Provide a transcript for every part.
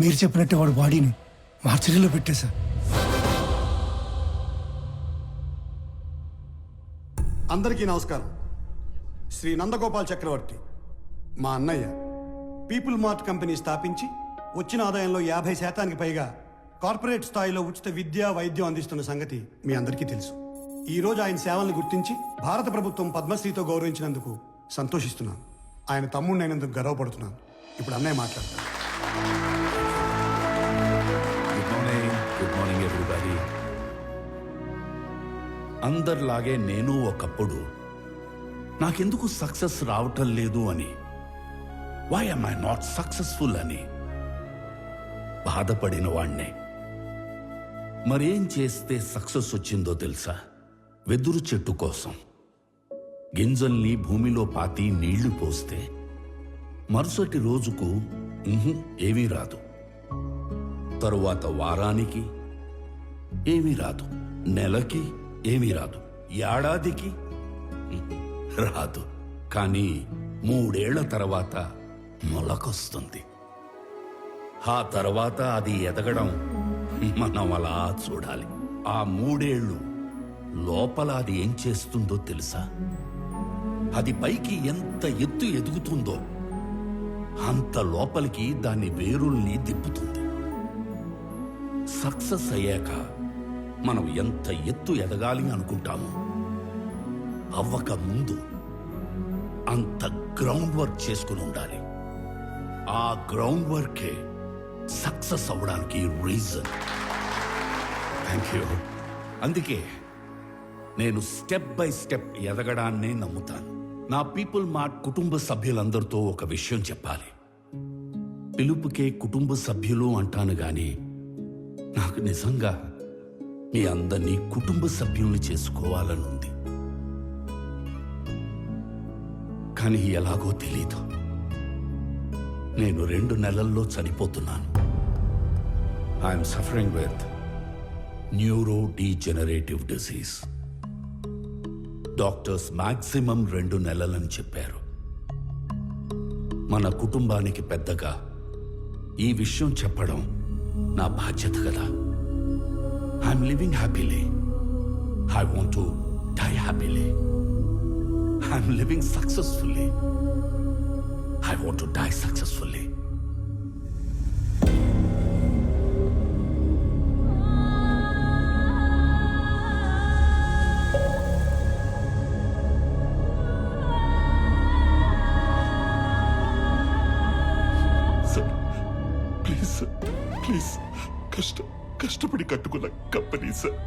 మీరు చెప్పినట్టే వాడు బాడీని మార్చరీలో పెట్టేశా. అందరికీ నమస్కారం. శ్రీ నందగోపాల్ చక్రవర్తి మా అన్నయ్య పీపుల్ మార్ట్ కంపెనీ స్థాపించి వచ్చిన ఆదాయంలో 50% పైగా కార్పొరేట్ స్థాయిలో ఉచిత విద్య వైద్యం అందిస్తున్న సంగతి మీ అందరికీ తెలుసు. ఈరోజు ఆయన సేవలను గుర్తించి భారత ప్రభుత్వం పద్మశ్రీతో గౌరవించినందుకు సంతోషిస్తున్నాను. ఆయన తమ్ముడినైనందుకు గర్వపడుతున్నాను. ఇప్పుడు అన్నయ్య మాట్లాడతాను. Good morning everybody. అందరిలాగే నేను ఒకప్పుడు నాకెందుకు సక్సెస్ రావటం లేదు అని, why am I not successful అని బాధపడిన వాణ్ణే. మరేం చేస్తే సక్సెస్ వచ్చిందో తెలుసా? వెదురు చెట్టు కోసం గింజల్ని భూమిలో పాతి నీళ్లు పోస్తే మరుసటి రోజుకు ఏమీ రాదు, తరువాత వారానికి ఏమీ రాదు, నెలకి ఏమీ రాదు, ఏడాదికి రాదు. కానీ 3 ఏళ్ల తర్వాత మొలకొస్తుంది. ఆ తర్వాత అది ఎదగడం మనం అలా చూడాలి. ఆ 3 ఏళ్ళు లోపల అది ఏం చేస్తుందో తెలుసా? అది పైకి ఎంత ఎత్తు ఎదుగుతుందో అంత లోపలికి దాని వేరుల్ని దిప్పుతుంది. సక్సెస్ అయ్యాక మనం ఎంత ఎత్తు ఎదగాలి అనుకుంటామో అవ్వక ముందు అంత గ్రౌండ్ వర్క్ చేసుకుని ఉండాలి. ఆ గ్రౌండ్ వర్కే సక్సెస్ అవ్వడానికి రీజన్. Thank you. అందుకే నేను స్టెప్ బై స్టెప్ ఎదగడాన్నే నమ్ముతాను. నా పీపుల్ మార్ట్ కుటుంబ సభ్యులందరితో ఒక విషయం చెప్పాలి. పిలుపుకే కుటుంబ సభ్యులు అంటాను గాని నాకు నిజంగా మీ అందరినీ కుటుంబ సభ్యుల్ని చేసుకోవాలనుంది. కానీ ఎలాగో తెలీదు. నేను 2 నెలల్లో చనిపోతున్నాను. I'm suffering with neurodegenerative disease. Doctors maximum 2 నెలలని చెప్పారు. మన కుటుంబానికి పెద్దగా ఈ విషయం చెప్పడం నా బాధ్యత కదా. I'm living happily. I want to die happily. I'm living successfully. I want to die successfully. Please కష్టపడి కట్టుకున్న కంపెనీ సార్.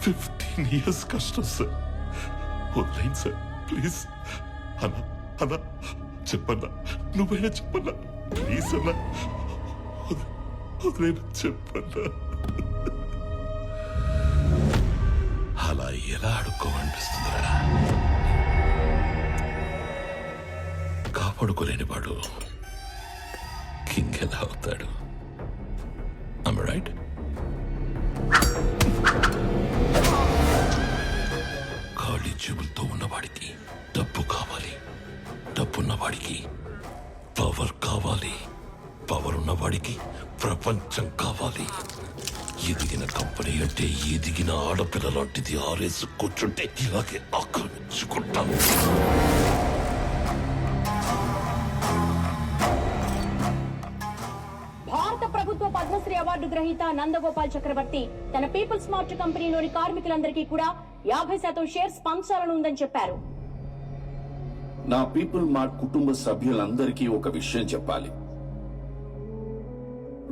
15 ఇయర్స్ కష్టం సార్. వదిలేండి సార్ ప్లీజ్. అన్నా చెప్పన్నా, నువ్వైనా చెప్పన్నా ప్లీజ్ అన్నా. వదిలేనా చెప్పన్నా. అలా ఎలా అడుక్కోమనిపిస్తుందిరా? కాపాడుకోలేని వాడు కింగ్ ఎలా అవుతాడు? Am I right? ఖాళీ జేబులతో ఉన్నవాడికి డబ్బు కావాలి, డబ్బున్నవాడికి పవర్ కావాలి, పవర్ ఉన్నవాడికి ప్రపంచం కావాలి. ఎదిగిన కంపెనీ అంటే ఎదిగిన ఆడపిల్ల లాంటిది. ఆరేసి కూర్చుంటే ఇలాగే ఆక్రమించుకుంటాం. పద్మశ్రీ అవార్డు గ్రహీత నందగోపాల్ చక్రవర్తి తన పీపుల్ స్మార్ట్ కంపెనీలోని కార్మికులందరికీ కూడా 50% షేర్స్ పంచాలని ఉందని చెప్పారు. నా పీపుల్ మార్ట్ కుటుంబ సభ్యులందరికీ ఒక విషయం చెప్పాలి.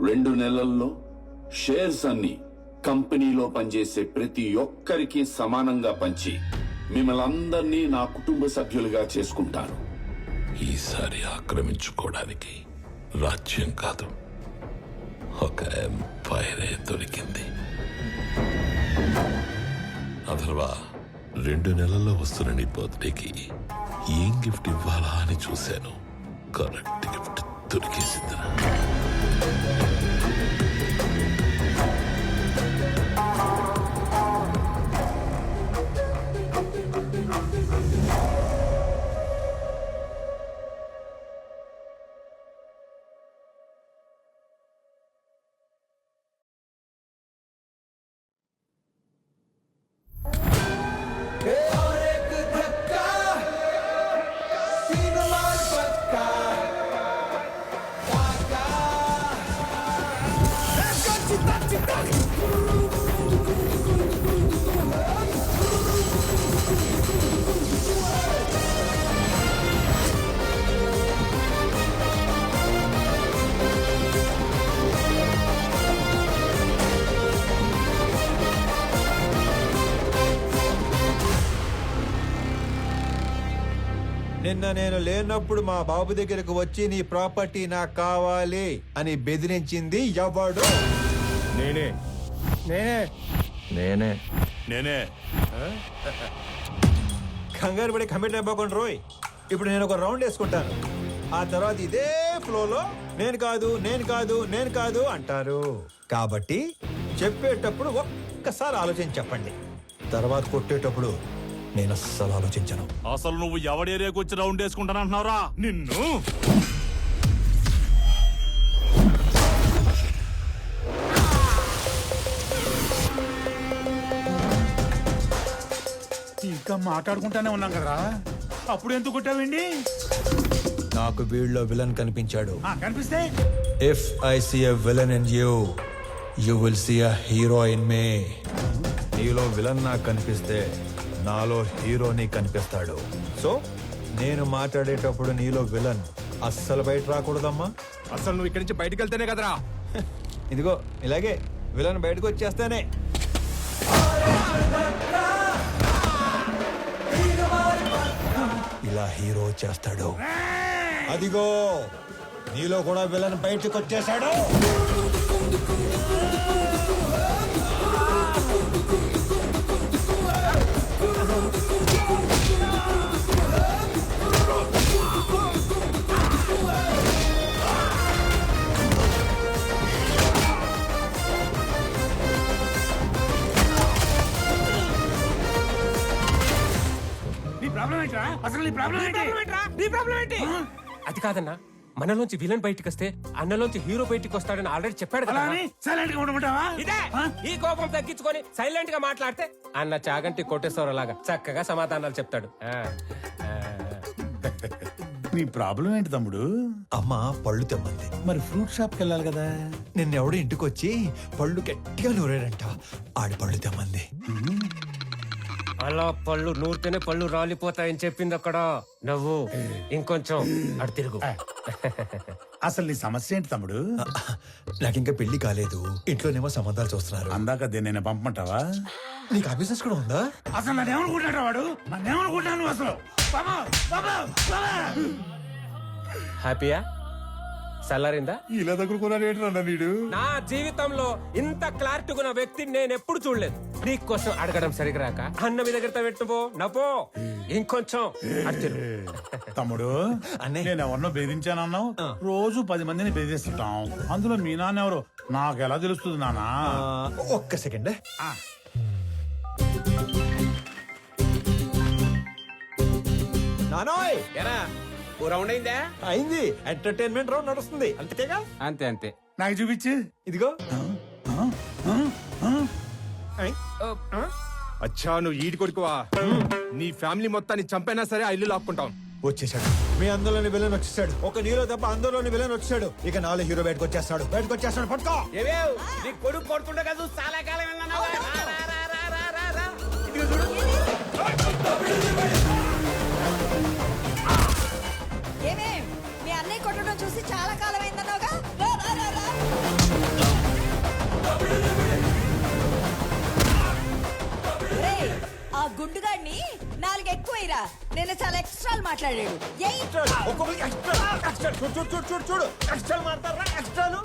2 నెలల్లో షేర్స్ అన్ని కంపెనీలో పనిచేసే ప్రతి ఒక్కరికి సమానంగా పంచి మిమ్మల్ని అందరినీ నా కుటుంబ సభ్యులుగా చేసుకుంటాను. ఈసారి ఆక్రమించుకోవడానికి రాజ్యం కాదు, ఒక ఎంపైరే దొరికింది. అథర్వా, 2 నెలల్లో వస్తున్న నీ బర్త్డేకి ఏం గిఫ్ట్ ఇవ్వాలా అని చూశాను. కరెక్ట్ గిఫ్ట్ దొరికేసిందిరా. నిన్న నేను లేనప్పుడు మా బాబు దగ్గరకు వచ్చి నీ ప్రాపర్టీ నాకు కావాలి అని బెదిరించింది ఎవడు? నేనే నేనే నేనే. నేనే కంగారు పడి కమిట్ అయిపోకుండా రోయ్. ఇప్పుడు నేను ఒక రౌండ్ వేసుకుంటాను, ఆ తర్వాత ఇదే ఫ్లోలో నేను కాదు నేను కాదు నేను కాదు అంటారు. కాబట్టి చెప్పేటప్పుడు ఒక్కసారి ఆలోచించి చెప్పండి, తర్వాత కొట్టేటప్పుడు నేను అస్సలు ఆలోచించను. అసలు నువ్వు ఎవడి ఏరియాకి వచ్చి రౌండ్ వేసుకుంటానంటున్నావురా నిన్ను. ఇంకా మాట్లాడుకుంటానే ఉన్నాం కదరా, అప్పుడు ఎందుకు కొట్టావండి? నాకు వీళ్ళలో విలన్ కనిపించాడు. కనిపిస్తే if I see a villain in you, you will see a hero in me. నీలో విలన్ నాకు కనిపిస్తే నాలో హీరోని కనిపిస్తాడు. సో నేను మాట్లాడేటప్పుడు నీలో విలన్ అస్సలు బయట రాకూడదమ్మా. అసలు నువ్వు ఇక్కడి నుంచి బయటకు వెళ్తేనే కదరా. ఇదిగో ఇలాగే విలన్ బయటకు వచ్చేస్తానే. ఇలా హీరో చేస్తాడు. అదిగో నీలో కూడా విలన్ బయటకు వచ్చేసాడు. నీ ప్రాబ్లం ఏంట్రా? అసలు నీ ప్రాబ్లం ఏంటి? అది కాదన్నా, మనలోంచి విలన్ బయటికి వస్తే అన్నలోంచి హీరో బయటికి వస్తాడని ఆల్రెడీ చెప్పాడు అలా కదా. అని సైలెంట్ గా ఉండమంటావా? ఇదే ఈ కోపం తగ్గించుకొని సైలెంట్ గా మాట్లాడితే అన్న చాగంటి కోటేశ్వర లాగా చక్కగా సమాధానాలు చెప్తాడు. నీ ప్రాబ్లం ఏంటి తమ్ముడు? అమ్మ పళ్ళు తెమ్మంది. మరి ఫ్రూట్ షాప్ కి వెళ్ళాలి కదా. నిన్నెవడో ఇంటికి వచ్చి పళ్ళు గట్టిగా నూరాడంట, ఆడి పళ్ళు తెమ్మంది. అలా పళ్ళు నూరితేనే పళ్ళు రాలిపోతాయని చెప్పింది అక్కడ. నవ్వు ఇంకొంచెం అటు తిరుగు. అసలు నీ సమస్య ఏంటి తమ్ముడు? నాకింకా పెళ్లి కాలేదు, ఇంట్లోనేమో సంబంధాలు చూస్తున్నారు. అందాక నేను పంపమంటావా? నీకు ఆ బిజినెస్ కూడా ఉందా? అసలు నన్ను ఏమనుకుంటాడు వాడు? నన్ను ఏమనుకుంటాను అసలు? బాబా, బాబా, బాబా. హ్యాపీయా? చల్లారిందా? ఇలా దగ్గరుకున్నాడు ఏంటన్నా వీడు? నా జీవితంలో ఇంత క్లారిటీ ఉన్న వ్యక్తిని నేను ఎప్పుడు చూడలేదు. నీకోసం అడగడం సరిగ్గా రాక అన్న మీద దగ్గర పెట్టుపో నవ్వో ఇంకొంచెం అటు తిరుగు. తమ్ముడు అన్నయ్య. నేను ఎవరినో బెదిరించానన్నావు. రోజు 10 మందిని బెదిరిస్తుంటాం. అందులో మీ నాన్న ఎవరు నాకు ఎలా తెలుస్తుంది నానా? ఒక్క సెకండ్. నానోయ్ ఎరా ఓ రౌండ్ అయిందా? అయింది. ఎంటర్టైన్మెంట్ రౌండ్ నడుస్తుంది అంతేగా? అంతే అంతే. నాకు చూపించు. ఇదిగో. అచ్చా నువ్వు ఈడి కొడుకువా? నీ ఫ్యామిలీ మొత్తాన్ని చంపైనా సరే ఆ ఇల్లు లాక్కుంటాం. వచ్చేసాడు. మీ అందులోని విలన్ వచ్చేసాడు. ఒక నీలో తప్ప అందులోని విలన్ వచ్చాడు. ఇక నాలో హీరో బయటకు వచ్చేస్తాడు. పట్టుకో. నీ కొడుకు కొడుతుండే కదా చాలా కాలం ఏమే మీ అన్నయ్య కొట్టడం చూసి చాలా కాలం అయిందన్నావుగా. రా, రా, రా, రా. ఒరేయ్, ఆ గుండుగాడిని 4 ఎక్కువైరా. నేను చాలా ఎక్స్ట్రాలు మాట్లాడాడు. ఏయ్, చూడు ఎక్స్ట్రా మాట్లాడరా. ఎక్స్ట్రాలు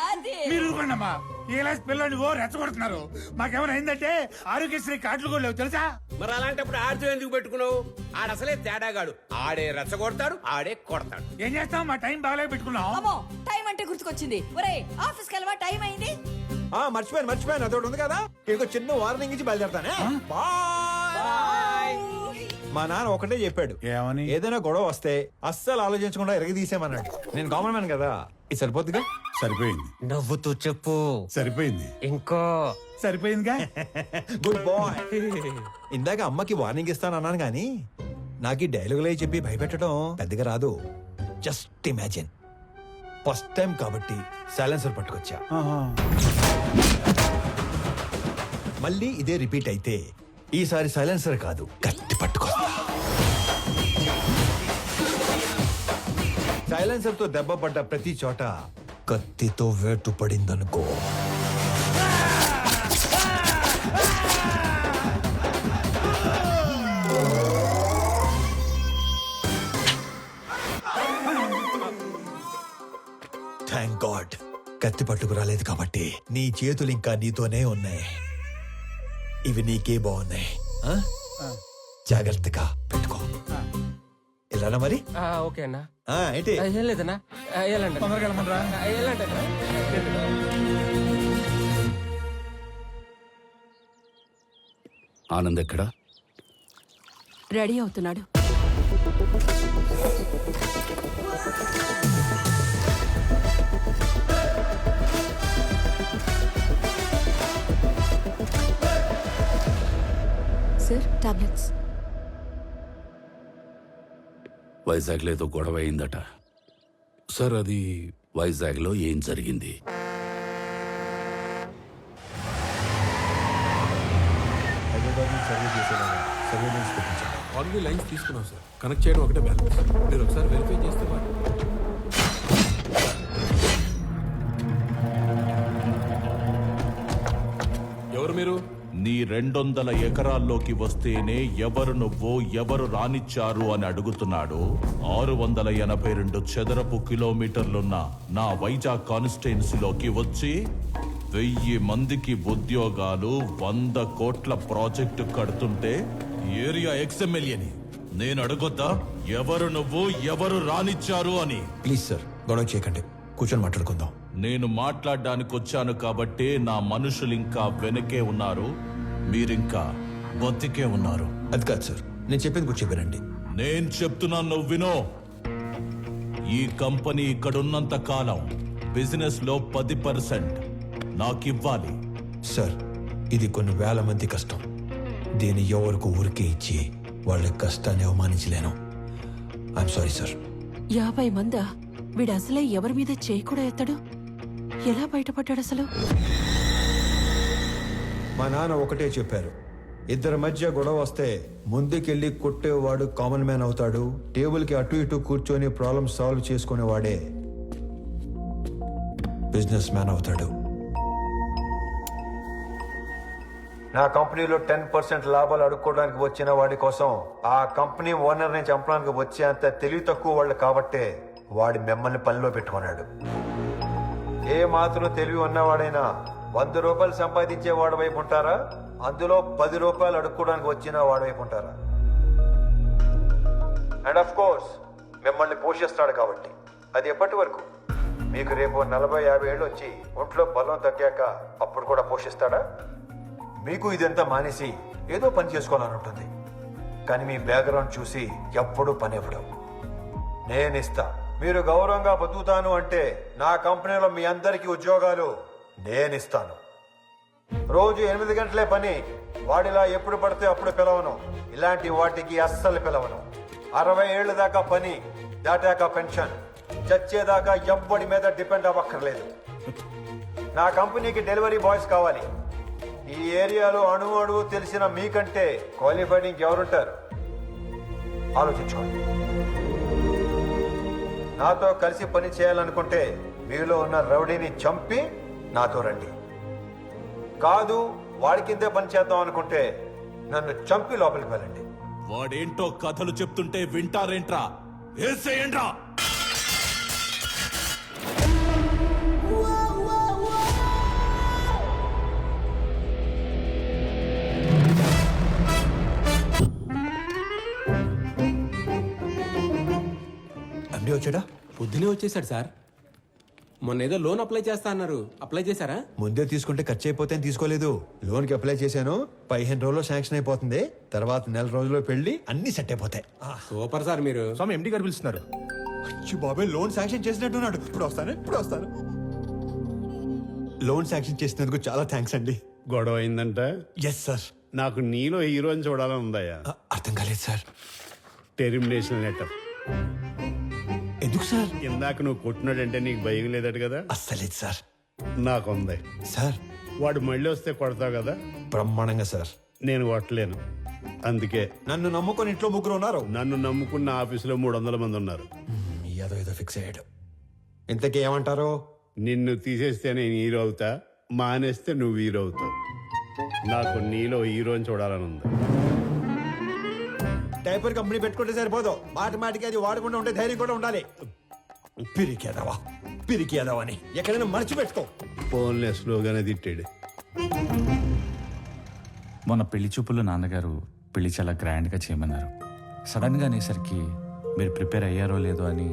అది మీరు ఊరుకోండమ్మా. ఈ క్లాస్ పిల్లలు ఓ రెచ్చగొడుతున్నారు. మాకేమైనా అయిందంటే ఆరోగ్యశ్రీ కార్డులు కూడా లేవు తెలుసా? మరి అలాంటప్పుడు ఆడితో ఎందుకు పెట్టుకున్నావు? ఆడసలే తేడాగాడు. ఆడే రెచ్చగొడతాడు, ఆడే కొడతాడు. ఏం చేస్తాం? మా టైం బాగాలే పెట్టుకున్నాం. అమ్మో, టైం అంటే గుర్తుకొచ్చింది. ఒరేయ్, ఆఫీస్కి వెళ్ళవా? టైం అయింది. మర్చిపోయాను అదొకటి ఉంది కదా. ఇంకో చిన్న వార్నింగ్ ఇచ్చి బయలుదేరతానే. బాయ్. మా నాన్న ఒకటే చెప్పాడు, ఏమని? ఏదైనా గొడవ వస్తే అస్సలు ఆలోచించకుండా ఎరగదీసేమన్నాడు. నేను కామన్ మ్యాన్ కదా, ఇది సరిపోద్దిగా. సరిపోయింది. నవ్వుతూ చెప్పు. సరిపోయింది. ఇంకో సరిపోయిందిగా. Good bye. ఇందాక అమ్మకి వార్నింగ్ ఇస్తానన్నాను కానీ నాకు ఈ డైలాగులే చెప్పి భయపెట్టడం పెద్దగా రాదు. జస్ట్ ఇమాజిన్, ఫస్ట్ టైం కాబట్టి సైలెన్సర్ పట్టుకొచ్చా. మళ్ళీ ఇదే రిపీట్ అయితే ఈసారి సైలెన్సర్ కాదు, గట్టి పట్టుకొస్తా. సైలెన్సర్ తో దెబ్బ పడ్డ ప్రతి చోట కత్తితో వేటు పడిందనుకో. థ్యాంక్ గాడ్ కత్తి పట్టుకు రాలేదు కాబట్టి నీ చేతులు ఇంకా నీతోనే ఉన్నాయి. ఇవి నీకే బాగున్నాయి. ఆ? జాగ్రత్తగా పెట్టుకో. ఇలానా మరి? ఓకే అన్నా. ఏంటి ఏం లేదన్నా, వెళ్ళండి. తొందరగా వెళ్ళమనరా. వెళ్ళండి అన్నా. ఆనంద్ ఎక్కడా? రెడీ అవుతున్నాడు. Sir tablets. వైజాగ్లో ఏదో గొడవ అయిందట సార్. అది వైజాగ్లో ఏం జరిగింది? ఆల్రెడీ లైన్స్ తీసుకున్నాం సార్. కనెక్ట్ చేయడం ఒకటే బ్యాలెన్స్. మీరు ఒకసారి వెరిఫై చేస్తే ఎవరు మీరు? నీ 200 ఎకరాల్లోకి వస్తేనే ఎవరు నువ్వు, ఎవరు రానిచ్చారు అని అడుగుతున్నాడు. 682 చదరపు కిలోమీటర్లున్న నా వైజాగ్ కాన్స్టిట్యున్సీలోకి వచ్చి 1000 మందికి ఉద్యోగాలు, 100 కోట్ల ప్రాజెక్టు కడుతుంటే ఏరియా ఎక్స్ఎమ్మెల్యేని నేను అడగొద్దా ఎవరు నువ్వు, ఎవరు రానిచ్చారు అని? ప్లీజ్ సార్ గొడవ చేయకండి, కూర్చొని మాట్లాడుకుందాం. నేను మాట్లాడడానికి వచ్చాను కాబట్టే నా మనుషులు ఇంకా వెనకే ఉన్నారు, మీరింకా బతికే ఉన్నారు. అది కాదు సార్, నేను చెప్పింది కూడా చెప్పానండి. నేను చెప్తున్నాను, నువ్వు వినో. ఈ కంపెనీ ఇక్కడున్నంత కాలం బిజినెస్ లో 10% నాకివ్వాలి. సార్ ఇది కొన్ని వేల మంది కష్టం. దీన్ని ఎవరికి ఊరికే ఇచ్చి వాళ్ళ కష్టాన్ని అవమానించలేను. I'm sorry sir. 50 మందా? వీడు అసలే ఎవరి మీద చేయి కూడా ఎత్తడు. ఎలా బయటపడ్డాడు అసలు? మా నాన్న ఒకటే చెప్పారు, ఇద్దరి మధ్య గొడవ వస్తే ముందుకెళ్ళి కొట్టేవాడు కామన్ మ్యాన్ అవుతాడు, టేబుల్కి అటు ఇటు కూర్చొని ప్రాబ్లం సాల్వ్ చేసుకునేవాడే బిజినెస్ మ్యాన్ అవుతాడు. నా కంపెనీలో 10% లాభాలు అడుక్కోవడానికి వచ్చిన వాడి కోసం ఆ కంపెనీ ఓనర్ని చంపడానికి వచ్చే అంత తెలివి తక్కువ వాళ్ళు కాబట్టే వాడి మిమ్మల్ని పనిలో పెట్టుకున్నాడు. ఏ మాత్రం తెలివి ఉన్నవాడైనా 100 రూపాయలు సంపాదించే వాడి వైపు ఉంటారా, అందులో 10 రూపాయలు అడుక్కోవడానికి వచ్చిన వాడి వైపు ఉంటారా? అండ్ ఆఫ్ కోర్స్ మిమ్మల్ని పోషిస్తాడు కాబట్టి. అది ఎప్పటి వరకు? మీకు రేపు 40-50 ఏళ్ళు వచ్చి ఒంట్లో బలం తగ్గాక అప్పుడు కూడా పోషిస్తాడా? మీకు ఇదంతా మానేసి ఏదో పని చేసుకోవాలని ఉంటుంది, కానీ మీ బ్యాక్గ్రౌండ్ చూసి ఎప్పుడూ పని ఇవ్వడం. నేను ఇస్తా. మీరు గౌరవంగా బతుకుతాను అంటే నా కంపెనీలో మీ అందరికీ ఉద్యోగాలు నేను ఇస్తాను. రోజు 8 గంటలే పని. వాడిలా ఎప్పుడు పడితే అప్పుడు పిలవను. ఇలాంటి వాటికి అస్సలు పిలవను. 60 ఏళ్ళ దాకా పని, దాటాక పెన్షన్. చచ్చేదాకా ఎవ్వడి మీద డిపెండ్ అవ్వక్కర్లేదు. నా కంపెనీకి డెలివరీ బాయ్స్ కావాలి. ఈ ఏరియాలో అణువు తెలిసిన మీకంటే క్వాలిఫైడ్ ఇంకెవరుంటారు? ఆలోచించుకోండి. నాతో కలిసి పని చేయాలనుకుంటే మీలో ఉన్న రౌడీని చంపి నాతో రండి. కాదు వాడి కిందే పని చేద్దాం అనుకుంటే నన్ను చంపి లోపలికి వెళ్ళండి. వాడేంటో కథలు చెప్తుంటే వింటారేంట్రా? ఏసేయండ్రా. అండి వచ్చాడా? పొద్దునే వచ్చేసాడు సార్. మొన్న ఏదో లోన్ అప్లై చేస్తా అన్నారు, అప్లై చేశారా? ముందే తీసుకుంటే ఖర్చు అయిపోతే తీసుకోలేదు. లోన్కి అప్లై చేశాను, 15 రోజుల్లో శాంక్షన్ అయిపోతుంది. తర్వాత 1 రోజుల్లో పెళ్లి, అన్ని సెట్ అయిపోతాయి. సూపర్ సార్ మీరు. స్వామి ఎండి గారు పిలుస్తున్నారు. బాబాయ్ లోన్ శాంక్షన్ చేసినట్టున్నాడు. ఇప్పుడు వస్తాను. లోన్ శాంక్షన్ చేసినందుకు చాలా థ్యాంక్స్ అండి. గొడవ అయిందంట. Yes sir. నాకు నీలో హీరోని చూడాలని ఉందయ్యా. అర్థం కాలేదు సార్. Termination letter. ఎందుకు సార్? ఇందాక నువ్వు కొట్టినాడంటే నీకు భయం లేదట కదా? అస్సలేదు సార్. నాకుంది సార్. వాడు మళ్ళీ వస్తే కొడతావు కదా? బ్రహ్మాండంగా సార్. నేను కొట్టలేను, అందుకే. నన్ను నమ్ముకొని ఇంట్లో 3 ఉన్నారు. నన్ను నమ్ముకున్న ఆఫీసులో 300 మంది ఉన్నారు. ఏదో ఫిక్స్ అయ్యాడు. ఇంతకీ ఏమంటారు? నిన్ను తీసేస్తే నేను హీరో అవుతా, మానేస్తే నువ్వు హీరో అవుతావు. నాకు నీలో హీరోని చూడాలని ఉంది. డైపర్ కంపెనీ పెట్టుకుంటే సరిపోదు, మాటికి అది వాడకుండా ఉంటే ధైర్యం కూడా ఉండాలి. పిరికేదవా అని ఎక్కడైనా మర్చిపెట్టుకో. ఫోన్లే స్లోగానే తిట్టాడు. మొన్న పెళ్లి చూపుల్లో నాన్నగారు పెళ్లి చాలా గ్రాండ్గా చేయమన్నారు. సడన్గా అనేసరికి మీరు ప్రిపేర్ అయ్యారో లేదో అని.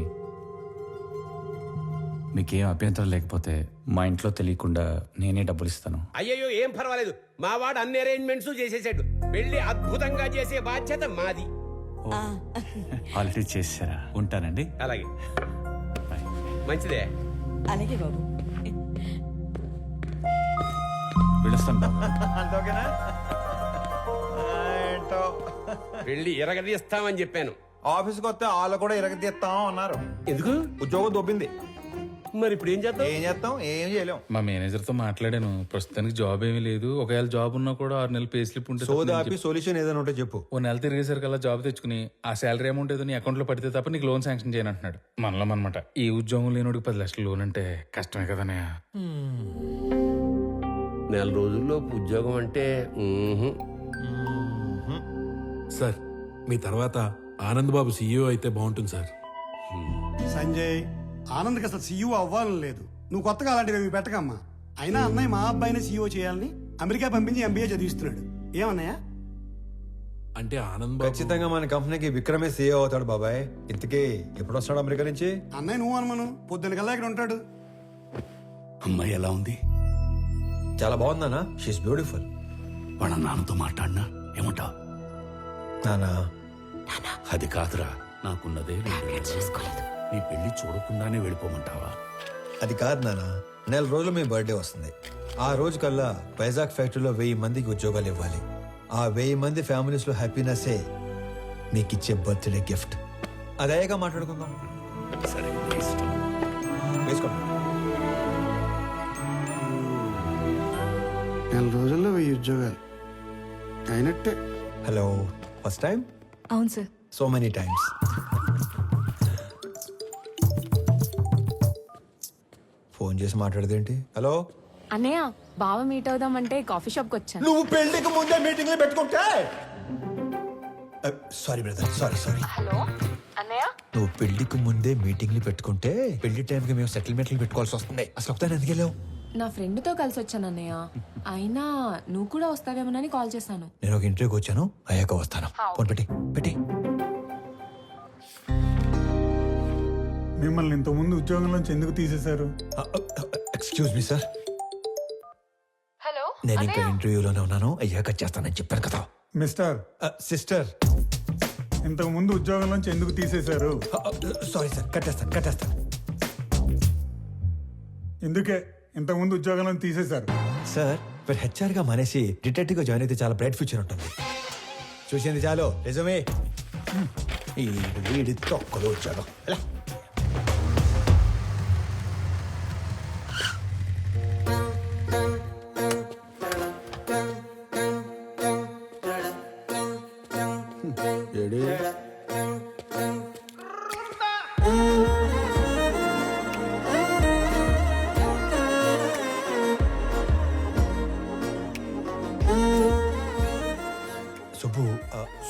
మీకేం అభ్యంతరం లేకపోతే మా ఇంట్లో తెలియకుండా నేనే డబ్బులు ఇస్తాను. అయ్యయ్యో ఏం పర్వాలేదు, మా వాడు అన్ని అరేంజ్మెంట్స్ చేసేసాడు. పెళ్లి అద్భుతంగా చేసే బాధ్యత మాది. ఆల్రెడీ చేసారా? ఉంటానండి. అలాగే, మంచిదే. అలాగే బాబు. వెళ్ళొస్తాను బాబు. అంత ఓకేనా? ఏంటో పెళ్లి ఎరగదీస్తామని చెప్పాను. ఆఫీస్కి వస్తే వాళ్ళు కూడా ఇరగదీస్తాం అన్నారు. ఎందుకు? ఉద్యోగం దొబ్బింది. మరి ఇప్పుడు ఏం చేద్దాం? ఏం చేస్తాం? ఏం చేయలేం. మా మేనేజర్తో మాట్లాడాను. ప్రస్తుతానికి జాబ్ ఏమీ లేదు. ఒకవేళ జాబ్ ఉన్నా కూడా 6 నెలలు పే స్లిప్ ఉంటే సోదా ఆపి సొల్యూషన్ ఏదైనా ఉంటే చెప్పు. ఓ నెల తిరిగేసరికల్లా జాబ్ తెచ్చుకుని ఆ శాలరీ అమౌంట్ ఏదో నీ అకౌంట్లో పడితే తప్ప నీకు లోన్ శాంక్షన్ చేయను అంటున్నాడు. మనలో అనమాట. ఈ ఉద్యోగం లేనోడికి 10 లక్షలు లోన్ అంటే కష్టమే కదనయ్య. నెల రోజుల్లో ఉద్యోగం అంటే సార్ మీ తర్వాత ఆనంద్ బాబు సీఈఓ అయితే బాగుంటుంది సార్. సంజయ్, ఆనంద్కి అసలు సీఈఓ అవ్వాలని లేదు. నువ్వు కొత్తగా అలాంటివి ఏమి పెట్టకమ్మా. అయినా అన్నయ్య మా అబ్బాయిని సీఈఓ చేయాలని అమెరికా పంపించి ఎంబీఏ చదివిస్తున్నాడు. ఏమన్నయ్య? అంటే ఆనంద్ బాబు ఖచ్చితంగా మన కంపెనీకి విక్రమే సీఈఓ అవుతాడు బాబాయ్. ఇంతకీ ఎప్పుడు వస్తాడు అమెరికా నుంచి? అన్నయ్య నువ్వు అనుమను పొద్దున్న కల్లా ఇక్కడ ఉంటాడు. అమ్మాయి ఎలా ఉంది? చాలా బాగుందన్నా. She is beautiful. వాళ్ళ నాన్నతో మాట్లాడినా ఏమంటావు? నానా అది కాదురా, నాకున్నదే 2 నెలలు. నీ పెళ్లి చూడకుండానే వెళ్ళిపోమంటావా? అది కాదు నానా. నెల రోజులు మీ బర్త్డే వస్తుంది. ఆ రోజు కల్లా వైజాగ్ ఫ్యాక్టరీలో 1000 మందికి ఉద్యోగాలు ఇవ్వాలి. ఆ 1000 మంది ఫ్యామిలీస్ లో హ్యాపీనెస్సే మీకు ఇచ్చే బర్త్డే గిఫ్ట్. అదేగా మాట్లాడుకుందాం. సరే, నీ ఇష్టం. వేసుకోండి. నెల రోజుల్లో 1000 ఉద్యోగాలు అయినట్టే. Hello, first time? అవును sir. So many times. Phone చేసి మాట్లాడదేంటి? హలో అన్నయ్య, బావ మీట్ అవుదామంటే కాఫీ షాప్కి వచ్చాను. నువ్వు పెళ్లికి ముందే మీటింగ్లు పెట్టుకుంటే. Sorry brother, sorry. హలో అన్నయ్య, నువ్వు పెళ్లికి ముందే మీటింగ్లు పెట్టుకుంటే పెళ్లి టైంకి మేము సెటిల్మెంట్లు పెట్టుకోవాల్సి వస్తుంది. అసలు ఒకసారి ఎందుకు వెళ్ళావు? నా ఫ్రెండ్తో కలిసి వచ్చాను అన్నయ్య. అయినా నువ్వు కూడా వస్తావేమోనని కాల్ చేశాను. నేను ఒక ఇంటర్వ్యూకి వచ్చాను, అయ్యాక వస్తాను. ఫోన్ పెట్టి. మిమ్మల్ని ఇంతకుముందు ఉద్యోగం నుంచి ఎందుకు తీసేశారు? Excuse me sir. హలో, నేను ఇంకా ఇంటర్వ్యూలోనే ఉన్నాను, అయ్యాక చేస్తానని చెప్పాను కదా. Mister, sister. ఇంతకు ముందు ఉద్యోగం నుంచి ఎందుకు తీసేశారు? సారీ సార్, కట్టేస్తాను. ఎందుకే ఇంతకు ముందు ఉద్యోగం నుంచి తీసేశారు? సార్, మీరు హెచ్ఆర్ గా మానేసి డిటెక్టివ్ గా జాయిన్ అయితే చాలా బ్రైట్ ఫ్యూచర్ ఉంటుంది. చూసింది చాలు, నిజమే. ఈ వీడి తొక్కలు వచ్చాడు.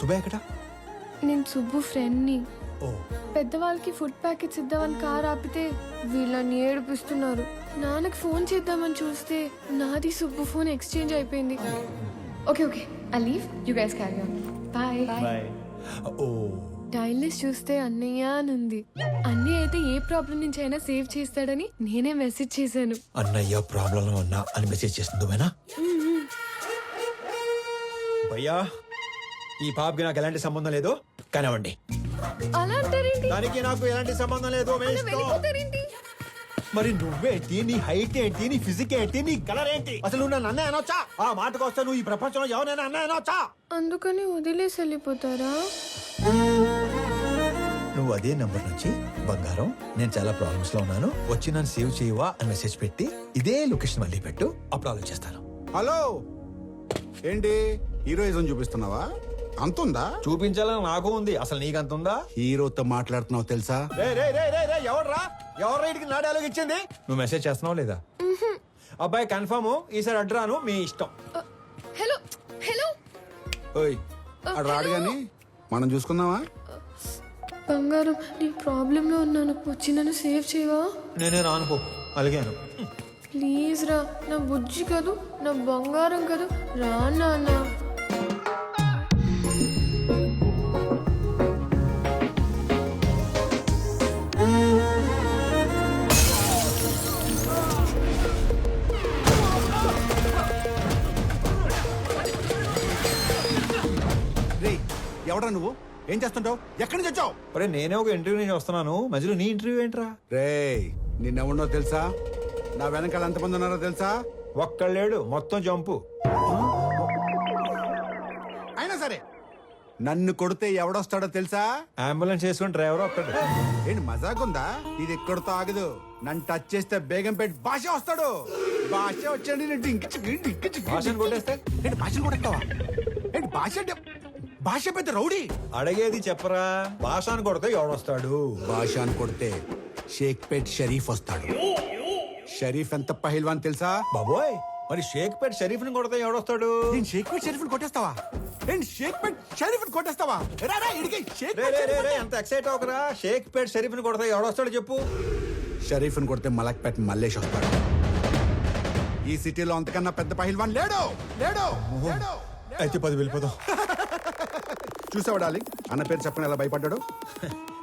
సుబ్బు ఎక్కడ? నేను సుబ్బు ఫ్రెండ్ని. ఓ, పెద్దవాళ్ళకి ఫుడ్ ప్యాకెట్స్ ఇద్దామని కార్ ఆపితే వీళ్ళని ఏడిపిస్తున్నారు. నాన్నకి ఫోన్ చేద్దామని చూస్తే నాది సుబ్బు ఫోన్ ఎక్స్చేంజ్ అయిపోయింది. Okay I leave, you guys carry on. Bye. ఓ, డైల్ లిస్ట్ చూస్తే అన్నయ్య అని ఉంది. అన్నయ్య అయితే ఏ ప్రాబ్లం నుంచి అయినా సేవ్ చేస్తాడని నేనే మెసేజ్ చేశాను. అన్నయ్య ప్రాబ్లంలో ఉన్నా అని మెసేజ్ చేస్తుంది భయ్యా. ఈ పాపకి నాకు ఎలాంటి సంబంధం లేదు, కానివ్వండి. అలా అంటారేంటి? దానికి నాకు ఎలాంటి సంబంధం లేదు. వెళ్ళిపోతారేంటి? మరి నువ్వేంటి, నీ హైట్ ఏంటి, నీ ఫిజిక్ ఏంటి, నీ కలర్ ఏంటి? అసలు నువ్వు నన్ను అన్నయ్య అనొచ్చా? ఆ మాటకు వస్తే నువ్వు ఈ ప్రపంచంలో ఎవరైనా అన్నయ్య అనొచ్చా? అందుకని వదిలేసి వెళ్ళిపోతారా? నువ్వు అదే నంబర్ నుంచి బంగారం, నేను చాలా ప్రాబ్లమ్స్ లో ఉన్నాను, వచ్చి నన్ను సేవ్ చేయవా అని మెసేజ్ పెట్టి ఇదే లొకేషన్ మళ్ళీ పెట్టు, అప్పుడు ఆలోచిస్తాను. హలో, ఏంటి హీరోయిజం చూపిస్తున్నావా? అంతుందా? చూపించాలని నాకు ఉంది, అసలు నీకు అంత ఉందా? హీరోతో మాట్లాడుతున్నావు తెలుసా? ఎవరు రైట్కి నా డైలాగ్ ఇచ్చింది? నువ్వు మెసేజ్ చేస్తున్నావు లేదా? అబ్బాయి కన్ఫర్మ్, ఈసారి అడ్రాను, మీ ఇష్టం. హలో ఓయ్, అడు రాడు గాని మనం చూసుకుందామా? బంగారం నేను ప్రాబ్లంలో ఉన్నాను, వచ్చి నన్ను సేవ్ చేయవా? నేనే రానుకో, అలిగాను. ప్లీజ్ రా, నా బుజ్జి కదూ, నా బంగారం కదూ, రా నాన్న. రే ఎవడా నువ్వు? ఏం చేస్తుంటావు? ఎక్కడి నుంచి వచ్చావు? ఒరే నేనే ఒక ఇంటర్వ్యూ నుంచి వస్తున్నాను, మధ్యలో నీ ఇంటర్వ్యూ ఏంట్రా? రే నిన్నెవడో తెలుసా? నా వెనకాల ఎంతమంది ఉన్నారో తెలుసా? ఒక్కళ్ళేడు, మొత్తం జంపు. అయినా సరే నన్ను కొడితే ఎవడొస్తాడో తెలుసా? అంబులెన్స్ చేసుకుని డ్రైవర్ ఒక్కడు. ఏంటి మజాకుందా? ఇది ఎక్కడితో ఆగదు. నన్ను టచ్ చేస్తే బేగంపేట భాష వస్తాడు. భాష వచ్చాడు భాషను కొట్టేస్తే ఏంటి భాషను కొడతావా? ఏంటి భాష అంటే భాష పెద్ద రౌడీ. అడిగేది చెప్పరా, భాషను కొడితే ఎవడొస్తాడు? భాషను కొడితే షేక్పేట్ షరీఫ్ వస్తాడు. షరీఫ్ ఎంత పహిల్వాన్ తెలుసా? బాబోయ్, మరి షేక్పేట్ షరీఫ్ ని కొడితే ఎవడొస్తాడు? నేను షేక్పేట్ షరీఫ్ కొట్టేస్తావా? ఏంటి షేక్పేట్ షరీఫ్ కొట్టేస్తావా? రా, రా, ఇడికి రే, రే, రే, రే, ఎంత ఎక్సైట్ అవకరా. షేక్పేట్ షరీఫ్ ని కొడితే ఎవడొస్తాడు చెప్పు? షరీఫ్ ని కొడితే మలక్పేట్ మల్లేష్ వస్తాడు. ఈ సిటీలో అంతకన్నా పెద్ద పహిల్వాన్ లేడు. లేడు, లేడు. అయితే 10 వెళ్ళిపోదాం. చూసావా డార్లింగ్, అన్న పేరు చెప్పని ఎలా భయపడ్డాడు?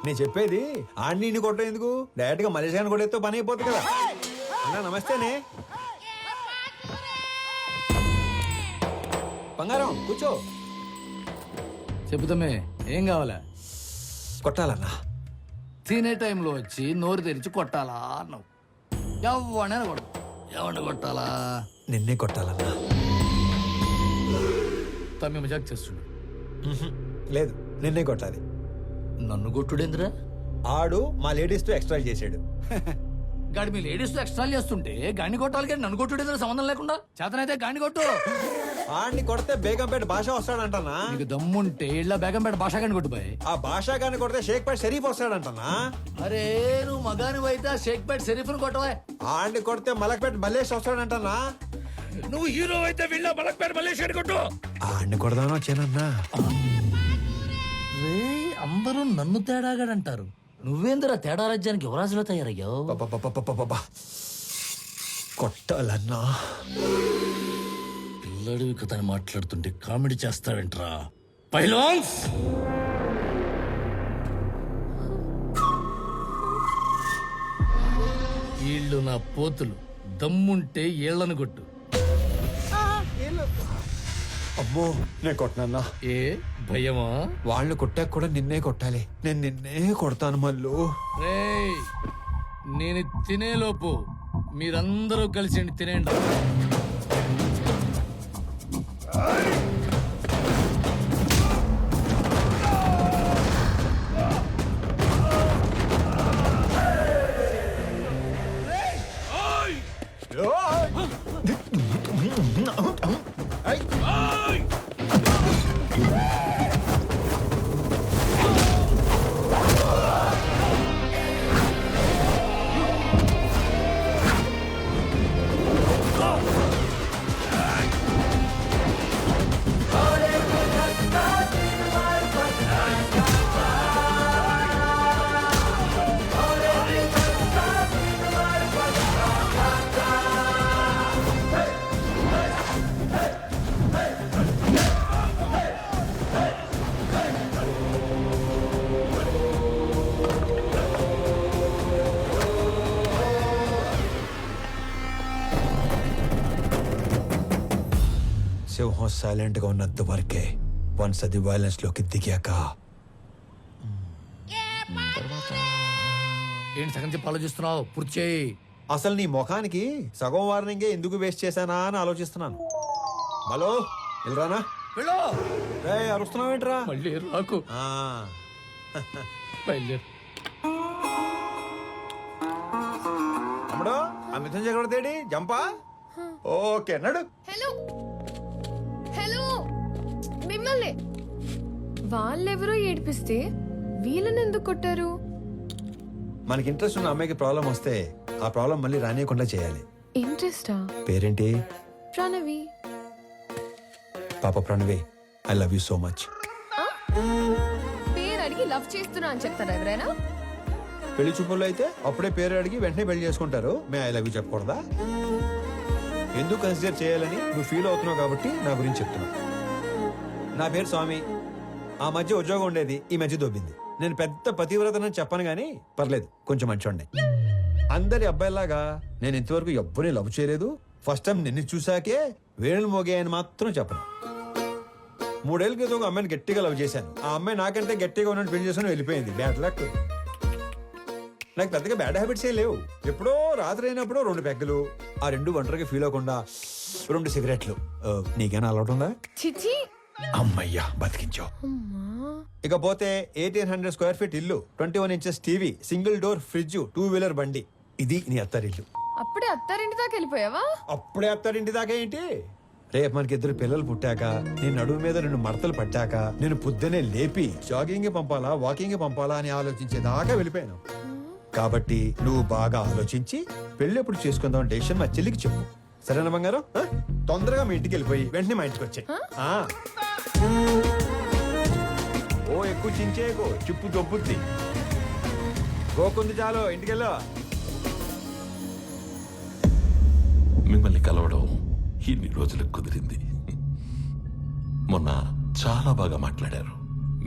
నేను చెప్పేది ఆడిని కొట్టడం ఎందుకు, డైరెక్ట్ గా మలేషియాని కొట్టేస్తే పని అయిపోతుంది కదా. అన్నా నమస్తేనే. బంగారం కూర్చో. చెబుతామే, ఏం కావాలా? కొట్టాలన్నా. తినే టైంలో వచ్చి నోరు తెరిచి కొట్టాలా అన్నావు. ఎవడైనా కొడు, ఎవరిని కొట్టాలా? నిన్నే కొట్టాలన్నా. తమ్మి మజాక్ చేస్తుండు. లేదు, నిన్నే కొట్టాలి. నన్ను కొట్టుడేంద్రా? ఆడు మా లేడీస్ తో ఎక్స్ట్రా చేసాడు. గాడి మీ లేడీస్ తో ఎక్స్ట్రా చేస్తుంటే గాని కొట్టాలి కానీ నన్ను కొట్టుడేంద్రా సంబంధం లేకుండా? చేతనైతే గాని కొట్టు. ఆడిని కొడితే బేగంపేట భాష వస్తాడంటనా? నీకు దమ్ముంటే ఇళ్ళ బేగంపేట భాష గాని కొట్టుపోయి. ఆ భాష గాని కొడితే షేక్పేట షరీఫ్ వస్తాడంటనా? అరే నువ్వు మగాని అయితే షేక్పేట షరీఫ్ ని కొట్టవా. ఆడిని కొడితే మలక్పేట మల్లేష్ వస్తాడంటనా? నువ్వు హీరో అయితే వీళ్ళ మలక్పేట మల్లేష్ గాని కొట్టు. ఆడిని కొడదామని వచ్చానన్నా. రే అందరూ నన్ను తేడాగాడంటారు, నువ్వేంద్రా తేడా రాజ్యానికి యువరాజులో తయారయ్యావు. కొట్టాలన్నా. పిల్లడివి కథని మాట్లాడుతుంటే కామెడీ చేస్తావేంట్రా పైలాన్స్? వీళ్ళు నా పోతులు, దమ్ముంటే ఏళ్లను కొట్టు. అమ్మో, నేను కొట్టనన్నా. ఏ భయమా? వాళ్ళు కొట్టాక కూడా నిన్నే కొట్టాలి. నేను నిన్నే కొడతాను మళ్ళు. రేయ్ నేను తినేలోపు మీరందరూ కలిసి తినేయండి. సింహం సైలెంట్ గా ఉన్నంత వరకే. వన్స్ అది వైలెన్స్ లోకి దిగాక ఏంటి సగం చెప్పి ఆలోచిస్తున్నావు? పూర్తి చేయి. అసలు నీ ముఖానికి సగం వార్నింగే ఎందుకు వేస్ట్ చేశానా అని ఆలోచిస్తున్నాను. హలో, వెళ్ళరానా? వెళ్ళు. అరుస్తున్నావేంట్రా? మళ్ళీ రాకు. బయలుదేరు. తమ్ముడు, ఆ మిథున్ చక్రవర్తి జంపా? ఓకే నడు. హలో హలో, మిమ్మల్ని వాళ్ళెవరో ఏడిపిస్తే వీళ్ళని ఎందుకు కొట్టారు? మనకి ఇంట్రెస్ట్ ఉన్న అమ్మాయికి ప్రాబ్లం వస్తే ఆ ప్రాబ్లం మళ్ళీ రానియకుండా చేయాలి. ఇంట్రెస్టా? పేరేంటి? ప్రణవి. పాప Pranavi, I love you so much. పేరు అడిగి లవ్ చేస్తున్నా అని చెప్తారా ఎవరైనా? పెళ్లి చూపుల్లో అయితే అప్పుడే పేరు అడిగి వెంటనే పెళ్లి చేసుకుంటారు. మే ఐ లవ్ యూ చెప్పకూడదా? ఎందుకు కన్సిడర్ చేయాలని నువ్వు ఫీల్ అవుతున్నావు కాబట్టి నా గురించి చెప్తున్నా. నా పేరు స్వామి. ఆ మధ్య ఉద్యోగం ఉండేది, ఈ మధ్య దొబ్బింది. నేను పెద్ద పతివ్రతనని చెప్పను కానీ పర్లేదు, కొంచెం మంచోండి. అందరి అబ్బాయిలాగా నేను ఇంతవరకు ఎవ్వరిని లవ్ చేయలేదు. ఫస్ట్ టైం నిన్ను చూసాకే వేణులు మోగాయని మాత్రం చెప్పను. 3 ఏళ్ల క్రితం ఒక అమ్మాయిని గట్టిగా లవ్ చేశాను. ఆ అమ్మాయి నాకంటే గట్టిగా ఉన్నట్టు పెళ్లి చేసుకుని వెళ్ళిపోయింది. Bad luck. నాకు పెద్దగా బ్యాడ్ హ్యాబిట్స్ ఏ లేవు. ఎప్పుడో రాత్రి అయినప్పుడు 2 పెగ్గలు, ఆ 2 ఒంటరిగా ఫీల్ అవ్వకుండా 2 సిగరెట్లు. నీకేనా అలవాటు ఉందా? చిచి. అమ్మయ్యా బతికించావు. ఇకపోతే 1800 స్క్వేర్ ఫీట్ ఇల్లు, 21 inches TV, single door fridge, 2 wheeler బండి. ఇది నీ అత్తారిల్లు. అప్పుడే అత్తారింటి దాకా వెళ్ళిపోయావా? అప్పుడే అత్తారింటి దాకా ఏంటి? రేపు మనకి 2 పిల్లలు పుట్టాక, నీ నడుము మీద 2 మడతలు పట్టాక, నేను పొద్దునే లేపి జాగింగ్ పంపాలా వాకింగ్ పంపాలా అని ఆలోచించేదాకా వెళ్ళిపోయాను. కాబట్టి నువ్వు బాగా ఆలోచించి పెళ్లి ఎప్పుడు చేసుకుందాం డెసిషన్ మా చెల్లికి చెప్పు. సరేనా బంగారం? తొందరగా మీ ఇంటికి వెళ్ళిపోయి వెంటనే మా ఇంటికి వచ్చాయి. ఓ ఎక్కువ చించేకో, చిప్పు దొబ్బుద్ది. గోకుంది చాలు, ఇంటికెళ్ళా. మిమ్మల్ని కలవడం ఇన్ని రోజులకు కుదిరింది. మొన్న చాలా బాగా మాట్లాడారు.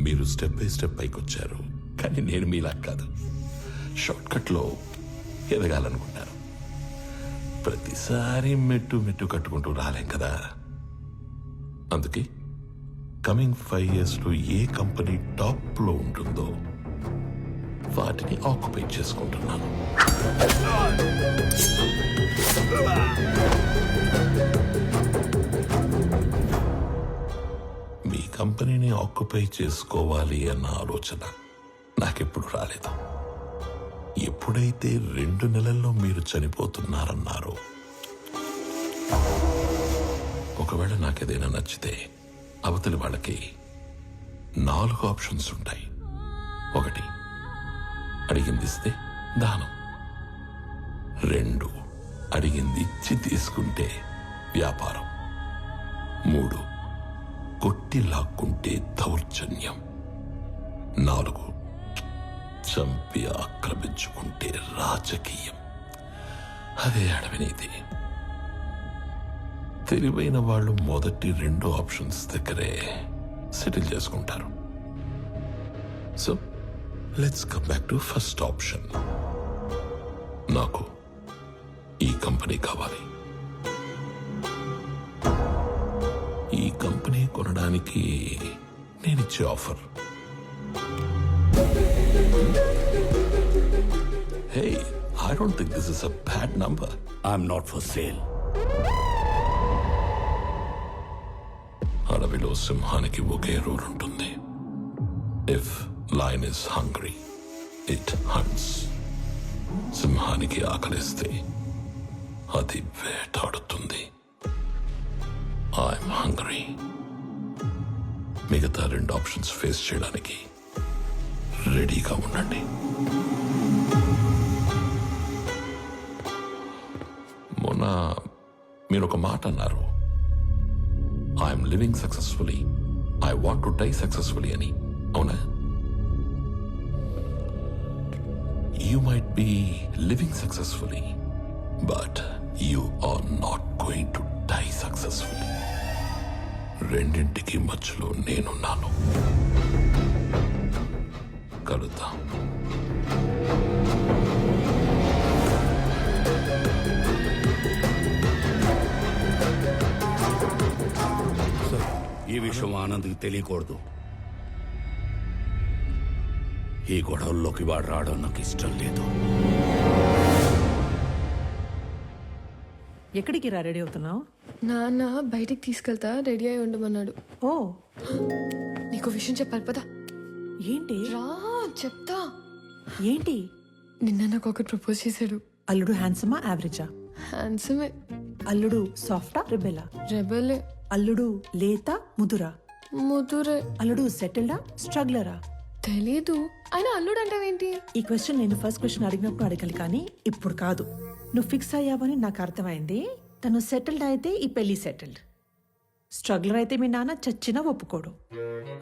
మీరు స్టెప్ బై స్టెప్ పైకి వచ్చారు. కానీ నేను మీలా కాదు, షార్ట్ కట్ లో ఎదగాలనుకున్నాను. ప్రతిసారి మెట్టు మెట్టు కట్టుకుంటూ రాలేం కదా. అందుకే కమింగ్ 5 years లో ఏ కంపెనీ టాప్ లో ఉంటుందో వాటిని ఆక్యుపై చేసుకుంటున్నాను. మీ కంపెనీని ఆక్యుపై చేసుకోవాలి అన్న ఆలోచన నాకెప్పుడు రాలేదు. ఎప్పుడైతే 2 నెలల్లో మీరు చనిపోతున్నారన్నారో, ఒకవేళ నాకేదైనా నచ్చితే అవతలి వాళ్ళకి 4 ఆప్షన్స్ ఉంటాయి. 1, అడిగింది ఇస్తే దానం. 2, అడిగింది ఇచ్చి తీసుకుంటే వ్యాపారం. 3, కొట్టి లాక్కుంటే దౌర్జన్యం. 4, చంపి ఆక్రమించుకుంటే రాజకీయం. అదే అడవినీతి. తెలివైన వాళ్ళు మొదటి 2 ఆప్షన్స్ దగ్గరే సెటిల్ చేసుకుంటారు. So let's come back to first option. నాకు ఈ కంపెనీ కావాలి. ఈ కంపెనీ కొనడానికి నేనిచ్చే offer, hey, I don't think this is a bad number. I'm not for sale. అడవిలో సింహానికి ఒకే రూల్ ఉంటుంది. If lion is hungry it haunts. సింహానికి ఆకలిస్తే అది వేటాడుతుంది. I'm hungry. మిగతా 2 ఆప్షన్స్ ఫేస్ చేయడానికి రెడీగా ఉండండి. మొన్న మీరు ఒక మాట అన్నారు, I'm living successfully, I want to die successfully అని. అవునా? You might be living successfully, but you are not going to die successfully. రెండింటికి మధ్యలో నేనున్నాను. కలుద్దాం. ఈ విషయం ఆనంద్కి తెలియకూడదు. ఈ గొడవల్లోకి వాడు రావడం నాకు ఇష్టం లేదు. ఎక్కడికి రా రెడీ అవుతున్నావు? నాన్న బయటికి తీసుకెళ్తా, రెడీ అయి ఉండమన్నాడు. ఓ, నీకు విషయం చెప్పాలి పదా. ఏంటి? రా చెప్తా. ఏంటి? నిన్న నాకు ఒకటి ప్రపోజ్ చేశాడు. అల్లుడు హ్యాండ్సమా యావరేజా? హ్యాండ్సమే. అల్లుడు సాఫ్టా రెబెలా? రెబెలే. అల్లుడు లేత ముదురా? ముదురే. అల్లుడు సెటిల్డా స్ట్రగ్లరా? తెలీదు. ఆయన అల్లుడు అంటావేంటి? ఈ క్వశ్చన్ నేను ఫస్ట్ క్వశ్చన్ అడిగినప్పుడు అడగాలి, కానీ ఇప్పుడు కాదు. నువ్వు ఫిక్స్ అయ్యావని నాకు అర్థమైంది. తను సెటిల్డ్ అయితే ఈ పెళ్లి సెటిల్డ్. స్ట్రగ్లర్ అయితే మీ నాన్న చచ్చినా ఒప్పుకోడు,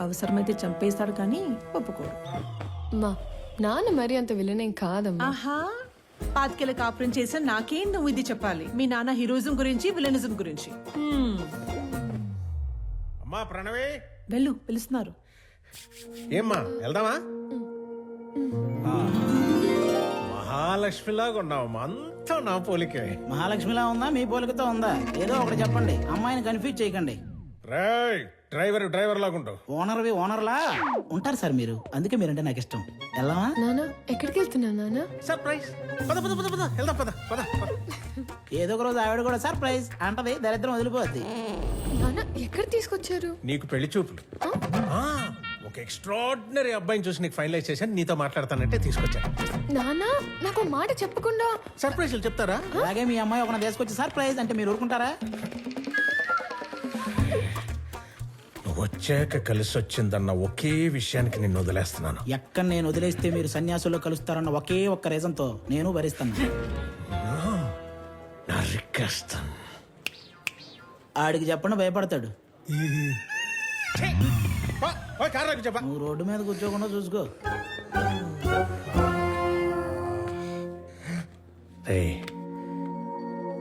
అవసరమైతే చంపేస్తాడు కానీ ఒప్పుకోడు. మా నాన్న మరి అంత విలనేం కాదమ్మా. ఆహా, పాతికేళ్ళ కాపురం చేసా నాకేం నువ్వు ఇది చెప్పాలి. మీ నాన్న హీరోయిజం గురించి విలనిజం గురించి. అమ్మా ప్రణవే, వెళ్ళు, పిలుస్తున్నారు. ఏమ్మా వెళ్దామా? మహాలక్ష్మిలాగా ఉన్నావు, అంతా నా పోలికే. మహాలక్ష్మిలా ఉందా మీ పోలికతో ఉందా? ఏదో ఒకటి చెప్పండి, అమ్మాయిని కన్ఫ్యూజ్ చేయకండి. రేయ్, డ్రైవర్ లాగుంటావు. ఓనర్లా ఉంటారు సార్ మీరు, అందుకే మీరంటే నాకు ఇష్టం. వెళ్దామా? నాన్న ఎక్కడికి వెళ్తున్నా నాన్న? సర్ప్రైజ్. పద పద పద పద వెళ్దాం, పద పద పద. ఏదో ఒక రోజు ఆవిడ కూడా సర్ప్రైజ్ అంటది, దరిద్రం వదిలిపోద్ది. నాన్న ఎక్కడ తీసుకొచ్చారు? నీకు పెళ్లి చూపులు. ఒక ఎక్స్ట్రాడినరీ అబ్బాయిని చూసి నీకు ఫైనలైజ్ చేశాను, నీతో మాట్లాడతానంటే తీసుకొచ్చాను. నాన్న నాకు మాట చెప్పకుండా సర్ప్రైజ్లు చెప్తారా? అలాగే మీ అమ్మాయి ఒక తీసుకొచ్చి సర్ప్రైజ్ అంటే మీరు ఊరుకుంటారా? నువ్వు వచ్చాక కలిసి వచ్చిందన్న ఒకే విషయానికి నిన్ను వదిలేస్తున్నాను. ఎక్కడ నేను వదిలేస్తే మీరు సన్యాసుల్లో కలుస్తారన్న ఒకే ఒక్క రీజన్తో నేను భరిస్తాను. నరికేస్తాను. ఆడికి చెప్పండి, భయపడతాడు. చెప్పా, నువ్వు రోడ్డు మీద కూర్చోకుండా చూసుకో.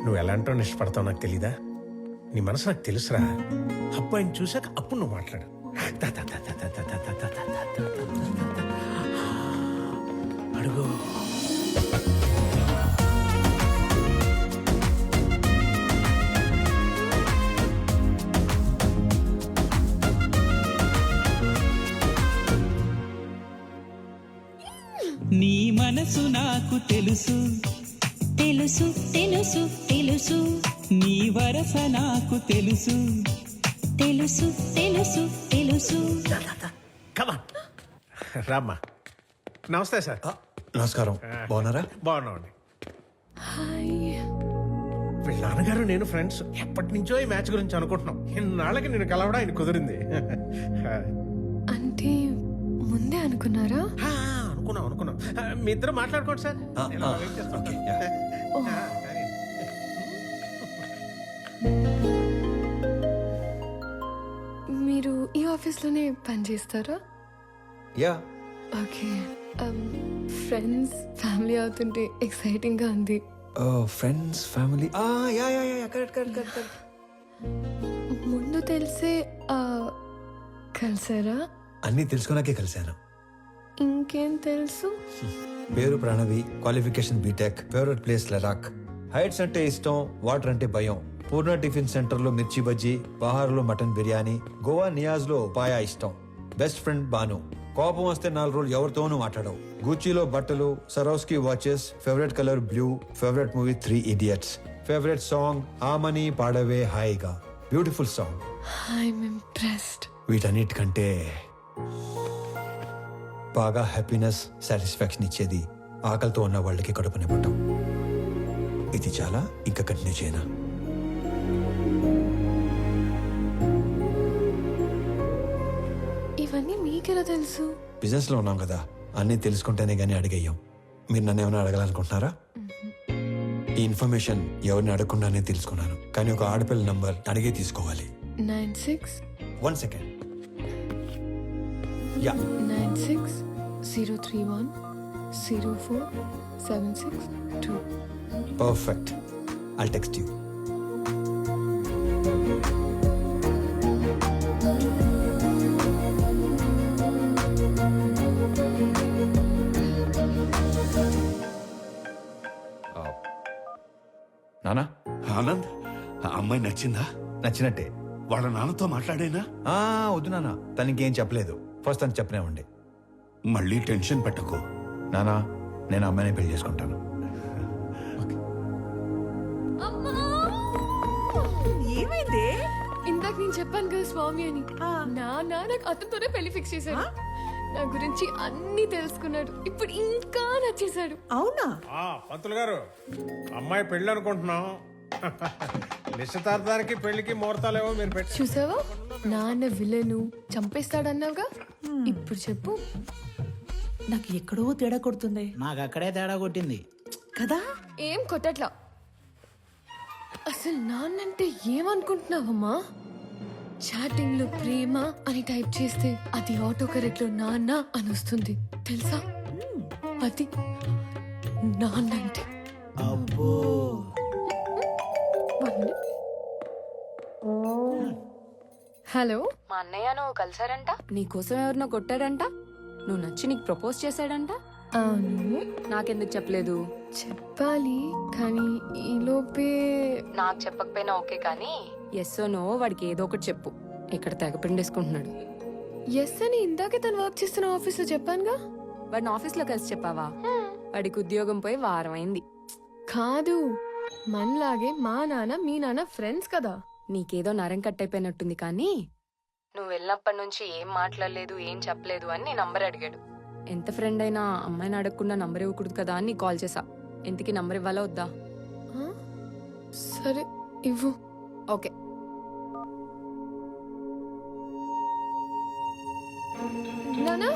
నువ్వు ఎలాంటో ఇష్టపడతావు నాకు తెలీదా? నీ మనసు నాకు తెలుసురా. అబ్బాయిని చూసాక అప్పుడు నువ్వు మాట్లాడు. అడుగు. నీ మనసు నాకు తెలుసు తెలుసు తెలుసు తెలుసు, నీ వరస నాకు తెలుసు తెలుసు తెలుసు తెలుసు. రామ్మా. నమస్తే సార్. నమస్కారం, బాగున్నారా? బాగున్నామండి. హాయ్. వీళ్ళ నాన్నగారు నేను ఫ్రెండ్స్, ఎప్పటి నుంచో ఈ మ్యాచ్ గురించి అనుకుంటున్నాం. ఇన్నాళ్ళకి నేను కలవడం ఆయన కుదిరింది. అంటే ముందే అనుకున్నారా? అనుకున్నాం. మీ ఇద్దరు మాట్లాడుకోండి సార్. మీరు ఈ ఆఫీస్లోనే పని చేస్తారా? యా. ఓకే. ఫ్రెండ్స్ ఫ్యామిలీ అవుతుంటే ఎక్సైటింగ్ గా ఉంది. Friends family, correct. ముందు తెలిసే కలిసారా? అన్నీ తెలుసుకున్నాకే కలిశాను. ఇంకేం తెలుసు? పేరు Pranavi, qualification BTech, favourite place Ladakh, heights అంటే ఇష్టం, వాటర్ అంటే భయం, పూర్ణ టిఫిన్ సెంటర్ లో మిర్చి బజ్జీ, బహార్లో మటన్ బిర్యానీ, గోవా నియాజ్ లో పాయా ఇష్టం, బెస్ట్ ఫ్రెండ్ బాను, కోపం వస్తే 4 రోజులు ఎవరితోనూ మాట్లాడవు, గూచీలో బట్టలు, Swarovski watches, favourite colour blue, favourite movie 3 Idiots, favourite song ఆమని పాడవే హాయిగా, బ్యూటిఫుల్ సాంగ్. I'm impressed. వీటన్నిటికంటే బాగా హ్యాపీనెస్, సాటిస్ఫాక్షన్ ఇచ్చేది ఆకలితో ఉన్న వాళ్ళకి కడుపు నింపటం. ఇది చాలా, ఇంకా కంటిన్యూ చేయనా? ఇవన్నీ మీకెలా తెలుసు? బిజినెస్ లో ఉన్నాం కదా, అన్నీ తెలుసుకుంటేనే గానీ అడిగేయం. మీరు నన్ను ఏమైనా అడగాలనుకుంటున్నారా? ఈ ఇన్ఫర్మేషన్ ఎవరిని అడగకుండానే తెలుసుకున్నాను, కానీ ఒక ఆడపిల్ల నంబర్ అడిగే తీసుకోవాలి. 96 1 second. Yeah, 96 031 04 762. Perfect. I'll text you. నానా? ఆనంద్, ఆ అమ్మాయి నచ్చిందా? నచ్చినట్టే. వాళ్ళ నాన్నతో మాట్లాడేనా? వద్దు నానా, తనకేం చెప్పలేదు. ఫస్ట్ తను చెప్పనివ్వండి. మళ్ళీ టెన్షన్ పెట్టకు నానా. నేను అమ్మాయిని పెళ్లి చేసుకుంటాను. ఏమైంది? ఇందాక నేను చెప్పాను కదా స్వామి అని. నాన్న నాకు అతనితోనే పెళ్లి ఫిక్స్ చేశాడు. నా గురించి అన్ని తెలుసుకున్నాడు. ఇప్పుడు ఇంకా నచ్చేశాడు. అవునా? పంతులు గారు, అమ్మాయి పెళ్ళి అనుకుంటున్నాం. నిశ్చితార్థానికి పెళ్లికి ముహూర్తాలేవో మీరు పెట్టి. చూసావా, నాన్న విలను చంపేస్తాడన్నావుగా. ఇప్పుడు చెప్పు. నాకు ఎక్కడో తేడా కొడుతుంది. నాకు అక్కడే తేడా కొట్టింది కదా. ఏం కొట్టట్లా. అసలు నాన్నంటే ఏమనుకుంటున్నావమ్మా? చాటింగ్ లో ప్రేమ అని టైప్ చేస్తే అది ఆటో కరెక్ట్ లో నాన్న అని వస్తుంది తెలుసా? అది నాన్న అంటే. హలో, మా అన్నయ్య నువ్వు కలిసారంట, నీకోసం ఎవరినో కొట్టాడంట, నువ్వు నచ్చి నీకు ప్రపోజ్ చేశాడంట. అవును. నాకెందుకు చెప్పలేదు? చెప్పాలి కానీ ఈలోపే. నాకు చెప్పకపోయినా ఓకే కానీ ఎస్ నో వాడికి ఏదో ఒకటి చెప్పు. ఇక్కడ తెగ పిండేసుకుంటున్నాడు. ఎస్ అని ఇందాకే తను వర్క్ చేస్తున్న ఆఫీస్ లో చెప్పానుగా. వాడిని ఆఫీస్ లో కలిసి చెప్పావా? వాడికి ఉద్యోగం పోయి వారం అయింది. కాదు, మనలాగే మా నాన్న మీ నాన్న ఫ్రెండ్స్ కదా. నీకేదో నరం కట్టయిపోయినట్టుంది కానీ నువ్వు వెళ్ళినప్పటి నుంచి ఏం మాట్లాడలేదు, ఏం చెప్పలేదు అని నీ నంబర్ అడిగాడు. ఎంత ఫ్రెండ్ అయినా అమ్మాయిని అడగకుండా నంబర్ ఇవ్వకూడదు కదా అని కాల్ చేసా. ఇంతకీ నంబర్ ఇవ్వాలా వద్దా? సరే ఇవ్వు. ఓకే. నానా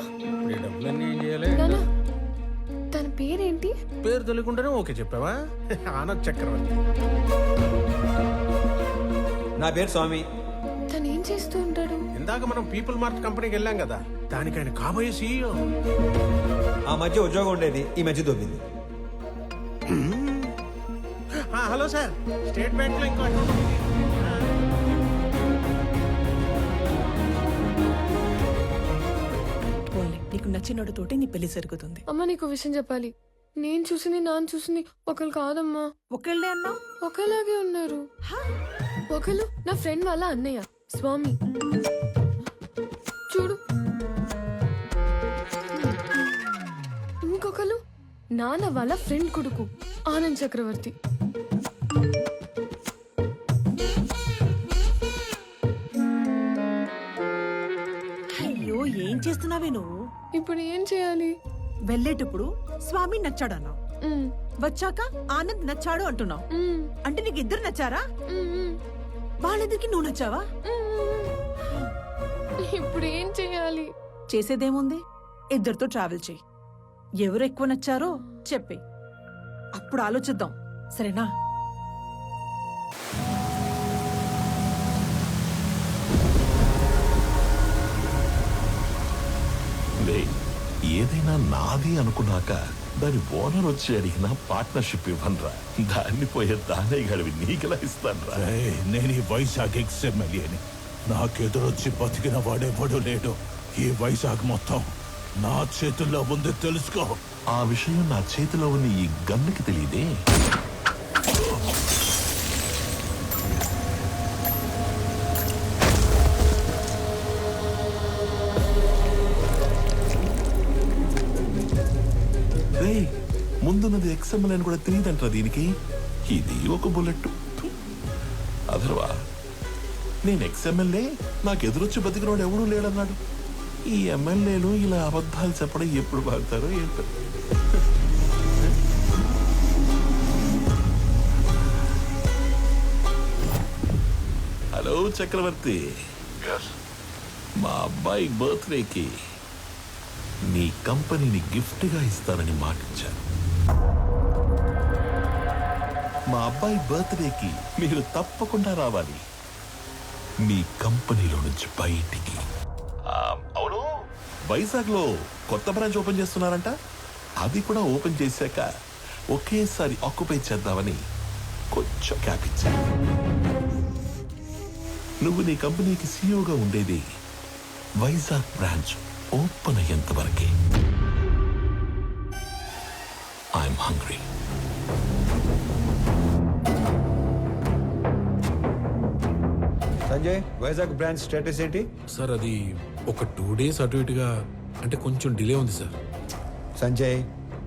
ఈ డబ్బులన్నీ ఏం చేయాలి? నానా, తన పేరేంటి? పేరు తెలియకుండానే ఓకే చెప్పావా? ఆనంద్ చక్రవర్తి. నా పేరు స్వామి. తను ఏం చేస్తూ ఉంటాడు? ఇందాక మనం పీపుల్ మార్ట్ కంపెనీకి వెళ్ళాం కదా, దానికి ఆయన కాబోయే సీఈఓ. ఆ మధ్య ఉద్యోగం ఉండేది, ఈ మధ్య దొబ్బింది. హలో సార్, స్టేట్ బ్యాంక్ లో ఇంకో అకౌంట్ ఉంది. నీకు నచ్చినోడితోటి నీ పెళ్లి జరుగుతుంది. అమ్మ, నీకు విషయం చెప్పాలి. నేను చూసింది నాన్న చూసింది ఒకరు కాదమ్మా. ఒకళ్ళే అన్నా? ఒకలాగే ఉన్నారు. ఒకరు నా ఫ్రెండ్ వాళ్ళ అన్నయ్య స్వామి, చూడు. ఇంకొకరు నాన్న వాళ్ళ ఫ్రెండ్ కొడుకు ఆనంద్ చక్రవర్తి. అయ్యో, ఏం చేస్తున్నావే నువ్వు? ఇప్పుడు ఏం చేయాలి? వెళ్ళేటప్పుడు స్వామి నచ్చాడన్నావు, వచ్చాక ఆనంద్ నచ్చాడు అంటున్నావు. అంటే నీకు ఇద్దరు నచ్చారా? వాళ్ళిద్దరికి నువ్వు నచ్చావా? ఇప్పుడు ఏం చేయాలి? చేసేదేముంది, ఇద్దరితో ట్రావెల్ చేయి. ఎవరు ఎక్కువ నచ్చారో చెప్పే, అప్పుడు ఆలోచిద్దాం. సరేనా? ఏదైనా నాది అనుకున్నాక దాని ఓనర్ వచ్చి అడిగిన పార్ట్నర్షిప్ ఇవ్వనరా. దాన్ని పోయే దానే గడివి నీకెలా ఇస్తానరా? నేను ఈ వైజాగ్ ఎక్స్ఎమ్మెల్యేని. నాకెదురొచ్చి బతికిన వాడెవడూ లేడు. ఈ వైజాగ్ మొత్తం నా చేతుల్లో ఉంది, తెలుసుకో. ఆ విషయం నా చేతిలో ఉన్న ఈ గన్నుకి తెలియదే. ముందున్నది ఎక్స్ఎంఎల్ అని కూడా తెలియదంటారా దీనికి? ఇది ఒక బుల్లెట్. అదర్వా నేను ఎక్స్ఎంఎల్ఏ, నాకు ఎదురొచ్చి బతికినోడు ఎవడూ లేడన్నాడు. ఈ ఎమ్మెల్యేలు ఇలా అబద్ధాలు చెప్పడం ఎప్పుడు బాగుతారో ఏంటో. హలో చక్రవర్తి, మా అబ్బాయి బర్త్డేకి నీ కంపెనీని గిఫ్ట్గా ఇస్తానని మాటిచ్చాను. మా అబ్బాయి బర్త్డేకి మీరు తప్పకుండా రావాలి మీ కంపెనీలో నుంచి బయటికి. అవును, వైజాగ్లో కొత్త బ్రాంచ్ ఓపెన్ చేస్తున్నారంట. అది కూడా ఓపెన్ చేశాక ఒకేసారి ఆక్యుపై చేద్దామని కొంచెం క్యాప్ ఇచ్చాను. నువ్వు నీ కంపెనీకి సీఈఓగా ఉండేది వైజాగ్ బ్రాంచ్ ఓపెన్ అయ్యేంత వరకే. I'm hungry. Sanjay, Vizag branch status ఏంటి? సార్ అది ఒక 2 days అటు ఇటుగా, అంటే కొంచెం డిలే ఉంది సార్. సంజయ్,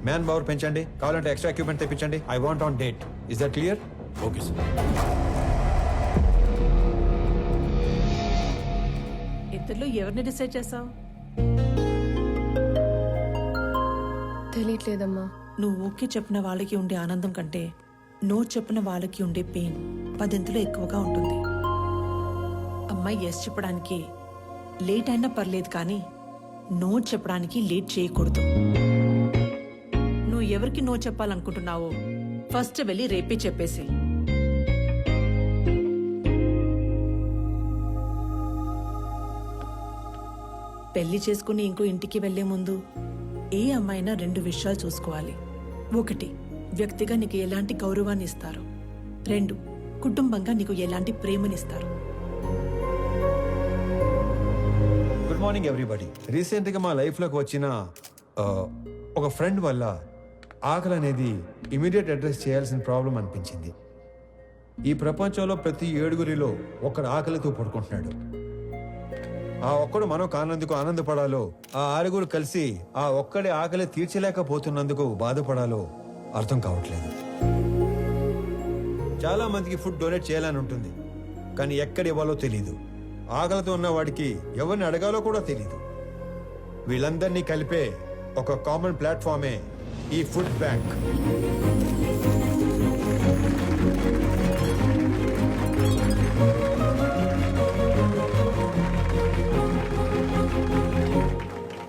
మ్యాన్ పవర్ పెంచండి, కావాలంటే ఎక్స్ట్రా ఎక్విప్మెంట్ తెప్పించండి. I want on date. Is that clear? Okay sir. ఇద్దరిలో ఎవరిని డిసైడ్ చేసావు? తెలియట్లేదమ్మా. నువ్వు ఓకే చెప్పిన వాళ్ళకి ఉండే ఆనందం కంటే నో చెప్పిన వాళ్ళకి ఉండే పెయిన్ 10 ఎక్కువగా ఉంటుంది. అమ్మాయి ఎస్ చెప్పడానికి లేట్ అయినా పర్లేదు కానీ నో చెప్పడానికి లేట్ చేయకూడదు. నువ్వు ఎవరికి నో చెప్పాలనుకుంటున్నావో ఫస్ట్ వెళ్ళి రేపే చెప్పేసి. పెళ్లి చేసుకుని ఇంకో ఇంటికి వెళ్లే ముందు ఏ అమ్మాయినా 2 విషయాలు చూసుకోవాలి. 1, వ్యక్తిగా నీకు ఎలాంటి గౌరవాన్ని ఇస్తారు. 2, కుటుంబంగా నీకు ఎలాంటి ప్రేమనిస్తారు. Good morning everybody. రీసెంట్గా మా లైఫ్లోకి వచ్చిన ఒక ఫ్రెండ్ వల్ల ఆకలి అనేది ఇమీడియట్ అడ్రస్ చేయాల్సిన ప్రాబ్లం అనిపించింది. ఈ ప్రపంచంలో ప్రతి 7గురిలో ఒకడు ఆకలితో పడుకుంటున్నాడు. ఆ ఒక్కడు మనం కానందుకు ఆనందపడాలో, ఆ 6గురు కలిసి ఆ ఒక్కడి ఆకలి తీర్చలేకపోతున్నందుకు బాధపడాలో అర్థం కావట్లేదు. చాలా మందికి ఫుడ్ డొనేట్ చేయాలని ఉంటుంది, కానీ ఎక్కడ ఇవ్వాలో తెలీదు. ఆకలితో ఉన్న వాడికి ఎవరిని అడగాలో కూడా తెలీదు. వీళ్ళందరినీ కలిపే ఒక కామన్ ప్లాట్ఫామే ఈ ఫుడ్ బ్యాంక్.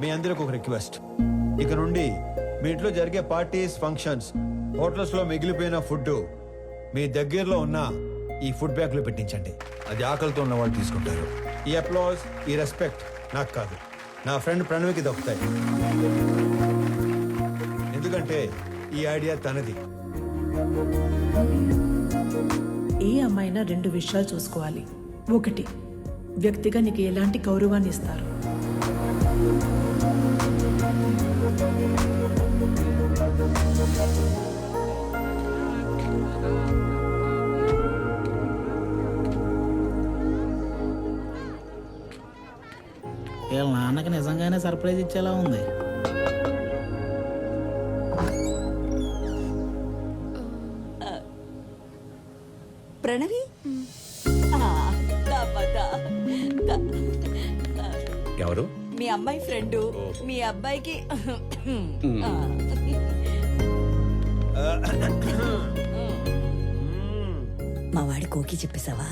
మీ అందరికి ఒక రిక్వెస్ట్, ఇక నుండి మీ ఇంట్లో జరిగే పార్టీస్, ఫంక్షన్స్, హోటల్స్ లో మిగిలిపోయిన ఫుడ్ మీ దగ్గరలో ఉన్న ఈ ఫుడ్ బ్యాంక్ లో పెట్టించండి. అది ఆకలితో ఉన్న వాళ్ళు తీసుకుంటారు. ఈ అప్లాజ్, ఈ రెస్పెక్ట్ నాకు కాదు, నా ఫ్రెండ్ ప్రణవికి దక్కుతాయి. ఎందుకంటే ఈ ఐడియా తనది. ఏ అమ్మాయినా 2 విషయాలు చూసుకోవాలి. 1, వ్యక్తిగా నీకు ఎలాంటి గౌరవాన్ని ఇస్తారు. వీళ్ళ నాన్నకి నిజంగానే సర్ప్రైజ్ ఇచ్చేలా ఉంది. ప్రణవి ఎవరు? మీ అమ్మాయి ఫ్రెండు. మీ అబ్బాయికి మా వాడి కోకి చెప్పేశావా?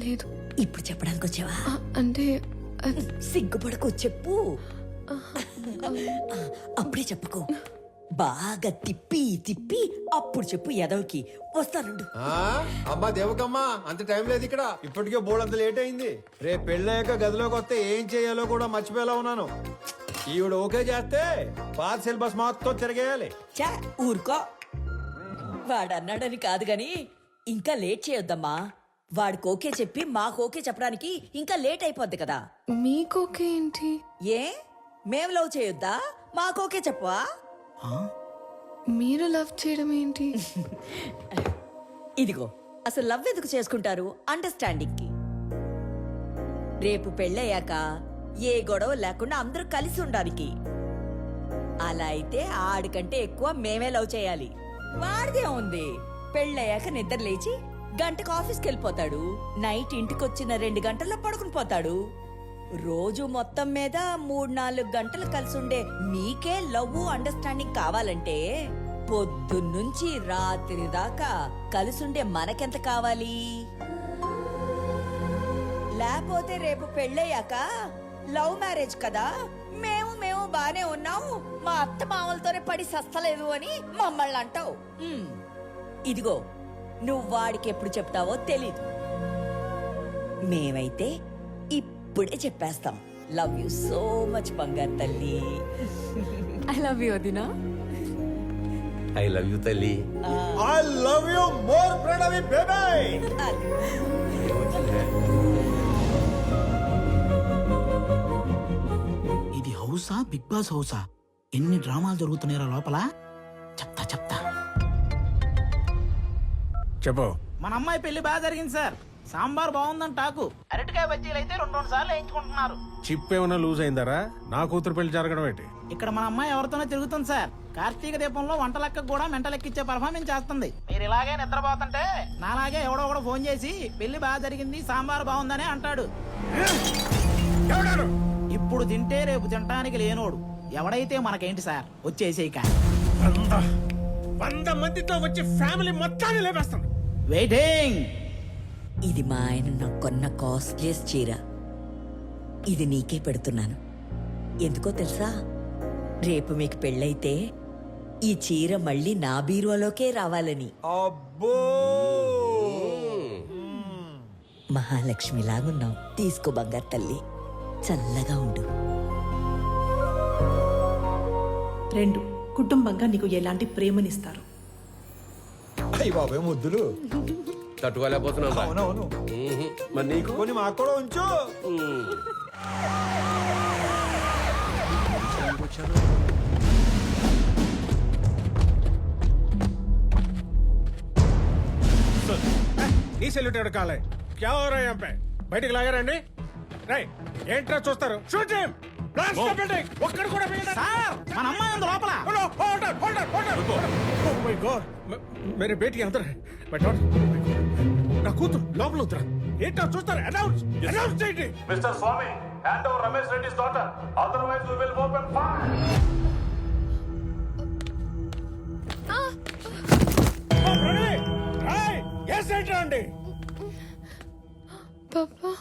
లేదు. ఇప్పుడు చెప్పడానికి వచ్చావా? అంటే సిగ్గుపడకు, చెప్పు. అప్పుడే చెప్పుకో, బాగా తిప్పి తిప్పి అప్పుడు చెప్పు. ఎదవకి వస్తానుండు. అమ్మా దేవకమ్మా, అంత టైం లేదు ఇక్కడ. ఇప్పటికే బోర్డు లేట్ అయింది. రేపు పెళ్ళాక గదిలోకి వస్తే ఏం చేయాలో కూడా మర్చిపోయేలా ఉన్నాను. ఈవిడ ఓకే చేస్తే పాత సిలబస్ మొత్తం తిరగేయాలి. చా ఊరుకో. వాడన్నాడని కాదు గాని ఇంకా లేట్ చేయొద్దమ్మా. వాడికి ఓకే చెప్పి మాకు ఓకే చెప్పడానికి ఇంకా లేట్ అయిపోద్ది కదా. మీకు ఓకే ఏంటి? ఏ మేం లవ్ చేయొద్దా? మాకు ఓకే చెప్పవా? మీరు లవ్ చేయడం ఏంటి? ఇదిగో, అసలు లవ్ ఎందుకు చేసుకుంటారు? అండర్స్టాండింగ్ కి. రేపు పెళ్ళయ్యాక ఏ గొడవ లేకుండా అందరూ కలిసి ఉండడానికి. అలా అయితే ఆడికంటే ఎక్కువ మేమే లవ్ చేయాలి. వాడిదే ఉంది. పెళ్ళయ్యాక నిద్ర లేచి గంటకు ఆఫీస్కి వెళ్ళిపోతాడు. నైట్ ఇంటికొచ్చిన 2 గంటల్లో పడుకుని పోతాడు. రోజు మొత్తం మీద 3-4 గంటలు కలిసి ఉండే మీకే లవ్ అండర్స్టాండింగ్ కావాలంటే పొద్దున్నుంచి రాత్రి దాకా కలిసుండే మనకెంత కావాలి? లేకపోతే రేపు పెళ్ళయ్యాక లవ్ మ్యారేజ్ కదా, మేము బానే ఉన్నాము, మా అత్త మామలతోనే పడి సస్తలేదు అని మమ్మల్ని అంటావు. ఇదిగో, నువ్వు వాడికి ఎప్పుడు చెప్తావో తెలీదు. మేమైతే ఇప్పుడే చెప్పేస్తాం. లవ్ యూ సో మచ్ బంగారు తల్లి. ఐ లవ్ యూ వదినా. ఐ లవ్ యూ తల్లి. I love you more Pranavi baby. ఇది హౌసా, బిగ్ బాస్ హౌసా? ఎన్ని డ్రామాలు జరుగుతున్నాయో లోపల. చెప్తా చెప్పు. మన అమ్మాయి పెళ్లి బాగా జరిగింది సార్. సాంబార్ బాగుందని టాకు. అరటికాయ బజ్జీలు అయితే 2 సార్లు వేయించుకుంటున్నారు. చిప్ ఏమైనా లూజ్ అయిందారా? నా కూతురు పెళ్లి జరగడం ఏంటి? ఇక్కడ మన అమ్మాయి ఎవరితోనో తిరుగుతుంది సార్. కార్తీక దీపంలో వంట లెక్క కూడా మెంట లెక్కిచ్చే పర్ఫార్మెన్స్ చేస్తుంది. మీరు ఇలాగే నిద్రపోతుంటే నాలాగే ఎవడో ఒకడు ఫోన్ చేసి పెళ్లి బాగా జరిగింది, సాంబార్ బాగుందని అంటాడు. ఇప్పుడు తింటే రేపు తినడానికి లేనోడు. ఎవడైతే మనకేంటి సార్, వచ్చేసేయక. 100 మందితో వచ్చి ఫ్యామిలీ మొత్తాన్ని లేపేస్తాను. వెయిటింగ్. ఇది మా ఆయన నాకు కొన్న కాస్ట్లీయెస్ట్ చీర. ఇది నీకే పెడుతున్నాను. ఎందుకో తెలుసా? రేపు మీకు పెళ్ళైతే ఈ చీర మళ్ళీ నా బీరువాలోకే రావాలని. అబ్బో, మహాలక్ష్మిలాగున్నావు. తీసుకో బంగారు తల్లి, చల్లగా ఉండు. 2 కుటుంబంగా నీకు ఎలాంటి ప్రేమనిస్తారు. అయ్యి బాబాయ్ ముద్దులు. తట్టుకోలేకపోతున్నావు అవునవును. మరి నీకు కొన్ని మాకు కూడా ఉంచు. ఈ సెల్యూట్ ఎడకాలే క్యా హో రहा है यहाँ पे బయటికి లాగారండి రై ఏంట్రా చూస్తారు shoot him blast the building ఒక్కడు కూడా మిగలడు సార్ మన అమ్మాయి ఉంది లోపల. ఓ మై గాడ్ మేరే బేటీ అందర్ హై బట్ నా కూతురు లోపల ఉందిరా ఏంట్రా చూస్తారు అనౌన్స్ చేయండి mister Swamy hand over Ramesh Reddy's daughter otherwise we will open fire. ఓ ప్రణయ్ రై ఎస్ ఏంట్రా అండి పాపా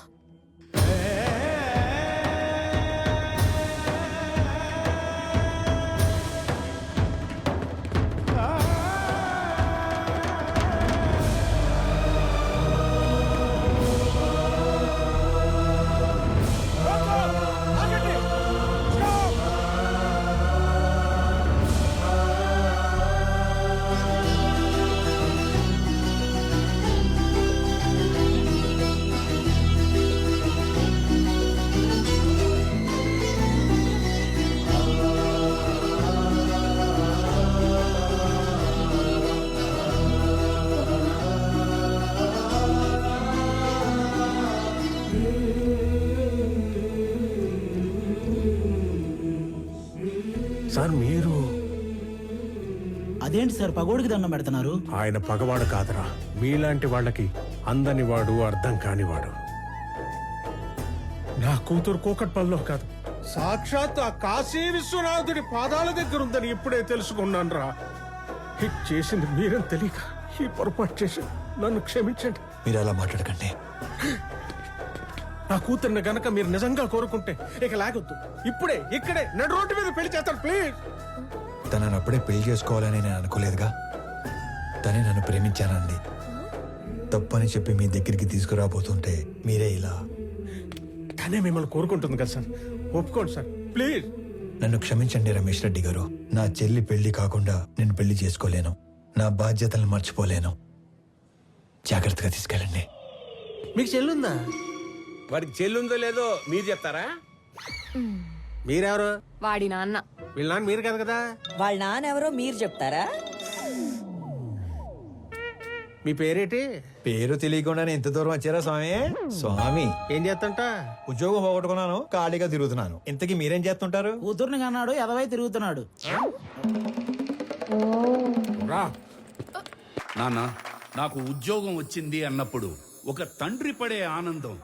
సార్ మీరు అదేంటి సార్ పగోడికి దండం పెడుతున్నారు? ఆయన పగవాడు కాదురా మీలాంటి వాళ్ళకి అందని వాడు అర్థం కానివాడు నా కూతురు కూకట్పల్లిలో కాదు సాక్షాత్ ఆ కాశీ విశ్వనాథుడి పాదాల దగ్గర ఉందని ఇప్పుడే తెలుసుకున్నాను రా హిట్ చేసింది మీరని తెలియక ఈ పొరపాటు చేసి నన్ను క్షమించండి. మీరు అలా మాట్లాడకండి. నా కూతుర్ని గనక మీరు నిజంగా కోరుకుంటే ఇక లాగొద్దు ఇప్పుడే ఇక్కడే నడు రోడ్డు మీద పెళ్లి చేస్తాను ప్లీజ్. తనను అప్పుడే పెళ్లి చేసుకోవాలని నేను అనుకోలేదుగా. తనే నన్ను ప్రేమించానంది. తప్పని చెప్పి మీ దగ్గరికి తీసుకురాబోతుంటే మీరే ఇలా. తనే మిమ్మల్ని కోరుకుంటుంది కదా సార్ ఒప్పుకోండి సార్ ప్లీజ్. నన్ను క్షమించండి రమేష్ రెడ్డి గారు. నా చెల్లి పెళ్లి కాకుండా నేను పెళ్లి చేసుకోలేను. నా బాధ్యతలను మర్చిపోలేను. జాగ్రత్తగా తీసుకెళ్ళండి. మీకు చెల్లుందా? వాడికి చెల్లుందో లేదో మీరు చెప్తారా? మీరెవరు? వాడి నాన్న. వీళ్ళ నాన్న మీరు కాదు కదా. వాళ్ళ నాన్నెవరో మీరు చెప్తారా? మీ పేరేటి? పేరు తెలియకుండానే ఇంత దూరం వచ్చారా స్వామి? స్వామి ఏం చేస్తంట? ఉద్యోగం పోగొట్టుకున్నాను, ఖాళీగా తిరుగుతున్నాను. ఇంతకీ మీరేం చేస్తుంటారు? కూతుర్ని కన్నాడు ఎదవై తిరుగుతున్నాడు. నాన్న నాకు ఉద్యోగం వచ్చింది అన్నప్పుడు ఒక తండ్రి పడే ఆనందం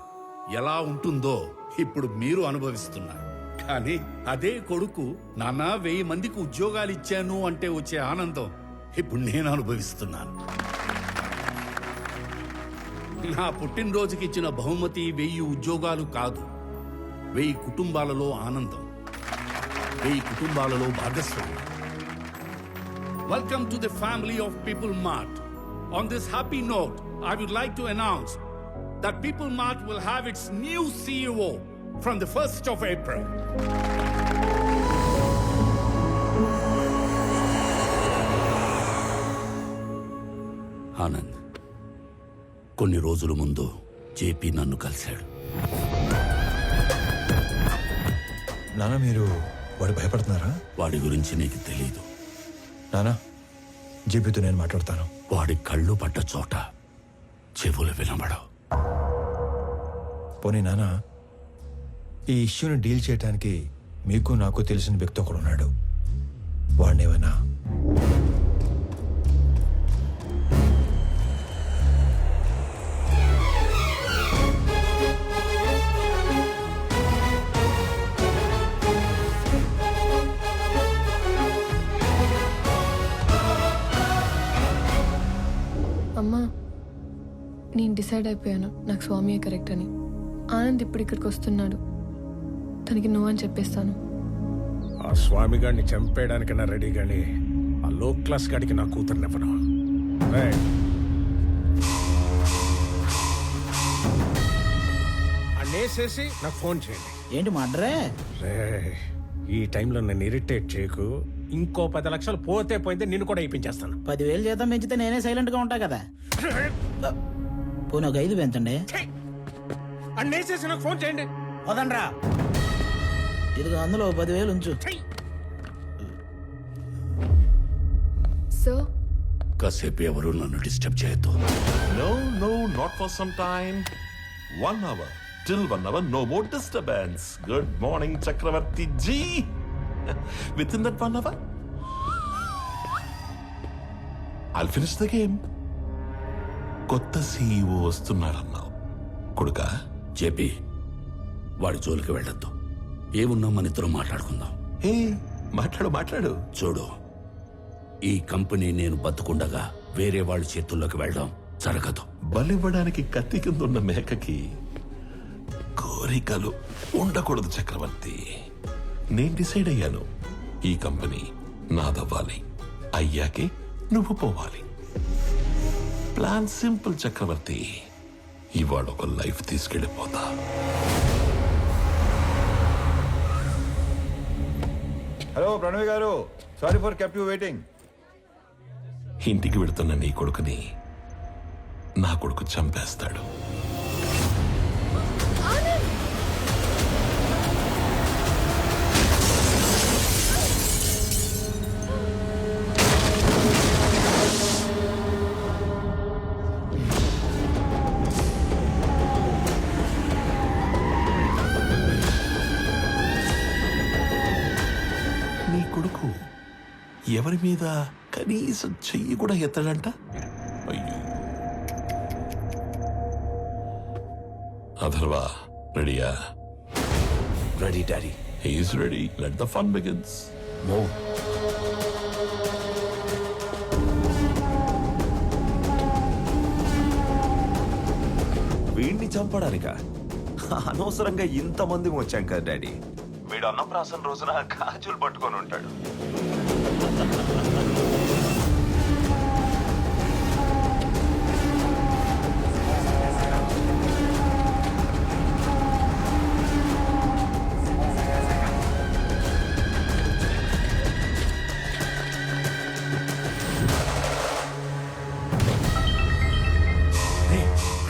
ఎలా ఉంటుందో ఇప్పుడు మీరు అనుభవిస్తున్నారు. కానీ అదే కొడుకు నాన్న 1000 మందికి ఉద్యోగాలు ఇచ్చాను అంటే వచ్చే ఆనందం ఇప్పుడు నేను అనుభవిస్తున్నాను. నా పుట్టినరోజుకి ఇచ్చిన బహుమతి 1000 ఉద్యోగాలు కాదు, 1000 కుటుంబాలలో ఆనందం, 1000 కుటుంబాలలో భాగస్వామ్యం. Welcome to the family of People Mart. On this happy note, I would like to announce that People Mart will have its new CEO from the 1st of April. Anand, కొన్ని రోజుల ముందు జేపీ నన్ను కలిశాడు. నాన్న మీరు వాడు భయపడుతున్నారా? వాడి గురించి నీకు తెలీదు. నానా జేపీతో నేను మాట్లాడతాను. వాడి కళ్ళు పడ్డ చోట చెవులు వినబడవు. పోనీ నాన్న, ఈ ఇష్యూని డీల్ చేయడానికి మీకు నాకు తెలిసిన వ్యక్తి ఒకడు ఉన్నాడు. వాడినేమన్నా అమ్మా, నేను డిసైడ్ అయిపోయాను నాకు స్వామియే కరెక్ట్ అని. ఆనంద్ ఇప్పుడు ఇక్కడికి వస్తున్నాడు, తనకి నువ్వు అని చెప్పేస్తాను. ఆ స్వామి గారిని చంపేయడానికైనా రెడీ గాని ఆ లో క్లాస్ గాడికి నా కూతురునివ్వను. అన్నేసేసి నాకు ఫోన్ చేయండి. ఏంటి మడ్రే? ఈ టైంలో నన్ను ఇరిటేట్ చేయకు. ఇంకో 10 లక్షలు పోతే పోయింది, నిన్ను కూడా ఇప్పించేస్తాను. 10,000 జీతం పెంచితే నేనే సైలెంట్ గా ఉంటా కదా. పోనీ ఒక 5 పెంచండి. అన్నేసేసి నాకు ఫోన్ చేయండి. వదండ్రా. ఇదిగో అందులో 10,000 ఉంచు. సో కాసేపు ఎవరు నన్ను డిస్టర్బ్ చేయొద్దు. No, not for some time. 1 hour. Till 1 hour, no more disturbance. Good morning, Chakravarti ji. Within that 1 hour, I'll finish the game. కొత్త CEO వస్తున్నాడన్నావు కొడుకా. చెప్పి వాడి జోలికి వెళ్ళొద్దు. ఏమున్నా మన ఇద్దరం మాట్లాడుకుందాం. ఏ మాట్లాడు. చూడు, ఈ కంపెనీ నేను బతుకుండగా వేరే వాళ్ళ చేతుల్లోకి వెళ్ళడం జరగదు. బలివ్వడానికి కత్తి కింద ఉన్న మేకకి కోరికలు ఉండకూడదు చక్రవర్తి. నేను డిసైడ్ అయ్యాను, ఈ కంపెనీ నాదవ్వాలి. అయ్యాకే నువ్వు పోవాలి. ప్లాన్ సింపుల్ చక్రవర్తి. ఇవాళ ఒక లైఫ్ తీసుకెళ్ళిపోతా. హలో ప్రణవి గారు, sorry for kept you waiting. ఇంటికి వెళుతున్న నీ కొడుకుని నా కొడుకు చంపేస్తాడు. నీ కొడుకు ఎవరి మీద కనీసం చెయ్యి కూడా ఎత్తడంట. అయ్యో. అథర్వా రెడీయా? Ready daddy. He's ready. Let the fun begins. Move. వీడిని చంపడానిక అనవసరంగా ఇంతమంది వచ్చాం కదా డాడీ. వీడు అన్నప్రాసన రోజున గాజులు పట్టుకొని ఉంటాడు.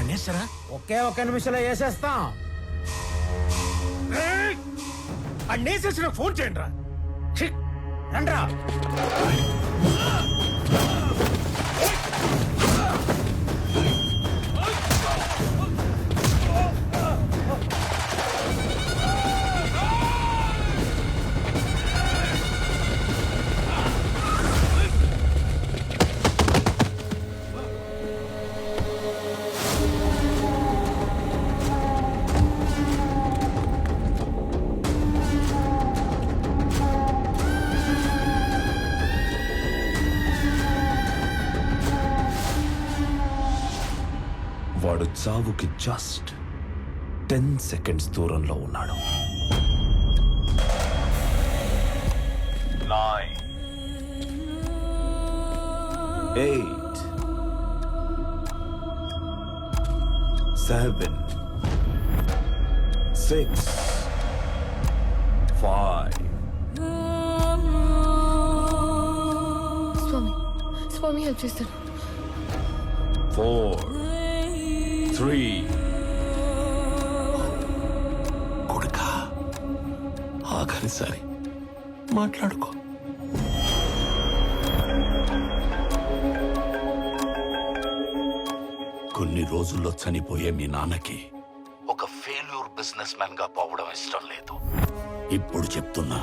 అన్నేస్తారా? ఒకే 1 నిమిషంలో వేసేస్తాం. అన్నేసేసి నాకు ఫోన్ చేయండి రా. రండ్రా. వాడు చావుకి జస్ట్ 10 సెకండ్స్ దూరంలో ఉన్నాడు. 9 8 7 6 5 స్వామి హెల్ప్ చేస్తాను. 4 3 కొడుకా, ఆఖరిసారి మాట్లాడుకో. కొన్ని రోజుల్లో చనిపోయే మీ నాన్నకి ఒక ఫెయిల్యూర్ బిజినెస్ మ్యాన్ గా పోవడం ఇష్టం లేదు. ఇప్పుడు చెప్తున్నా,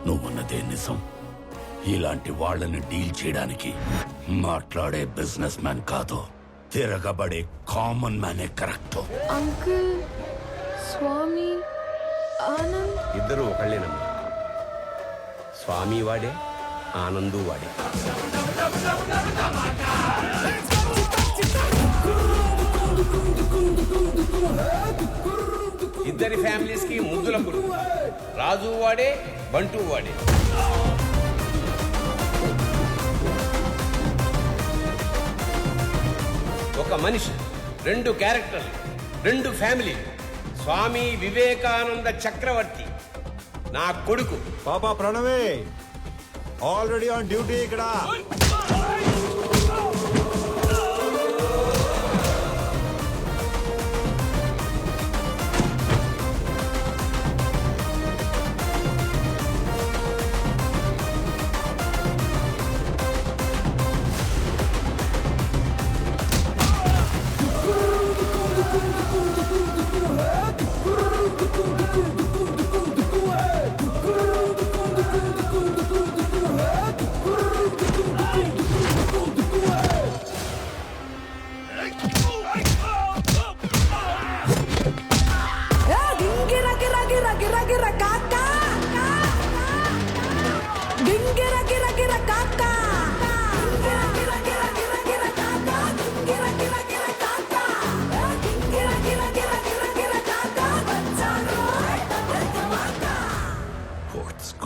నువ్వన్నదే నిజం. ఇలాంటి వాళ్ళని డీల్ చేయడానికి మాట్లాడే బిజినెస్ మ్యాన్ కాదు, తిరగబడే కామన్ మ్యానే కరెక్ట్. అంకుల్, స్వామి, ఆనంద్ ఇద్దరు ఒకళ్ళేనమ్మా. స్వామి వాడే, ఆనందు వాడే. ఇద్దరి ఫ్యామిలీస్ కి ముద్దుల పురుగు. రాజు వాడే, బంటు వాడే. ఒక మనిషి, 2 క్యారెక్టర్లు, 2 ఫ్యామిలీ. స్వామి వివేకానంద చక్రవర్తి నా కొడుకు. పాపా ప్రణవే, ఆల్రెడీ ఆన్ డ్యూటీ ఇక్కడ.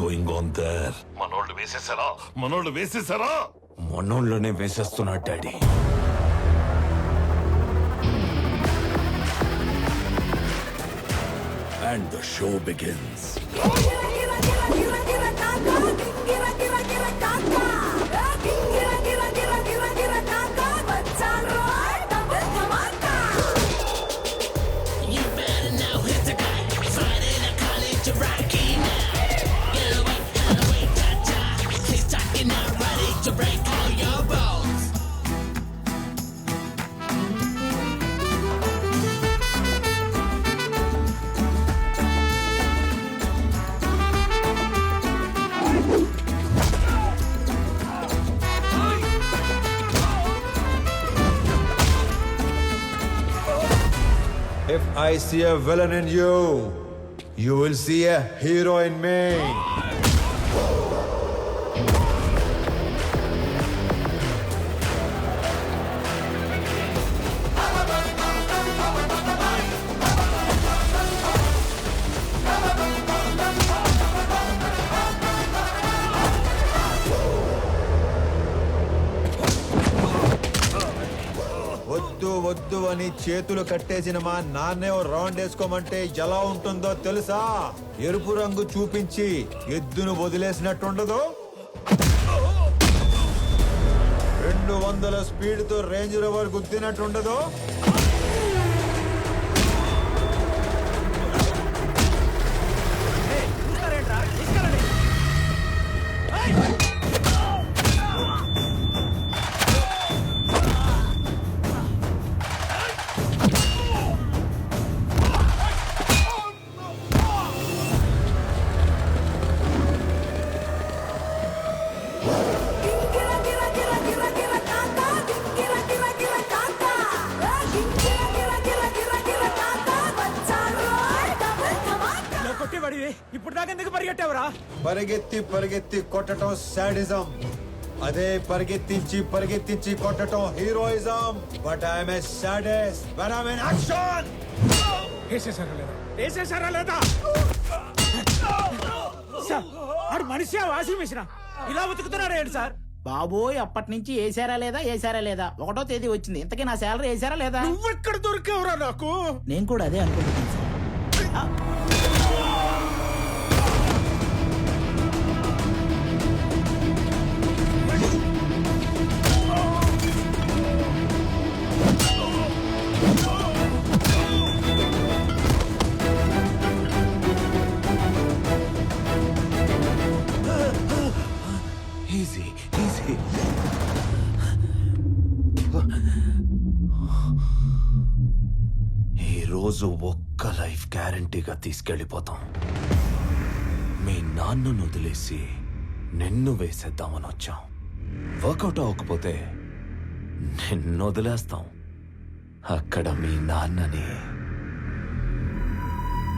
Going on their? మనోళ్ళు వేసేసారా? మొన్నోళ్ళనే వేసేస్తున్నాడు daddy. And the show begins. If I see a villain in you, you will see a hero in me. వద్దు వద్దు అని చేతులు కట్టేసిన మా నాన్నే ఓ రౌండ్ వేసుకోమంటే ఎలా ఉంటుందో తెలుసా? ఎరుపు రంగు చూపించి ఎద్దును వదిలేసినట్టుండదు. 200 స్పీడ్తో రేంజ్ రోవర్ గుద్దినట్టుండదు. ఇప్పుడు దాకా ఎందుకు పరిగెట్టావురా? పరిగెత్తి పరిగెత్తి కొట్టడం సాడిజం, అదే పరిగెత్తించి పరిగెత్తించి కొట్టడం heroism. But I'm a sadist when I'm in action. వేసేసారా లేదా? సార్, ఆడు మనిషి వాషింగ్ మిషన్ ఇలా ఉతుకుతున్నాడు ఏంటి సార్? బాబోయ్, అప్పటి నుంచి వేసారా లేదా వేసారా లేదా 1వ తేదీ వచ్చింది. ఇంతకీ నా శాలరీ వేసారా లేదా? నువ్వెక్కడ దొరికావురా నాకు? నేను కూడా అదే అనుకుంటున్నాను సార్. Easy easy. ఈరోజు ఒక్క లైఫ్ గ్యారంటీగా తీసుకెళ్ళిపోతాం. మీ నాన్నను వదిలేసి నిన్ను వేసేద్దామని వచ్చాం. వర్కౌట్ అవ్వకపోతే నిన్ను వదిలేస్తాం. అక్కడ మీ నాన్నని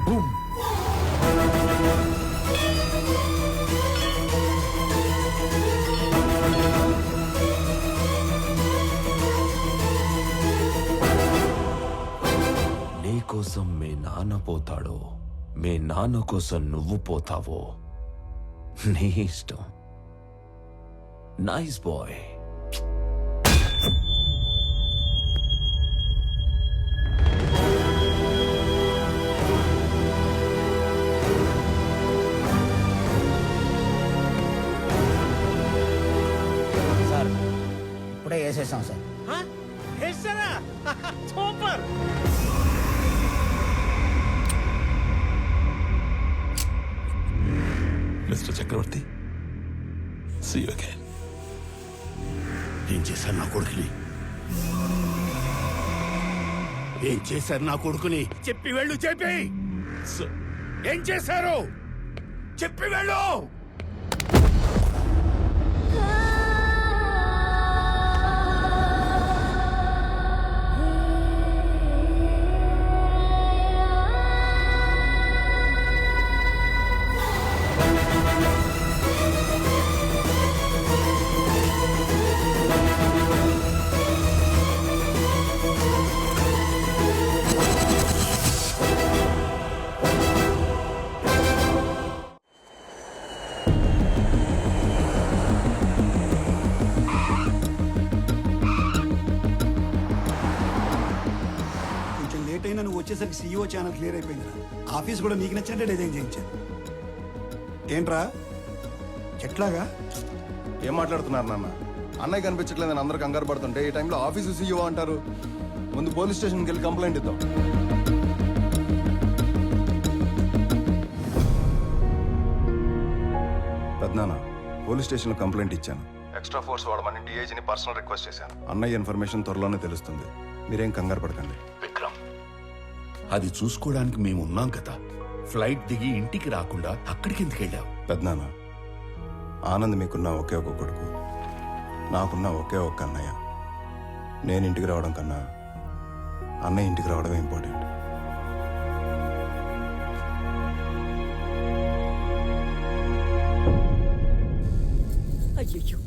బూమ్. నీకోసం మీ నాన్న పోతాడో, మీ నాన్న కోసం నువ్వు పోతావో నీ ఇష్టం. Nice boy. ఇప్పుడే వేసేసాం sir. Super. Mister Chakravarthi, see you again. ఏం చేశారు నా కొడుకుని? ఏం చేశారు నా కొడుకుని? చెప్పి వెళ్ళు, చెప్పి. ఏం చేశారు? చెప్పి వెళ్ళు. కొంచెం లేట్ అయినా నువ్వు వచ్చేసరికి సీఈఓ ఛానల్ క్లియర్ అయిపోయింది. ఆఫీస్ కూడా నీకు నచ్చినట్టే డిజైన్ చేయించాను. ఏంట్రా చెట్లాగా? ఏం మాట్లాడుతున్నారు నాన్న? అన్నయ్య కనిపించట్లేదని అందరూ కంగారు పడుతుంటే ఈ టైంలో ఆఫీసు సీఈఓ అంటారు. ముందు పోలీస్ స్టేషన్కి వెళ్ళి కంప్లైంట్ ఇద్దాం. పెద్దనాన్న, పోలీస్ స్టేషన్లో కంప్లైంట్ ఇచ్చాను. ఎక్స్ట్రా ఫోర్స్ వాడమని డిఐజీని పర్సనల్ రిక్వెస్ట్ చేశాను. అన్నయ్య ఇన్ఫర్మేషన్ త్వరలోనే తెలుస్తుంది. మీరేం కంగారు పడకండి. విక్రమ్, అది చూసుకోవడానికి మేము ఉన్నాం కదా. ఫ్లైట్ దిగి ఇంటికి రాకుండా అక్కడికి ఎందుకు వెళ్ళావు? పెద్దనాన్న, ఆనంద్ మీకున్న ఒకే ఒక కొడుకు, నాకున్న ఒకే ఒక్క అన్నయ్య. నేను ఇంటికి రావడం కన్నా అన్నయ్య ఇంటికి రావడమే ఇంపార్టెంట్. అయ్యో,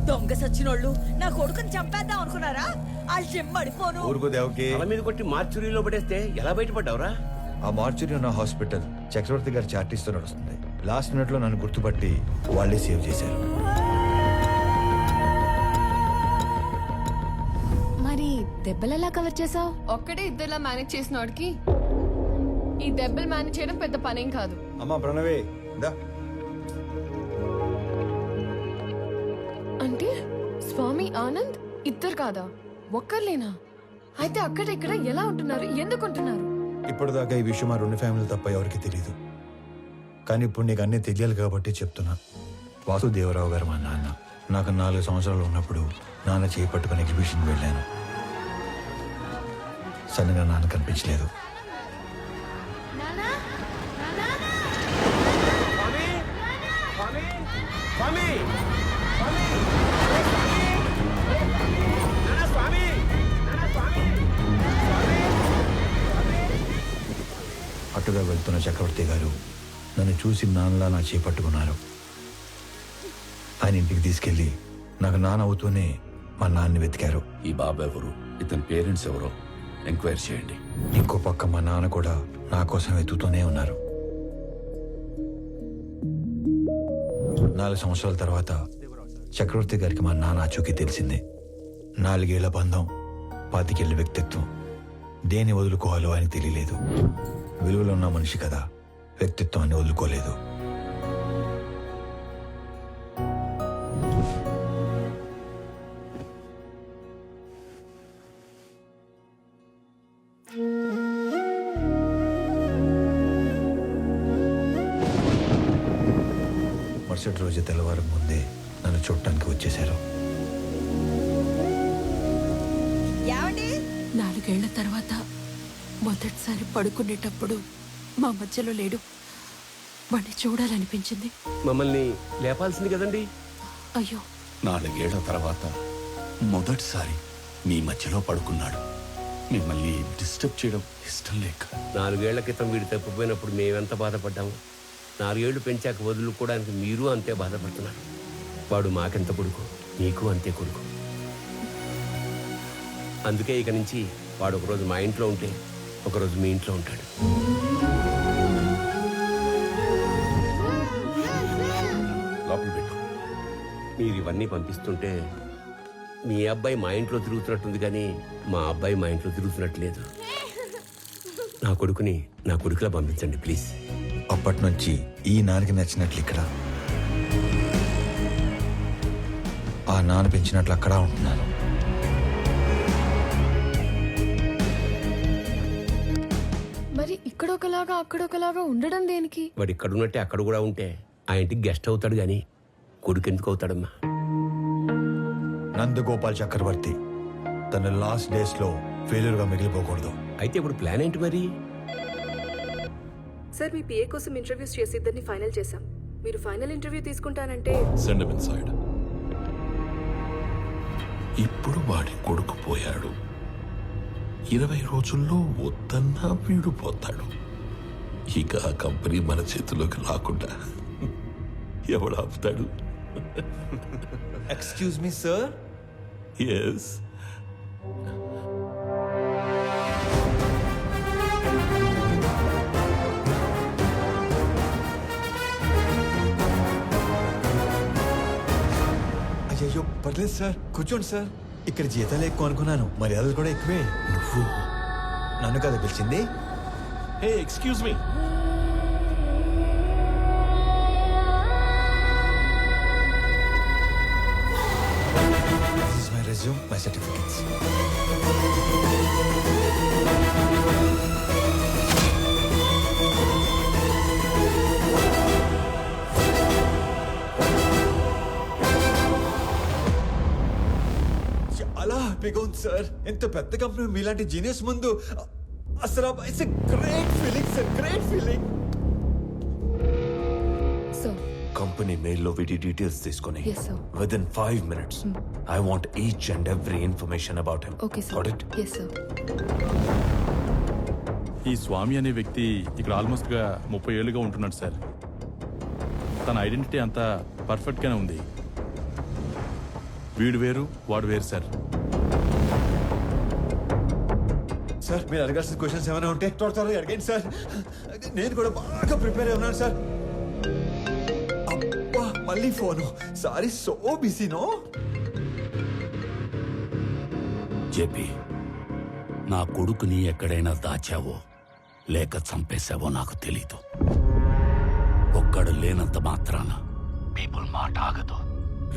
దొంగ సచ్చినోళ్ళు నా కొడుకుని చంపేద్దాం అనుకున్నారా? వాళ్ళు చెమ్మడిపోను. ఊరుకో దేవకి. తల మీద కొట్టి మార్చురీలో పడేస్తే ఎలా బయటపడ్డావురా? ఆ మార్చురీ ఉన్న హాస్పిటల్ చక్రవర్తి గారి చార్టీస్తో నడుస్తుంది. లాస్ట్ మినిట్ లో నన్ను గుర్తుపట్టి వాళ్ళే సేవ్ చేశారు. మరి దెబ్బలు ఎలా కవర్ చేసావు? ఒక్కడే ఇద్దరులా మేనేజ్ చేసిన వాడికి ఈ దెబ్బలు మేనేజ్ చేయడం పెద్ద పనేం కాదు. అమ్మా ప్రణవే దా. అంటే స్వామి ఆనంద్ ఇద్దరు కాదా? ఒక్కర్లేనా? అయితే అక్కడ ఇక్కడ ఎలా ఉంటున్నారు? ఎందుకు ఉంటున్నారు? ఇప్పటిదాకా ఈ విషయం మా రెండు ఫ్యామిలీ తప్ప ఎవరికి తెలియదు. కానీ ఇప్పుడు నీకు అన్నీ తెలియాలి కాబట్టి చెప్తున్నా. వాసుదేవరావు గారు మా నాన్న. నాకు 4 సంవత్సరాలు ఉన్నప్పుడు నాన్న చేయి పట్టుకుని ఎగ్జిబిషన్ వెళ్ళాను. సడన్గా నాన్న కనిపించలేదు. అటుగా వెళ్తున్న చక్రవర్తి గారు నన్ను చూసి నాన్నలా నా చేపట్టుకున్నారు. ఆయన ఇంటికి తీసుకెళ్లి నాకు నాన్న అవుతూనే మా నాన్నని వెతికారు. ఈ బాబు ఎవరు? ఇతని పేరెంట్స్ ఎవరో ఎంక్వైరీ చేయండి. ఇంకో పక్క మా నాన్న కూడా నా కోసం వెతుకుతూనే ఉన్నారు. 4 సంవత్సరాల తర్వాత చక్రవర్తి గారికి మా నాన్న ఆచూకీ తెలిసింది. 4 ఏళ్ల బంధం, 25 ఏళ్ల వ్యక్తిత్వం. దేన్ని వదులుకోవాలో ఆయనకు తెలియలేదు. విలువలో ఉన్న మనిషి కదా, వ్యక్తిత్వాన్ని వదులుకోలేదు. మరుసటి రోజు తెల్లవారు ముందే నన్ను చూడటానికి వచ్చేశారు. 4 ఏళ్ల తర్వాత మొదటిసారి పడుకునేటప్పుడు మా మధ్యలో లేడు. వాడిని చూడాలనిపించింది. మమ్మల్ని లేపాల్సింది కదండి. అయ్యో, 4 ఏళ్ల తర్వాత మొదటిసారి మీ మధ్యలో పడుకున్నాడు. మిమ్మల్ని డిస్టర్బ్ చేయడం ఇష్టం లేక. 4 ఏళ్ల క్రితం వీడు తప్పిపోయినప్పుడు మేమెంత బాధపడ్డాము. 4 ఏళ్లు పెంచాక వదులుకోవడానికి మీరు అంతే బాధపడుతున్నారు. వాడు మాకెంత కొడుకు, నీకు అంతే కొడుకు. అందుకే ఇక నుంచి వాడు ఒకరోజు మా ఇంట్లో ఉంటే ఒకరోజు మీ ఇంట్లో ఉంటాడు. లోపల పెట్టు. మీరు ఇవన్నీ పంపిస్తుంటే మీ అబ్బాయి మా ఇంట్లో తిరుగుతున్నట్టుంది, కానీ మా అబ్బాయి మా ఇంట్లో తిరుగుతున్నట్లేదు. నా కొడుకుని నా కొడుకులా పంపించండి ప్లీజ్. అప్పటి నుంచి ఈ నాన్నకి నచ్చినట్లు ఇక్కడ, ఆ నాన్న పెంచినట్లు అక్కడ ఉంటున్నాను. అక్కడొకలాగా ఉండడం దేనికి? వాడు ఇక్కడ ఉన్నట్టే అక్కడ కూడా ఉంటే ఆ ఇంటికి గెస్ట్ అవుతాడు గాని కొడుకు ఎందుకు అవుతాడమ్మా? నందగోపాల్ చక్రవర్తి తన లాస్ట్ డేస్ లో ఫెయిల్యూర్ గా మిగిలిపోకూడదు. అయితే ఇప్పుడు ప్లాన్ ఏంటి మరి? సార్ మీ పిఏ కోసం ఇంటర్వ్యూస్ చేసి ఇద్దరిని ఫైనల్ చేశాం. మీరు ఫైనల్ ఇంటర్వ్యూ తీసుకుంటానంటే సెండ్ హిమ్ ఇన్సైడ్. ఇప్పుడు వాడి కొడుకు పోయాడు. 20 రోజుల్లో వద్దన్నా వీడు పోతాడు. ఇక ఆ కంపెనీ మన చేతిలోకి రాకుండా ఎవడు ఆపుతాడు? Excuse me sir. ఎస్. అయ్యో పర్లేదు సార్, కూర్చోండి సార్. ఇక్కడ జీతాలు ఎక్కువ అనుకున్నాను, మర్యాదలు కూడా ఎక్కువే. నువ్వు నన్ను కదా పిలిచింది? Hey excuse me. This is my resume, my certificates. చాలా హ్యాపీగా ఉంది సార్. ఎంత పెద్ద కంపెనీ మీలాంటి జీనియస్ ముందు అసలు it's great feeling sir, great feeling. Company మెయిల్లో వీటి డీటెయిల్స్ తీసుకొని Yes, sir. Within 5 minutes I want each and every information about him. Okay sir. Got it? Yes sir. ఈ స్వామి అనే వ్యక్తి ఇక్కడ ఆల్మోస్ట్గా 30 ఏళ్ళుగా ఉంటున్నాడు సార్. తన ఐడెంటిటీ అంతా పర్ఫెక్ట్గానే ఉంది. వీడు వేరు వాడు వేరు సార్. సార్ మీరు అడగాల్సిన క్వశ్చన్స్ ఏమైనా ఉంటే త్వరగా అడిగండి సార్. నేను కూడా బాగా ప్రిపేర్ అయి ఉన్నాను సార్. అబ్బా మళ్ళీ ఫోను. సారీ, సో బిజీనో. జేపీ, నా కొడుకుని ఎక్కడైనా దాచావో లేక చంపేశావో నాకు తెలీదు. ఒక్కడు లేనంత మాత్రాన పీపుల్ మార్ట్ ఆగదు.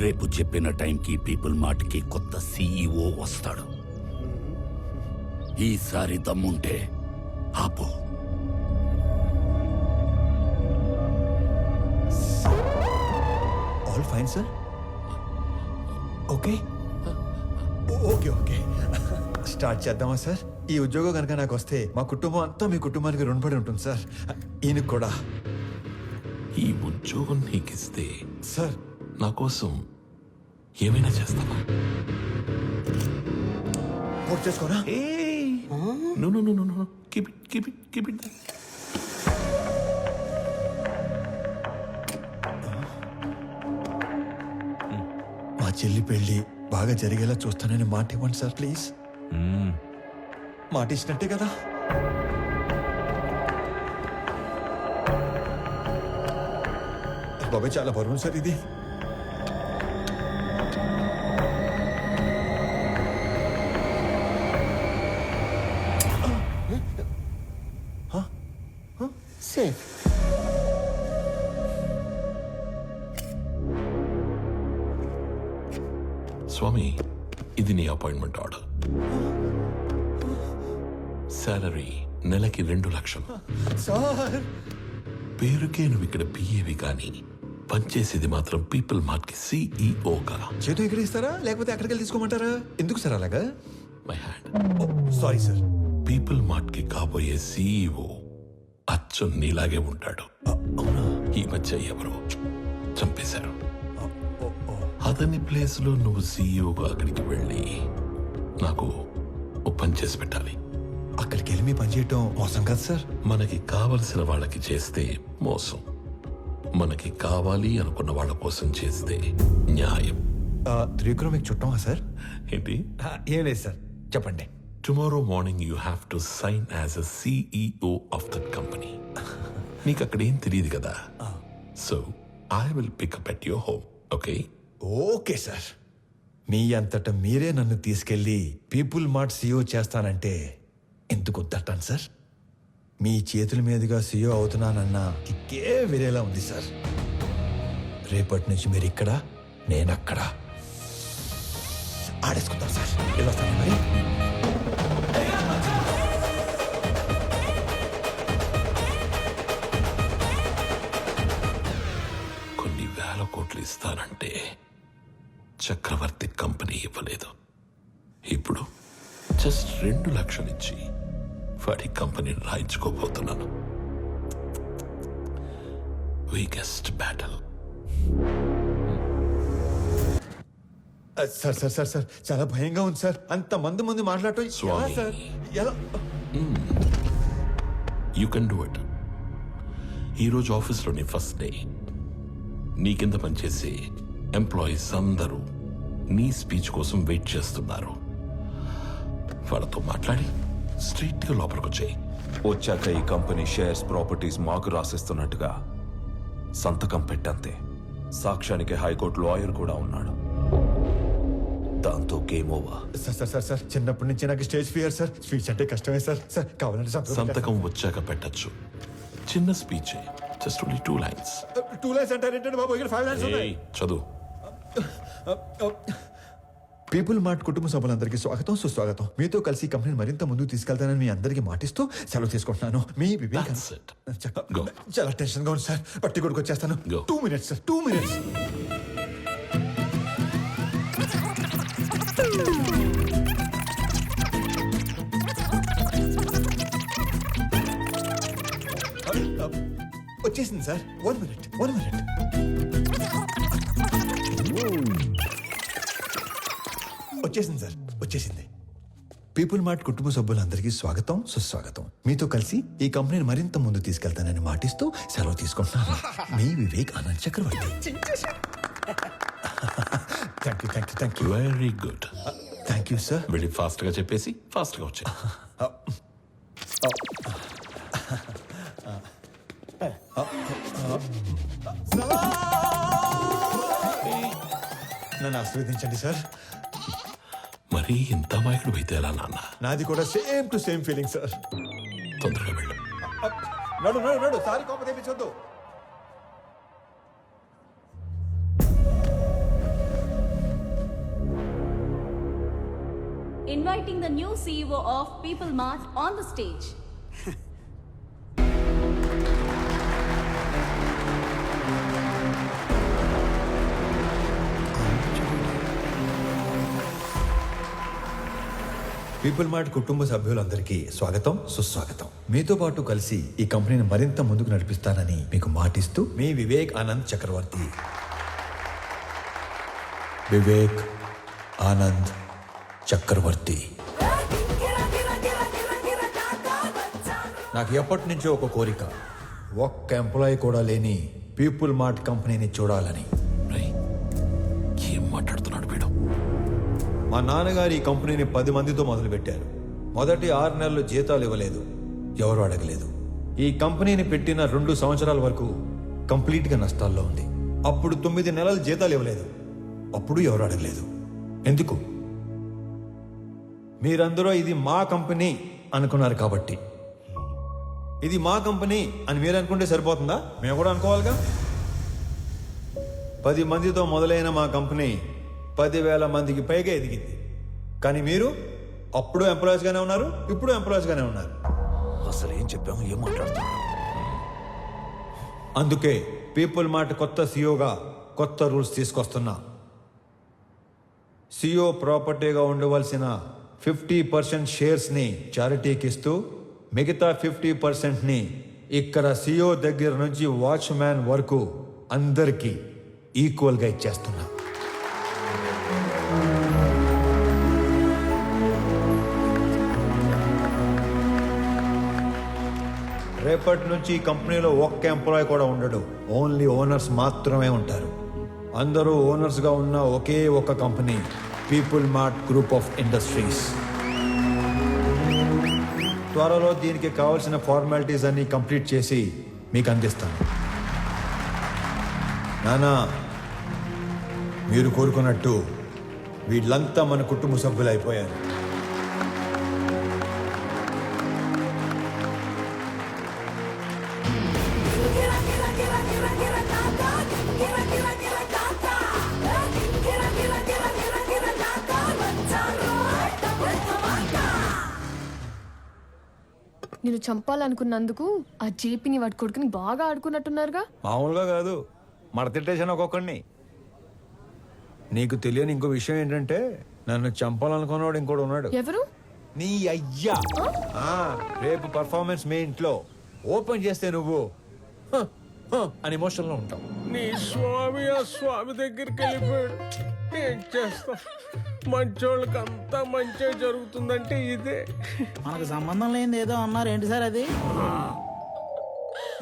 రేపు చెప్పిన టైంకి పీపుల్ మార్ట్కి కొత్త సీఈఓ వస్తాడు. ఈసారి దమ్ముంటే ఆపు. All fine sir. Okay okay okay start చేద్దామా సార్? ఈ ఉద్యోగం కనుక నాకు వస్తే మా కుటుంబం అంతా మీ కుటుంబానికి రుణపడి ఉంటుంది సార్. ఈయనకు కూడా. ఈ ఉద్యోగం నీకిస్తే సార్ నా కోసం ఏమైనా చేస్తావా? పూర్తి చేసుకోరా? No, no, no, no, no. Keep it, keep it, keep it. మా చెల్లి పెళ్లి బాగా జరిగేలా చూస్తానని మాట ఇవ్వండి సార్ ప్లీజ్. మాట ఇచ్చినట్టే కదా? బాబాయ్ చాలా బరువు సార్ ఇది. సేఫ్. స్వామి, ఇది నీ అపాయింట్మెంట్ ఆర్డర్. సాలరీ నెలకి 2 లక్షలు. సార్ పేరుకే నువ్వు ఇక్కడ పిఏవి కానీ పనిచేసేది మాత్రం పీపుల్ మార్ట్ కి సిఇఓగా. చేతి ఇక్కడ ఇస్తారా లేకపోతే అక్కడికి వెళ్ళి తీసుకోమంటారా? ఎందుకు సార్ అలాగా? My hand. Sorry sir. People mart కి కాబోయే సిఇఓ అచ్చం నీలాగే ఉంటాడు. ఈ మధ్య ఎవరో చంపేశారు. అతని ప్లేస్ లో నువ్వు సిఇఓగా అక్కడికి వెళ్ళి నాకు ఓ పని చేసి పెట్టాలి. అక్కడికి వెళ్ళి మీ పని చేయటం మోసం కదా సార్? మనకి కావలసిన వాళ్ళకి చేస్తే మోసం, మనకి కావాలి అనుకున్న వాళ్ళ కోసం చేస్తే న్యాయం. త్రివిక్రమ్ మీకు చుట్టమా సార్? ఏంటి? ఏం లేదు సార్, చెప్పండి. Tomorrow morning you have to sign as a CEO of that company. నీకు అక్కడ ఏం తెలియదు కదా. So I will pick up at your home. Okay? Okay sir. మీ అంతటా మీరే నన్ను తీసుకెళ్లి పీపుల్ మార్ట్ సీఈఓ చేస్తానంటే ఎందుకు వద్దంటాను సార్? మీ చేతుల మీదుగా సీఈఓ అవుతున్నానన్న కిక్కే వేరేలా ఉంది సార్. రేపటి నుంచి మీరు ఇక్కడ, నేను అక్కడ ఆడేసుకుంటాం సార్. వెళ్ళొస్తాను మరి. చక్రవర్తి కంపెనీ ఇవ్వలేదు. ఇప్పుడు జస్ట్ 2 లక్షలు ఇచ్చి వాడి కంపెనీని రాయించుకోబోతున్నాను. Weakest battle. Sir sir sir sir చాలా భయంగా ఉంది సార్. అంత మంది ముందు మాట్లాడటం ఎలా స్వామి. సార్? ఎలా? You can do it. ఈరోజు ఆఫీస్లోని ఫస్ట్ డే. నీ కింద పనిచేసే ఎంప్లాయీస్ అందరూ నీ స్పీచ్ కోసం వెయిట్ చేస్తున్నారు. వాళ్ళతో మాట్లాడి స్ట్రైట్గా లోపలికి వచ్చాయి. వచ్చాక ఈ కంపెనీ షేర్స్ ప్రాపర్టీస్ మాకు రాసిస్తున్నట్టుగా సంతకం పెట్టంతే. సాక్ష్యానికి హైకోర్టు లాయర్ కూడా ఉన్నాడు. దాంతో game over. Sir sir sir sir చిన్నప్పటి నుంచి నాకు స్టేజ్ ఫియర్ సార్. స్పీచ్ అంటే కష్టమే సార్. సార్ కావాలంటే సంతకం వచ్చాక పెట్టచ్చు. చిన్న speech, just only 2 lines. 2 lines అంటారేంటండి బాబు? ఇక్కడ 5 lines ఉన్నాయి. చదువు. పీపుల్ మార్ట్ కుటుంబ సభ్యులందరికీ స్వాగతం, సుస్వాగతం. మీతో కలిసి కంపెనీని మరింత ముందుకు తీసుకెళ్తానని మీ అందరికీ మాటిస్తూ సెలవు తీసుకుంటున్నాను. మీ వివేక్. చాలా టెన్షన్ గా ఉంది సార్. పట్టి కొడుకు వచ్చేస్తాను. 2 minutes సార్, 2 minutes. వచ్చేసింది సార్. 1 minute. వచ్చేసింది సార్, వచ్చేసింది. పీపుల్ మార్ట్ కుటుంబ సభ్యులందరికీ స్వాగతం, సుస్వాగతం. మీతో కలిసి ఈ కంపెనీని మరింత ముందు తీసుకెళ్తానని మాటిస్తూ సెలవు తీసుకుంటున్నాను. మీ Vivek Anand Chakravarthi. Thank you. Very good. Thank you sir. వెళ్ళి ఫాస్ట్గా చెప్పేసి ఫాస్ట్గా వచ్చాయి. నన్ను ఆశీర్వదించండి సార్. మరీ ఇంత మాయకుడు అయితే ఎలా నాన్న? నాది కూడా same to same feeling sir. తొందరగా వెళ్ళు. నడు సారీ కోప తెప్పించొద్దు. Inviting the new CEO of People Mart on the stage. People mart కుటుంబ సభ్యులందరికీ స్వాగతం, సుస్వాగతం. మీతో పాటు కలిసి ఈ కంపెనీని మరింత ముందుకు నడిపిస్తానని మీకు మాటిస్తూ మీ వివేక్ ఆనంద్ చక్రవర్తి. వివేక్ ఆనంద్ చక్రవర్తి. నాకు ఎప్పటి నుంచో ఒక కోరిక, ఒక్క ఎంప్లాయీ కూడా లేని పీపుల్ మార్ట్ కంపెనీని చూడాలని. ఏం మాట్లాడుతున్నాడు వీడు? మా నాన్నగారు ఈ కంపెనీని 10 మందితో మొదలుపెట్టారు. మొదటి 6 నెలలు జీతాలు ఇవ్వలేదు, ఎవరు అడగలేదు. ఈ కంపెనీని పెట్టిన 2 సంవత్సరాల వరకు కంప్లీట్గా నష్టాల్లో ఉంది. అప్పుడు 9 నెలలు జీతాలు ఇవ్వలేదు, అప్పుడు ఎవరు అడగలేదు. ఎందుకు? మీరందరూ ఇది మా కంపెనీ అనుకున్నారు కాబట్టి. ఇది మా కంపెనీ అని మీరు అనుకుంటే సరిపోతుందా? మేము కూడా అనుకోవాలిగా. 10 మందితో మొదలైన మా కంపెనీ 10,000 మందికి పైగా ఎదిగింది. కానీ మీరు అప్పుడు ఎంప్లాయీస్గానే ఉన్నారు, ఇప్పుడు ఎంప్లాయీస్గానే ఉన్నారు. అసలు ఏం చెప్పాము, ఏం మాట్లాడుతున్నాం? అందుకే పీపుల్ మార్ట్ కొత్త సీఈఓగా కొత్త రూల్స్ తీసుకొస్తున్నా. సీఈఓ ప్రాపర్టీగా ఉండవలసిన 50% షేర్స్ని చారిటీకి ఇస్తూ మిగతా 50%ని ఇక్కడ సీఈఓ దగ్గర నుంచి వాచ్మ్యాన్ వరకు అందరికీ ఈక్వల్గా ఇచ్చేస్తున్నా. రేపటి నుంచి ఈ కంపెనీలో ఒక్క ఎంప్లాయీ కూడా ఉండడు. ఓన్లీ ఓనర్స్ మాత్రమే ఉంటారు. అందరూ ఓనర్స్గా ఉన్న ఒకే ఒక company people mart group of industries. త్వరలో దీనికి కావాల్సిన ఫార్మాలిటీస్ అన్ని కంప్లీట్ చేసి మీకు అందిస్తాను. నానా, మీరు కోరుకున్నట్టు వీళ్ళంతా మన కుటుంబ సభ్యులు అయిపోయారు. నేను చంపాలనుకున్నందుకు ఆ జేపీని వాడి కొడుకుని బాగా ఆడుకున్నట్టున్నారుగా. మామూలుగా కాదు, మడతిట్టేసాను ఒక్కొక్కడిని. నీకు తెలియని ఇంకో విషయం ఏంటంటే నన్ను చంపాలనుకున్నవాడు ఇంకోటి ఉన్నాడు. ఎవరు? నీ అయ్యా. రేపు పర్ఫార్మెన్స్ మీ ఇంట్లో ఓపెన్ చేస్తే నువ్వు అని ఎమోషన్ లో ఉంటావు. నీ స్వామి ఆ స్వామి దగ్గరికి వెళ్ళిపోయాడు. ఏం చేస్తాం, మంచోళ్ళకి అంతా మంచి జరుగుతుందంటే ఇదే. మనకు సంబంధం లేనిది ఏదో అన్నారు, ఏంటి సార్ అది?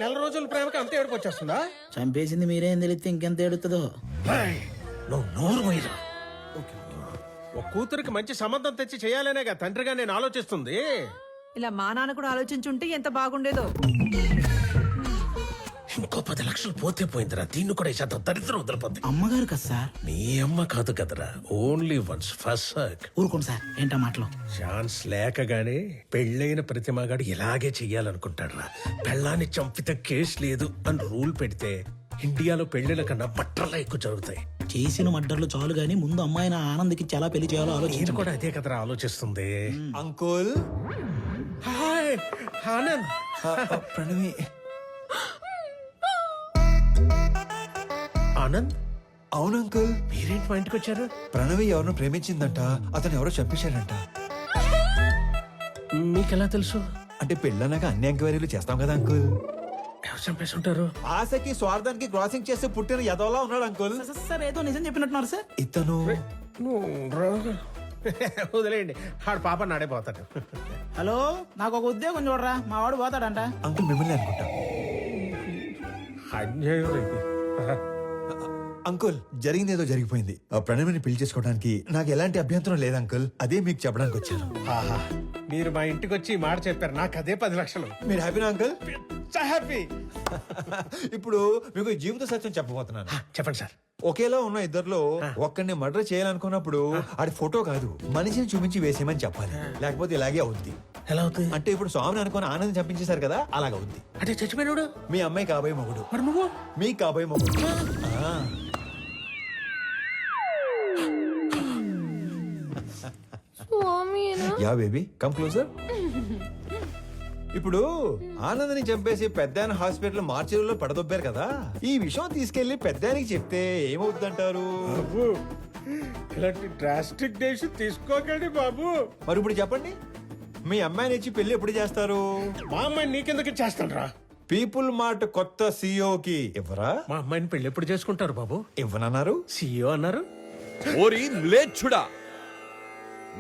నెల రోజుల ప్రేమకి అంత ఏడుపు వచ్చేస్తుందా? చంపేసింది మీరేం తెలిస్తే ఇంకెంత ఏడుతుందో. నువ్వు నోరు పోయిరా. ఒక కూతురికి మంచి సంబంధం తెచ్చి చేయాలనేగా తండ్రిగా నేను ఆలోచిస్తుంది. ఇలా మా నాన్న కూడా ఆలోచించుంటే ఎంత బాగుండేదో. ఇంకో 10 లక్షలు పోతే పోయిందిరా. దీన్ని కూడా ఇచ్చేద్దాం, దరిద్రం వదిలిపోద్ది. అమ్మగారు కదా సార్? నీ అమ్మ కాదు కదరా, ఓన్లీ వన్స్ ఫస్ట్. ఊరుకోండి సార్, ఏంటా మాటలు? ఛాన్స్ లేకగానే పెళ్ళైన ప్రతి మగాడు ఇలాగే చెయ్యాలనుకుంటాడురా. పెళ్ళాన్ని చంపితే కేసు లేదు అని రూల్ పెడితే ఇండియాలో పెళ్లిల కన్నా బట్టర్లా ఎక్కువ జరుగుతాయి. చేసిన మడ్డర్లు చాలు గానీ ముందు అమ్మాయిని ఆనంద్కి చాలా పెళ్లి చేయాలో ఆలోచించి కూడా అదే కదరా ఆలోచిస్తుంది. అంకుల్. హాయ్ ఆనంద్. ప్రణవి. ఆనంద్. అవును అంకుల్. మీరేంటి మా ఇంటికి వచ్చారు? ప్రణవి ఎవరినో ప్రేమించిందంట, అతను ఎవరో చంపేశాడంట. మీకెలా తెలుసు? అంటే పెళ్ళన్నాక అన్ని ఎంక్వైరీలు చేస్తాం కదా అంకుల్. ఎవరు చంపేసి ఉంటారు? ఆశకి స్వార్థానికి క్రాసింగ్ చేస్తే పుట్టిన ఎదవలా ఉన్నాడు అంకుల్. సార్ ఏదో నిజం చెప్పినట్టున్నారు సార్. ఇతను వదిలేయండి, ఆడు పాప నాడైపోతాడు. హలో, నాకు ఒక ఉద్యోగం చూడరా, మా వాడు పోతాడంట. అంకుల్ మిమ్మల్ని అనుకుంటా. అన్యాయం ఇది. అంకుల్ జరిగింది ఏదో జరిగిపోయింది. ఆ ప్రణవిని పెళ్లి చేసుకోవడానికి నాకు ఎలాంటి అభ్యంతరం లేదు అంకుల్. అదే మీకు చెప్పడానికి వచ్చాను. ఆహా, మీరు మా ఇంటికి వచ్చి ఈ మాట చెప్పారు, నాకు అదే 10 లక్షలు. మీరు హ్యాపీనా అంకుల్? హ్యాపీ. ఇప్పుడు మీకు జీవిత సత్యం చెప్పబోతున్నాను. చెప్పండి సార్. ఒకేలా ఉన్న ఇద్దర్లో ఒక్కడిని మర్డర్ చేయాలనుకున్నప్పుడు ఆడి ఫోటో కాదు మనిషిని చూపించి వేసేయమని చెప్పాలి, లేకపోతే ఇలాగే అవుద్ది. ఎలా అవుతుంది? అంటే ఇప్పుడు స్వామిని అనుకుని ఆనందం చంపించేశారు కదా, అలాగ అవుద్ది. అంటే చచ్చిపోయినాడు మీ అమ్మాయి కాబోయే మొగుడు. మరి నువ్వు? మీ కాబోయే మొగుడు. Yeah baby come closer. ఇప్పుడు ఆనందని చంపేసి పెద్దాయన హాస్పిటల్ మార్చిలో పడదొబ్బారు కదా, ఈ విషయం తీసుకెళ్లి పెద్దాయనికి చెప్తే ఏమవుతుందంటారు? ఇలాంటి డ్రాస్టిక్ డెసిషన్ తీసుకోకండి బాబు. మరి ఇప్పుడు చెప్పండి, మీ అమ్మాయిని ఇచ్చి పెళ్లి ఎప్పుడు చేస్తారు? మా అమ్మాయిని నీకెందుకు చేస్తాను రా. పీపుల్ మార్ట్ కొత్త సీఈఓకి ఇవ్వరా? మా అమ్మాయిని పెళ్లి ఎప్పుడు చేసుకుంటారు బాబు? ఇవ్వనన్నారు, సీఈఓ అన్నారు. ఓరి మ్లేచ్ఛుడా,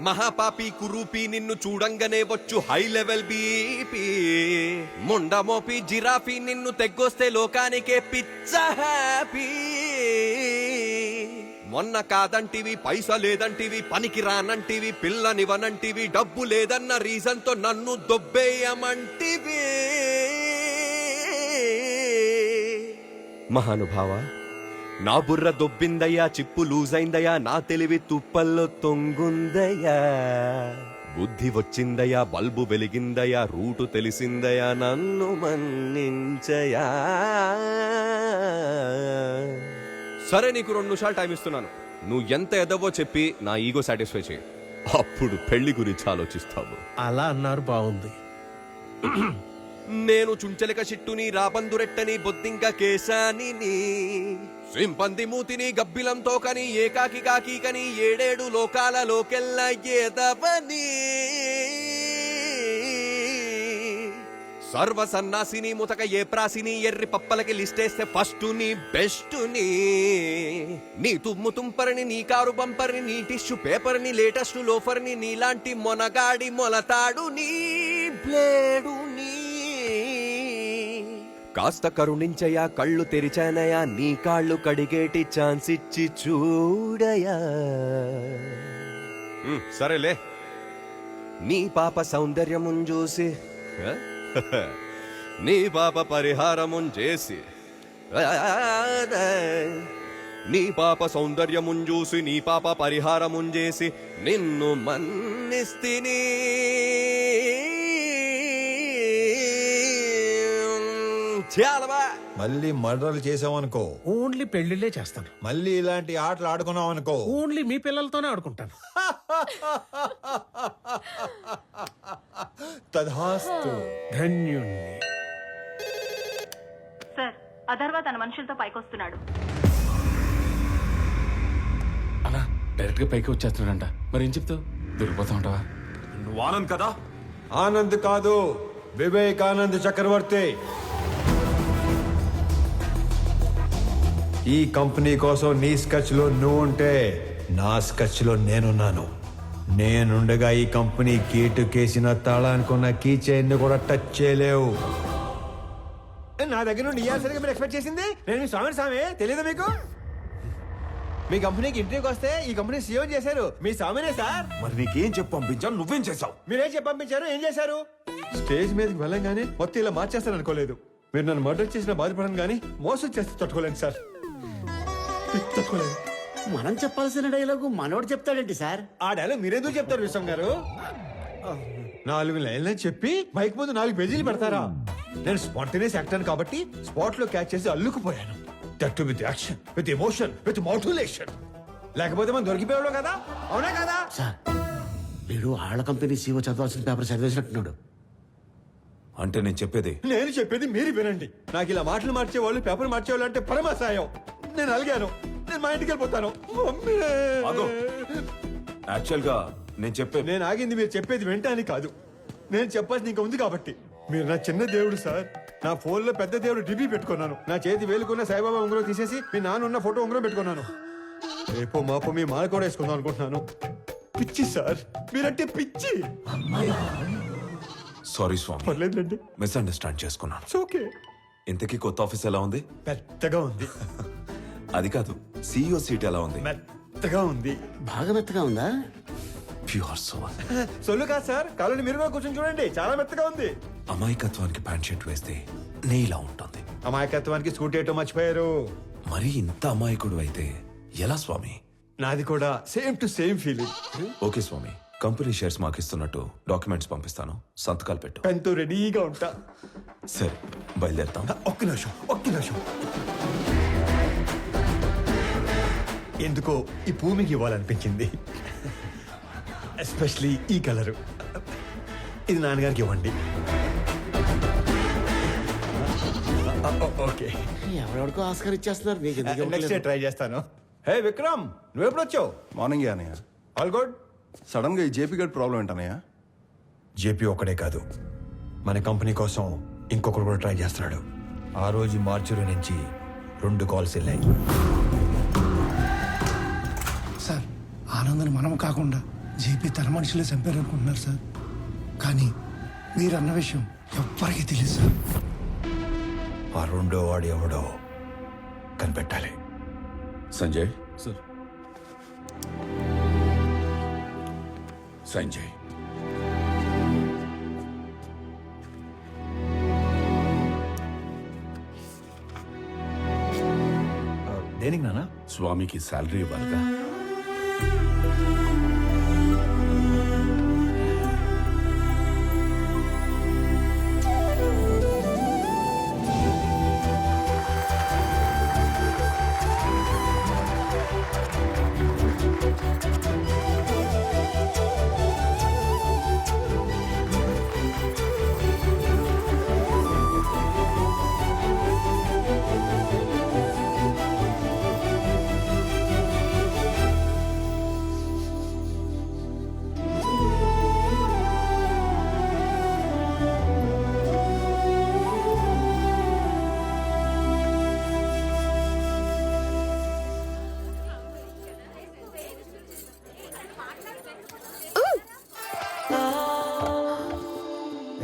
మహాపాపి కురూపి నిన్ను చూడంగానే వచ్చు హై లెవెల్ బీపీ. ముండమోపి జిరాఫీ నిన్ను తెగ్గొస్తే లోకానికే పిచ్చ హ్యాపీ. మొన్న కాదంటివి, పైసా లేదంటివి, పనికి రానంటివి, పిల్లనివనంటివి, డబ్బు లేదన్న రీజన్ తో నన్ను దొబ్బేయమంటివి. మహానుభావ, నా బుర్ర దొబ్బిందయ్యా, చిప్పు లూజ్ అయిందయ్యా, నా తెలివి తుప్పల్లో తొంగుందయ్యా. బుద్ధి వచ్చిందయ్యా, బల్బు వెలిగిందయ్యా, రూటు తెలిసిందయ్యా, నన్ను మన్నించయా. సరే, నీకు 2 నిమిషాలు టైం ఇస్తున్నాను. నువ్వు ఎంత ఎదవో చెప్పి నా ఈగో సాటిస్ఫై చేయి, అప్పుడు పెళ్లి గురించి ఆలోచిస్తావు. అలా అన్నారు, బాగుంది. నేను చుంచలిక చిట్టుని, రాబందురెట్టని, బొద్దింక కేశాని, సింపంది మూతిని, గబ్బిలంతో కని, ఏకాకి కాకి కని, 7 లోకాలలోకెల్ల ఏదవని. సర్వ సన్నాసిని, ముతక ఏ ప్రాసిని, ఎర్రి పప్పలకి లిస్టేస్తే ఫస్ట్ ని బెస్ట్ ని. నీ తుమ్ము తుంపరిని, నీ కారు బంపర్ని, నీ టిష్యూ పేపర్ని, లేటెస్ట్ లోఫర్ని, నీలాంటి మొనగాడి మొలతాడు నీ బ్లేడు నీ. కాస్త కరుణించయా, కళ్ళు తెరిచానయా, నీ కాళ్ళు కడిగేటి ఛాన్స్ ఇచ్చి చూడయా. సరేలే, నీ పాప సౌందర్యమున్ చూసి, నీ పాప పరిహారమున్ చేసి, నీ పాప సౌందర్యమున్ చూసి, నీ పాప పరిహారమున్ చేసి, నిన్ను మన్నిస్తిని. మళ్ళీ మర్డర్లు చేసావనుకో, ఓన్లీ పెళ్లిళ్ళే చేస్తాను. మళ్ళీ ఇలాంటి ఆటలు ఆడుకున్నాం అనుకో, ఓన్లీ మీ పిల్లలతోనే ఆడుకుంటాను. తధాస్తు. ధన్యుణ్ణి. సార్, అథర్వ తన మనుషులతో పైకొస్తున్నాడు. అన్నా డైరెక్ట్గా పైకి వచ్చేస్తున్నాడంట. మరి ఏం చెప్తావు? దొరికిపోతా ఉంటావా? నువ్వు ఆనంద్ కదా? ఆనంద్ కాదు, వివేకానంద్ చక్రవర్తి. ఈ కంపెనీ కోసం నీ స్కెచ్ లో నువ్వు ఉంటే నా స్కెచ్ లో నేనున్నాను. నేనుండగా ఈ కంపెనీ గేటు కేసిన తాళానుకున్న కీ చైన్ కూడా టచ్ చేయలేవు. నా దగ్గర నుండి ఇయ్యాల్సరిగా మీరు ఎక్స్పెక్ట్ చేసింది నేను మీ స్వామి తెలియదు మీకు? మీ కంపెనీకి ఇంటర్వ్యూకి వస్తే ఈ కంపెనీ సీఎం చేశారు మీ స్వామినే సార్. మరి నీకేం చెప్పి పంపించాను, నువ్వేం చేసావు? మీరేం చెప్పి పంపించారు, ఏం చేశారు? స్టేజ్ మీదకి వెళ్ళంగానే మొత్తం ఇలా మార్చేస్తాను అనుకోలేదు. మీరు నన్ను మర్డర్ చేసిన బాధపడను కానీ మోసం చేస్తే తట్టుకోలేను సార్, తట్టుకోలేదు. మనం చెప్పాల్సిన డైలాగు మనోడు చెప్తాడేంటి సార్? ఆ డైలాగ్ మీరెందుకు చెప్తారు విశ్వం గారు? 4 లైన్లని చెప్పి మైక్ ముందు 4 పేజీలు పెడతారా? నేను స్పాంటేనియస్ యాక్టర్ కాబట్టి స్పాట్ లో క్యాచ్ చేసి అల్లుకుపోయాను. That to with action, with emotion, with motivation. లేకపోతే మనం దొరికిపోయాడు కదా, అవునా కదా? సార్ వీడు ఆళ్ళ కంపెనీ సీఓ చదవాల్సిన పేపర్ చదివేసినట్టున్నాడు. అంటే నేను చెప్పేది మీరు వినండి. నాకు ఇలా మాటలు మార్చేవాళ్ళు, పేపర్ మార్చేవాళ్ళు అంటే పరమాసాయం. నేను అలిగాను, నేను మా ఇంటికి వెళ్ళిపోతాను. యాక్చువల్ గా నేను ఆగింది మీరు చెప్పేది వింటానికి కాదు, నేను చెప్పాల్సింది ఇంకా ఉంది కాబట్టి. మీరు నా చిన్న దేవుడు సార్. నా ఫోన్ లో పెద్ద దేవుడు డిబి పెట్టుకున్నాను. నా చేతి వేలుకున్న సాయిబాబా ఉంగరం తీసేసి మీ నాన్న ఉన్న ఫోటో ఉంగరం పెట్టుకున్నాను. రేపో మాపో మీ మాల కూడా వేసుకుందాం అనుకుంటున్నాను. పిచ్చి సార్, మీరంటే పిచ్చి. సారీ స్వామి, పర్లేదండి, మిస్అండర్స్టాండ్ చేసుకున్నాను. ఓకే. ఇంతకీ కొత్త ఆఫీస్ ఎలా ఉంది? పెద్దగా ఉంది. అది కాదు, CEO సీట్ ఎలా ఉంది? మెత్తగా ఉంది. బాగా మెత్తగా ఉందా? Pure soul. సొల్లు కాదు సార్, కాలని మీరు కూడా కూర్చొని చూడండి, చాలా మెత్తగా ఉంది. అమాయకత్వానికి ప్యాంట్ షర్ట్ వేస్తే నేలా ఉంటుంది. అమాయకత్వానికి స్కూటీ వేయటం మర్చిపోయారు. మరి ఇంత అమాయకుడు అయితే ఎలా స్వామి? నాది కూడా same to same feeling. Okay Swamy, company shares మాకు ఇస్తున్నట్టు డాక్యుమెంట్స్ పంపిస్తాను, సంతకాలు పెట్టు. పెన్తో రెడీగా ఉంటా. సరే బయలుదేరుతాం. ఒక్క నిమిషం. ఎందుకో ఈ భూమికి ఇవ్వాలనిపించింది, ఎస్పెషలీ ఈ కలరు. ఇది నాన్నగారికి ఇవ్వండి. ఓకే, ఎవరెవరికో ఆస్కార్ ఇచ్చేస్తున్నారు. నెక్స్ట్ ట్రై చేస్తాను. హే విక్రమ్, నువ్వు ఎప్పుడు వచ్చావు? మార్నింగ్ అనయ్య. All good. సడన్ గా ఈ జేపీ గడ్ ప్రాబ్లం ఏంటనయ్య? జేపీ ఒకడే కాదు, మన కంపెనీ కోసం ఇంకొకరు కూడా ట్రై చేస్తున్నాడు. ఆ రోజు మార్చురి నుంచి 2 కాల్స్ వెళ్ళాయి. సార్ ఆనందని మనం కాకుండా జేపీ తన మనుషులే చంపారు అనుకుంటున్నారు సార్. కానీ మీరన్న విషయం ఎవ్వరికీ తెలియదు సార్. ఆ 2వ వాడు ఎవడో కనిపెట్టాలి. సంజయ్ సార్. సంజయ్ దేనికి నాన్న? స్వామికి శాలరీ ఇవ్వాలిగా.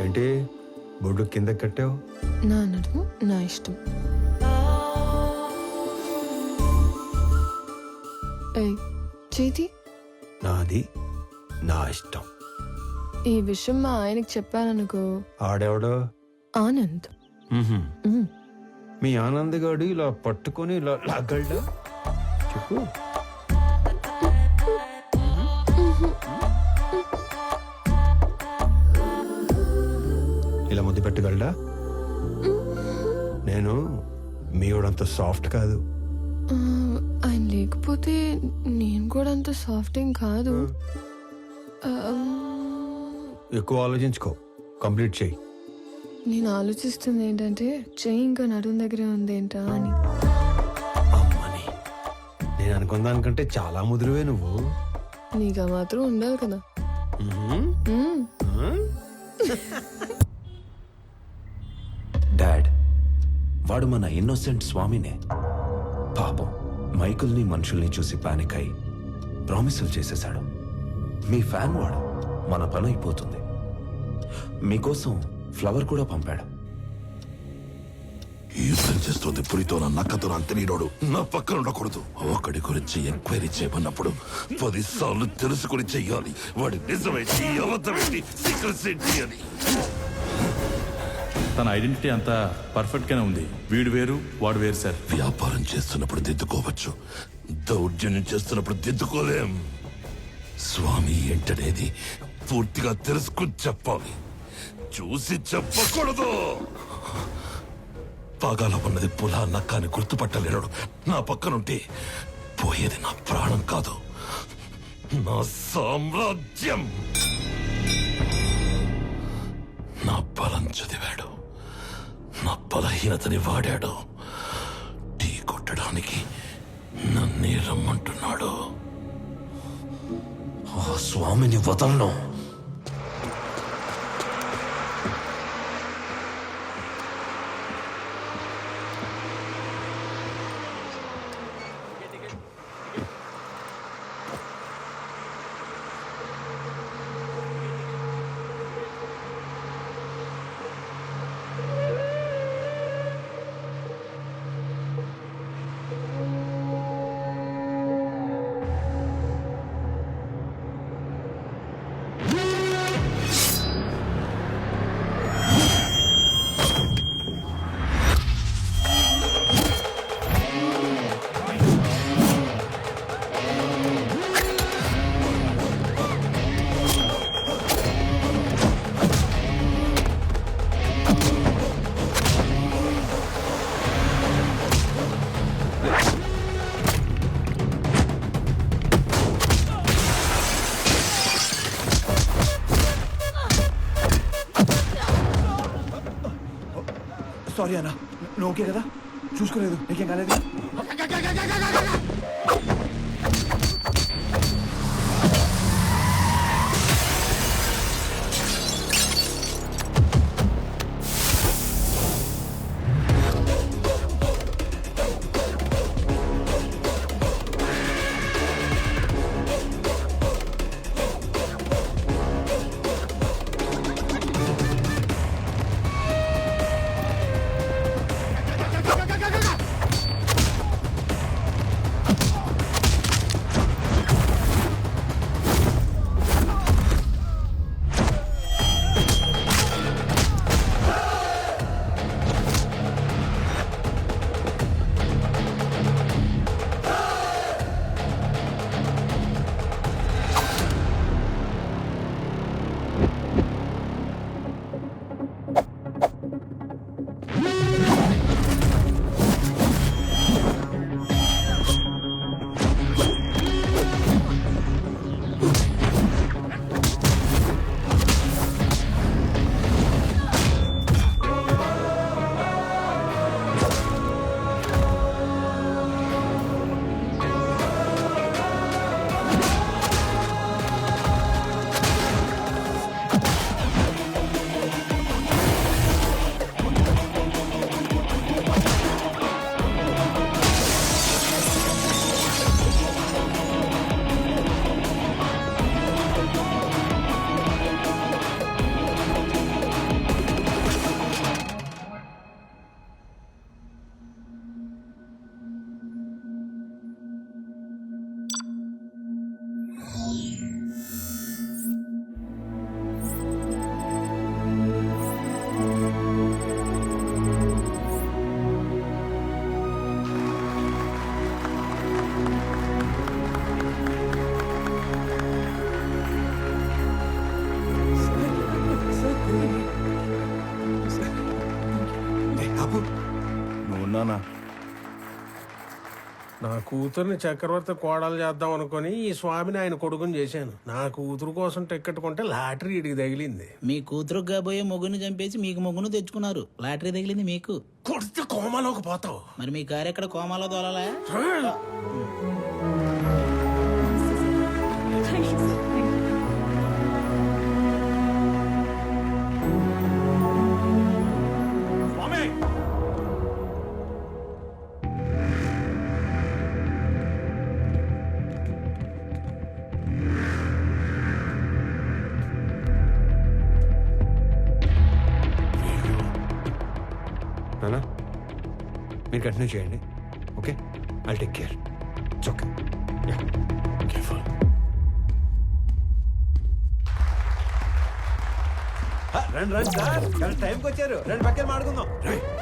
ఏంటి బొడ్డు కింద కట్టావు? నా నడుము నా ఇష్టం. చేతి నాది నా ఇష్టం. ఈ విషయం మా ఆయనకి చెప్పాననుకో, ఆడెవడో? ఆనంద్. మీ ఆనంద్ గాడు ఇలా పట్టుకొని ఇలా లాగలడా చెప్పు. ఇలా ముద్దు పెట్టగలడా? నేను మీవాడంత సాఫ్ట్ కాదు. ఆయన లేకపోతే నేను కూడా అంత సాఫ్ట్ ఏం కాదు. ఎక్కువ ఆలోచించుకో, కంప్లీట్ చెయ్యి. నేను ఆలోచిస్తుంది ఏంటంటే చెయ్యి ఇంకా నడుము దగ్గరే ఉంది ఏంటా అని. అమ్మని నేను అనుకున్న దానికంటే చాలా ముదిరివే నువ్వు. నీకు మాత్రం ఉండాలి కదా. డాడ్, వాడు మన ఇన్నోసెంట్ స్వామినే. పాపం మైకుల్ని మనుషుల్ని చూసి పానిక్ అయి ప్రామిసులు చేసేశాడు. మీ ఫ్యాన్ వాడు, మన పని అయిపోతుంది. మీకోసం ఫ్లవర్ కూడా పంపాడు. యుద్ధం చేస్తుంది పులితో నా నక్కతో అంతనీడోడు నా పక్కన ఉండకూడదు. ఒకడి గురించి ఎంక్వైరీ చేయమన్నప్పుడు 10 సార్లు తెలుసుకుని చెయ్యాలి. వాడి నిజమేంటి, అబద్ధమేంటి, సీక్రెట్స్ ఏంటి అని. తన ఐడెంటిటీ అంతా పర్ఫెక్ట్ గానే ఉంది. వీడు వేరు వాడు వేరు సార్. వ్యాపారం చేస్తున్నప్పుడు దిద్దుకోవచ్చు, దౌర్జన్యం చేస్తున్నప్పుడు దిద్దుకోలేం. స్వామి ఏంటనేది పూర్తిగా తెలుసుకుని చెప్పాలి, చూసి చెప్పకూడదు. పాగాలో ఉన్నది పులా నక్క అని గుర్తుపట్టలేడు. నా పక్కనుంటే పోయేది నా ప్రాణం కాదు, నా సామ్రాజ్యం. నా బలం చదివాడు, నా బలహీనతని వాడాడు. టీ కొట్టడానికి నన్నే రమ్మంటున్నాడు. ఆ స్వామిని వదలను. సారీ అన్న, నువ్వు ఓకే కదా? చూసుకోలేదు, నీకేం కాలేదు? నాన్న నా కూతుర్ని చక్రవర్తి కోడలు చేద్దాం అనుకుని ఈ స్వామిని ఆయన కొడుకుని చేశాను. నా కూతురు కోసం టికెట్ కొంటే లాటరీ ఇడికి తగిలింది. మీ కూతురు కాబోయే మొగుని చంపేసి మీకు మొగును తెచ్చుకున్నారు. లాటరీ తగిలింది మీకు. కొడితే కోమాలోకి పోతావు. మరి మీ కారు ఎక్కడ కోమాలో దోలాలా? మీరు కంటిన్యూ చేయండి. Okay, I take care. It's okay. Careful. రండి రండి సార్, కరెక్ట్ టైంకి వచ్చారు. రెండు పక్కన మాడుకుందాం.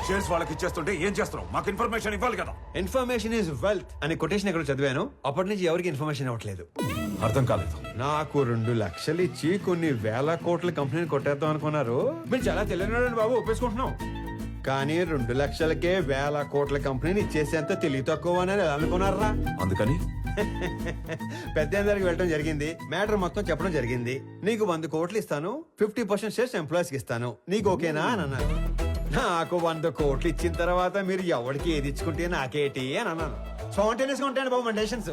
షేర్స్ వాళ్ళకి ఇచ్చేస్తుంటే ఏం చేస్తున్నావు? మాకు ఇన్ఫర్మేషన్ ఇవ్వాలి కదా. ఇన్ఫర్మేషన్ ఈజ్ వెల్త్ అనే కొటేషన్ ఎక్కడ చదివాను. అప్పటి నుంచి ఎవరికి ఇన్ఫర్మేషన్ ఇవ్వట్లేదు. అర్థం కాలేదు. నాకు 2 లక్షలు ఇచ్చి కొన్ని వేల కోట్ల కంపెనీని కొట్టేద్దాం అనుకున్నారు. మీరు చాలా తెలియనాడండి బాబు, ఒప్పేసుకుంటున్నాం. కానీ 2 లక్షలకే వేల కోట్ల కంపెనీని ఇచ్చేసేంత తెలివి తక్కువ అని అనుకున్నారా? అందుకని పెద్ద దగ్గరికి వెళ్ళడం జరిగింది. మ్యాటర్ మొత్తం చెప్పడం జరిగింది. నీకు 100 కోట్లు ఇస్తాను, 50% షేర్స్ ఎంప్లాయీస్ కి ఇస్తాను, నీకు ఓకేనా అని అన్నారు. నాకు 100 కోట్లు ఇచ్చిన తర్వాత మీరు ఎవరికి ఏది ఇచ్చుకుంటే నాకేటి అని అన్నాను. స్పాంటేనియస్ గా ఉంటాయండి బాబు మన డెసిషన్స్.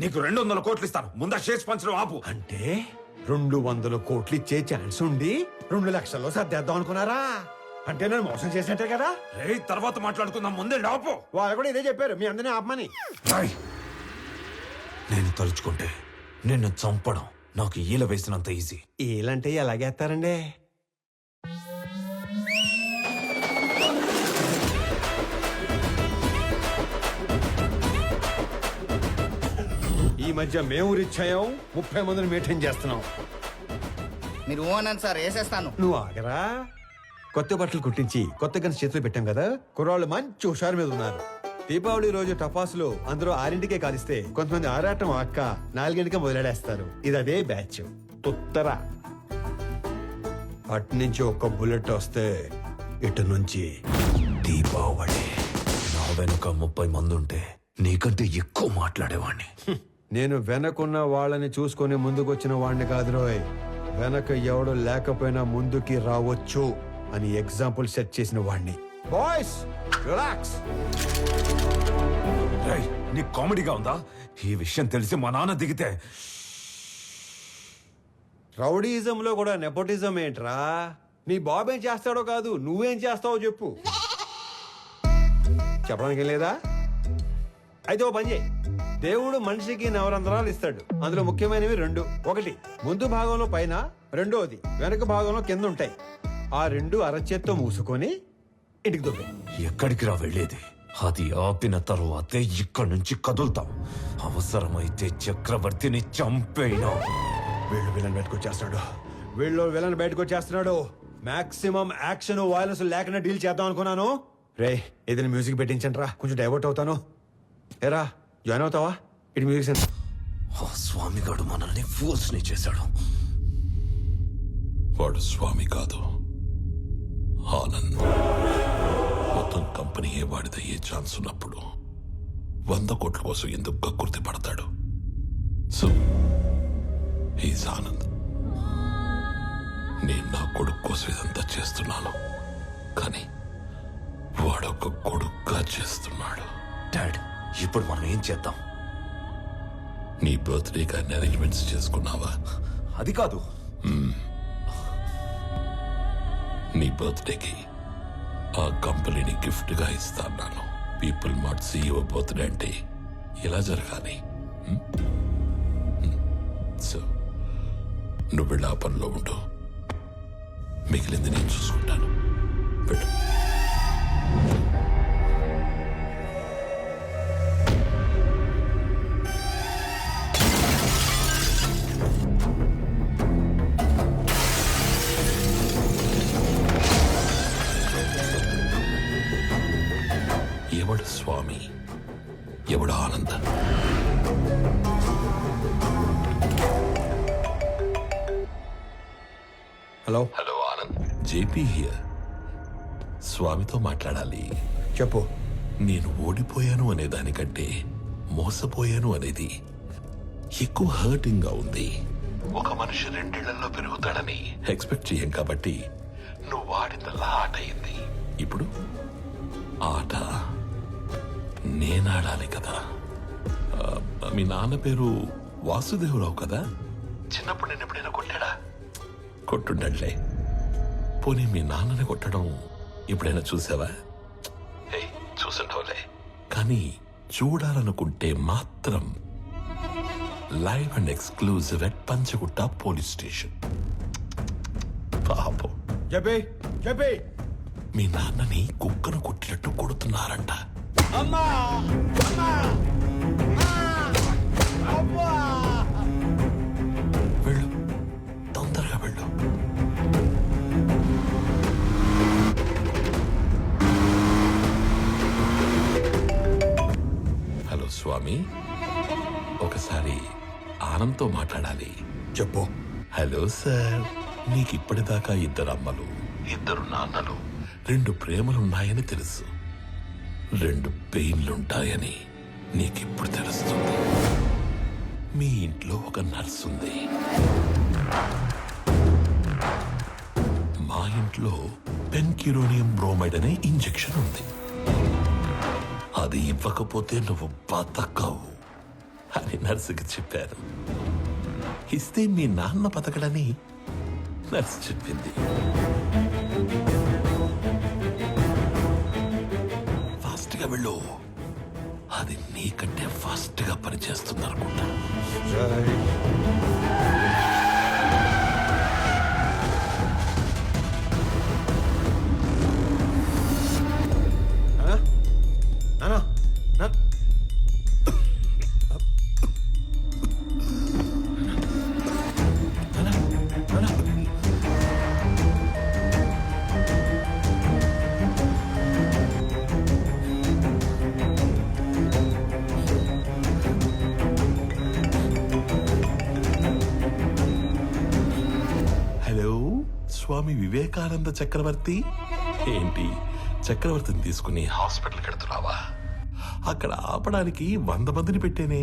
నీకు 200 కోట్లు ఇస్తాను, ముందా షేర్స్ పంచడం ఆపు. అంటే 200 కోట్లు ఇచ్చే ఛాన్స్ ఉండి 2 లక్షల్లో సర్దేద్దాం అనుకున్నారా? అంటే నేను మోసం చేసినట్టే కదా. తర్వాత మాట్లాడుకుందాం, ముందే ఆపు. వాళ్ళు కూడా ఇదే చెప్పారు, మీ అందరినీ ఆపమని. నేను తలుచుకుంటే నిన్ను చంపడం నాకు ఈల వేసినంత ఈజీ. ఏలంటే ఎలాగేస్తారండి? ఈ మధ్య మేము రిచ్ అయ్యాం, 30 మందిని మెయింటైన్ చేస్తున్నాం. మీరు ఓనని సార్ వేసేస్తాను. నువ్వు ఆగరా. కొత్త బట్టలు కుట్టించి కొత్త గన్స్ చేతిలో పెట్టాం కదా, కుర్రాళ్ళు మంచి హుషారు మీద ఉన్నారు. దీపావళి రోజు టపాసులు అందరూ 6ంటికే కాలిస్తే కొంతమంది ఆరాటం అక్క 4ంటికే మొదలెడేస్తారు. ఇది అదే బ్యాచ్. ఉత్తర అటు నుంచి ఒక్క బుల్లెట్ వస్తే ఇటు నుంచి దీపావళి. నా వెనుక 30 మంది ఉంటే నీకంటే ఎక్కువ మాట్లాడేవాణ్ణి. నేను వెనకున్న వాళ్ళని చూసుకొని ముందుకొచ్చిన వాడిని కాదు రోయ్. వెనక ఎవడు లేకపోయినా ముందుకి రావచ్చు అని ఎగ్జాంపుల్ సెట్ చేసిన వాడిని. Boys relax. నీ కామెడీగా ఉందా? ఈ విషయం తెలిసి మా నాన్న దిగితే. రౌడీజంలో కూడా నెపోటిజం ఏంట్రా? నీ బాబు ఏం చేస్తాడో కాదు, నువ్వేం చేస్తావో చెప్పు. చెప్పడానికి లేదా? అయితే ఓ పని చేయి. దేవుడు మనిషికి నవరంధ్రాలు ఇస్తాడు. అందులో ముఖ్యమైనవి 2. ఒకటి ముందు భాగంలో పైన, రెండోది వెనక భాగంలో కింద ఉంటాయి. ఆ 2 అరచేత్తో మూసుకొని ఇంటికి దొబ్బే. ఎక్కడికి రా వెళ్ళేది? అది ఆపిన తరువాతే ఇక్కడి నుంచి కదులుతాం. అవసరమైతే చక్రవర్తిని చంపేనా. వీళ్ళు విలన్ బయటకు వచ్చేస్తున్నాడు. మాక్సిమం యాక్షన్ వైలెన్స్ లేకుండా డీల్ చేద్దాం అనుకున్నాను. రే ఏదైనా మ్యూజిక్ పెట్టించండి రా, కొంచెం డైవర్ట్ అవుతాను. ఏరా జాయిన్ అవుతావా? ఇటు మ్యూజిక్ సెంటర్. ఆ స్వామిగాడు మనల్ని ఫోర్స్ ని చేశాడు. వాడు స్వామి కాదు, ఆనంద్. మొత్తం కంపెనీ వాడిదయ్యే ఛాన్స్ ఉన్నప్పుడు 100 కోట్ల కోసం ఎందుకు కక్కుర్తి పడతాడు? So he's Anand. నేను నా కొడుకు కోసం ఇదంతా చేస్తున్నాను, కానీ వాడొక కొడుకుగా చేస్తున్నాడు. డాడ్, ఇప్పుడు మనం ఏం చేద్దాం? నీ బర్త్డేకి అన్ని అరేంజ్మెంట్స్ చేసుకున్నావా? అది కాదు. నీ బర్త్డేకి ఆ కంపెనీని గిఫ్ట్ గా ఇస్తాను. పీపుల్ మార్ట్ CEO బర్త్డే అంటే ఇలా జరగాలి. సో నువ్వు వెళ్ళి ఆ పనిలో ఉండు, మిగిలింది నేను చూసుకుంటాను. వెళ్ళు. ఎవడు స్వామి, ఎవడు ఆనంద? Hello Anand, JP here. స్వామితో మాట్లాడాలి. చెప్పు. నేను ఓడిపోయాను అనే దానికంటే మోసపోయాను అనేది ఎక్కువ హర్టింగ్ గా ఉంది. ఒక మనిషి 2 ఏళ్లలో పెరుగుతాడని ఎక్స్పెక్ట్ చేయం కాబట్టి నువ్వు వాడిందల్లా ఆట అయింది. ఇప్పుడు ఆట నేనాడాలి కదా. మీ నాన్న పేరు వాసుదేవరావు కదా? చిన్నప్పుడు నేను ఎప్పుడైనా కొట్టాడా? కొట్టుండట్లే. పోనీ మీ నాన్నని కొట్టడం ఎప్పుడైనా చూసావా? చూసుండవులే. కానీ చూడాలనుకుంటే మాత్రం live and exclusive at Panjagutta police station. పాపం. చెప్పి మీ నాన్నని కుక్కను కొట్టినట్టు కొడుతున్నారంట. అమ్మా అమ్మా అమ్మా వెళ్ళు, తొందరగా వెళ్ళు. హలో స్వామి, ఒకసారి ఆనంద్తో మాట్లాడాలి. చెప్పు. హలో సార్, నీకు ఇప్పటిదాకా 2 అమ్మలు 2 నాన్నలు 2 ప్రేమలున్నాయని తెలుసు. 2 పెయిన్లుంటాయని నీకిప్పుడు తెలుస్తుంది. మీ ఇంట్లో ఒక నర్స్ ఉంది. మా ఇంట్లో పెన్క్యూరోనియం బ్రోమైడ్ అనే ఇంజెక్షన్ ఉంది. అది ఇవ్వకపోతే నువ్వు బతకవు అని నర్సుకి చెప్పారు. ఇస్తే మీ నాన్న బతకడని నర్సు చెప్పింది. ఫాస్ట్గా వెళ్ళు, అది నీకంటే ఫాస్ట్గా పనిచేస్తుంది అనుకుంటా. స్వామి వివేకానంద చక్రవర్తి. ఏంటి, చక్రవర్తిని తీసుకుని హాస్పిటల్కి వెళ్తున్నావా? అక్కడ ఆపడానికి 100 మందిని పెట్టేనే.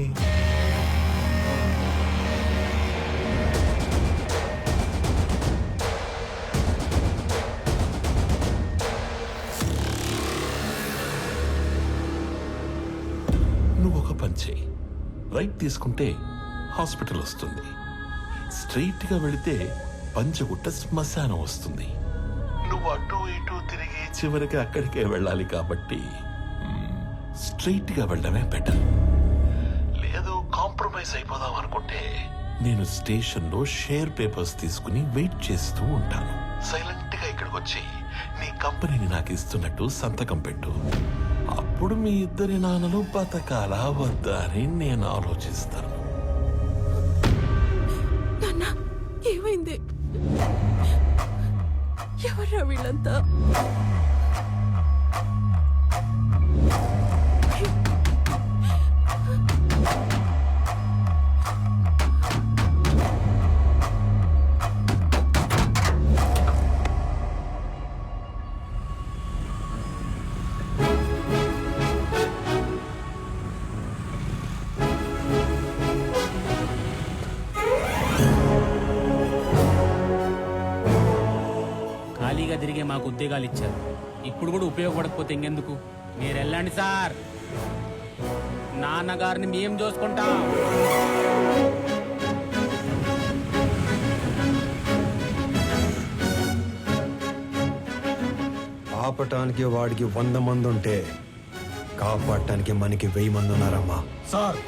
నువ్వు ఒక పని చేయి. రైట్ తీసుకుంటే హాస్పిటల్ వస్తుంది. స్ట్రైట్ గా వెళితే పంచగుట్ట శ్మశానం వస్తుంది. నువ్వు అటు ఇటు తిరిగి చివరికి అక్కడికే వెళ్ళాలి కాబట్టి స్ట్రైట్ గా వెళ్ళడమే బెటర్. లేదు కాంప్రమైజ్ అయిపోదాం అనుకుంటే నేను స్టేషన్ లో షేర్ పేపర్స్ తీసుకుని వెయిట్ చేస్తూ ఉంటాను. సైలెంట్ గా ఇక్కడికి వచ్చి నీ కంపెనీని నాకు ఇస్తున్నట్టు సంతకం పెట్టు. అప్పుడు మీ ఇద్దరి నాన్నలు బతకాలా వద్దా అని నేను ఆలోచిస్తాను. ఏమైంది? ఎవరా వీళ్ళంతా? ఖాళీగా తిరిగే మాకు ఉద్యోగాలు ఇచ్చారు. ఇప్పుడు కూడా ఉపయోగపడకపోతే ఇంకెందుకు? మీరు వెళ్ళండి సార్, నాన్నగారిని మేం చూసుకుంటాం. ఆపటానికి వాడికి 100 మంది ఉంటే కాపాడటానికి మనకి 1000 మంది ఉన్నారమ్మా. Sir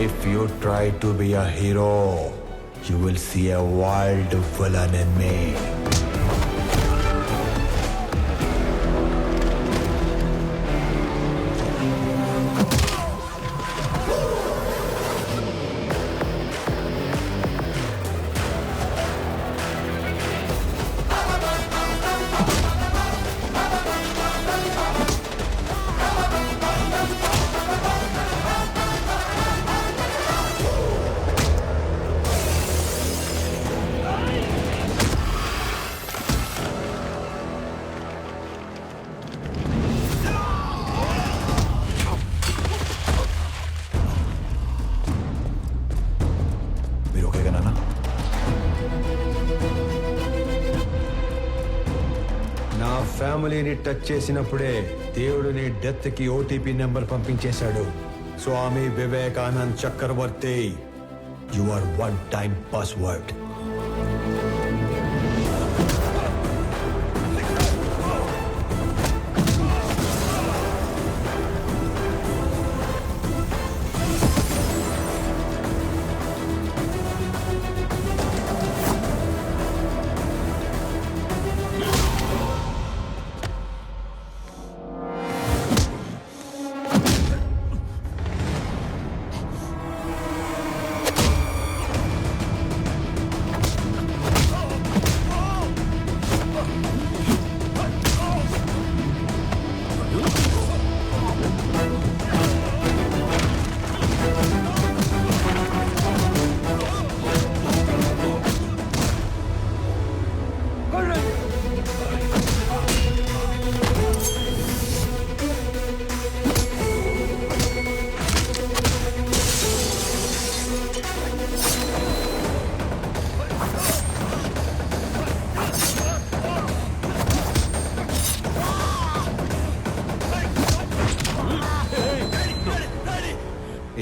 If you try to be a hero, you will see a wild villain in me. ఫ్యామిలీని టచ్ చేసినప్పుడే దేవుడు నీ డెత్ కి ఓటీపీ నెంబర్ పంపించేశాడు. Swami Vivekanand Chakravarthi, you are one time password.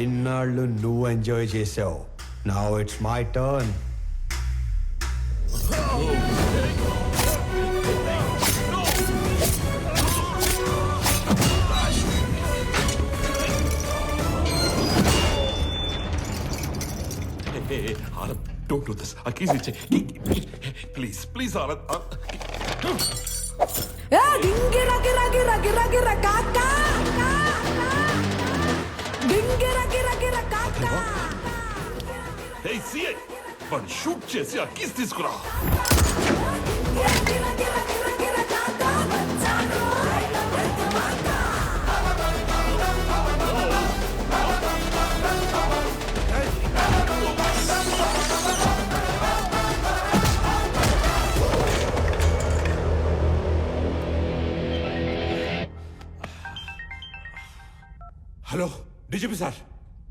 ఇన్నాళ్ళు నువ్వు ఎంజాయ్ చేసావు. Now it's my turn. Anand, don't do this. ఆ కీస్ ఇచ్చే please, please Anand. Hey, CI, వాడిని షూట్ చేసి ఆ కీస్ తీసుకురా. Hello DGP sir.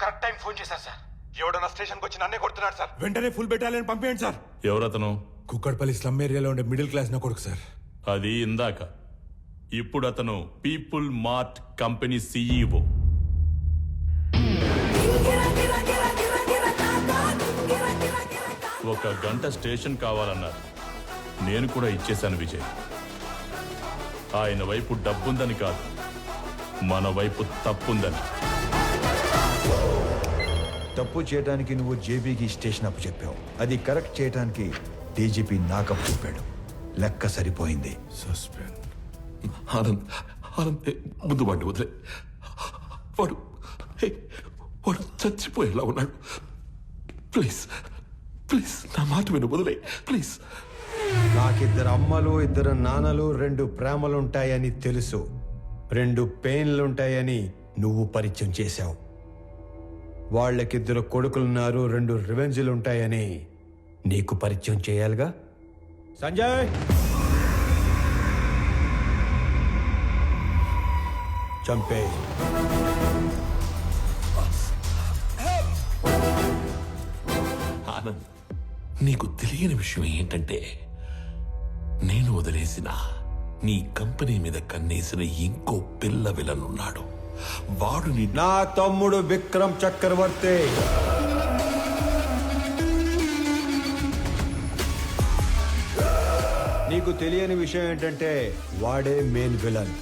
Correct time phone చేశారు సార్. ఎవడన్నా స్టేషన్కి వచ్చి నన్నే కొడుతున్నాడు సార్. వెంటనే ఫుల్ బెటాలియన్ పంపించండి సార్. ఎవరతను? కుక్కడపల్లి స్లమ్ ఏరియాలో ఉండే మిడిల్ క్లాస్ నా కొడుకు సార్. అది ఇందాక. ఇప్పుడు అతను పీపుల్ మార్ట్ కంపెనీ CEO. ఒక గంట స్టేషన్ కావాలన్నారు. నేను కూడా ఇచ్చేశాను విజయ్. ఆయన వైపు డబ్బుందని కాదు, మన వైపు తప్పుందని. తప్పు చేయడానికి నువ్వు జేబీకి స్టేషన్ అప్పు చెప్పావు. అది కరెక్ట్ చేయడానికి డీజీపీ నాకప్పు చెప్పాడు. లెక్క సరిపోయింది. సస్పెండ్. ఆనంద్, ఆనంద్, ముందు వాడిని వదిలే. వాడు వాడు చచ్చిపోయేలా ఉన్నాడు. ప్లీజ్, ప్లీజ్ నా మాట విను, వదిలే ప్లీజ్. నాకిద్దరు అమ్మలు, ఇద్దరు నాన్నలు, 2 ప్రేమలుంటాయని తెలుసు. 2 పెయిన్లుంటాయని నువ్వు పరిచయం చేశావు. వాళ్ళకిద్దరు కొడుకులున్నారు, 2 రివెంజ్లుంటాయని నీకు పరిచయం చేయాలిగా. సంజయ్, చంపే. ఆనంద్, నీకు తెలియని విషయం ఏంటంటే నేను వదిలేసిన నీ కంపెనీ మీద కన్నేసిన ఇంకో పిల్ల విలనున్నాడు. వాడు నా తమ్ముడు విక్రమ్ చక్రవర్తి. నీకు తెలియని విషయం ఏంటంటే వాడే మెయిన్ విలన్.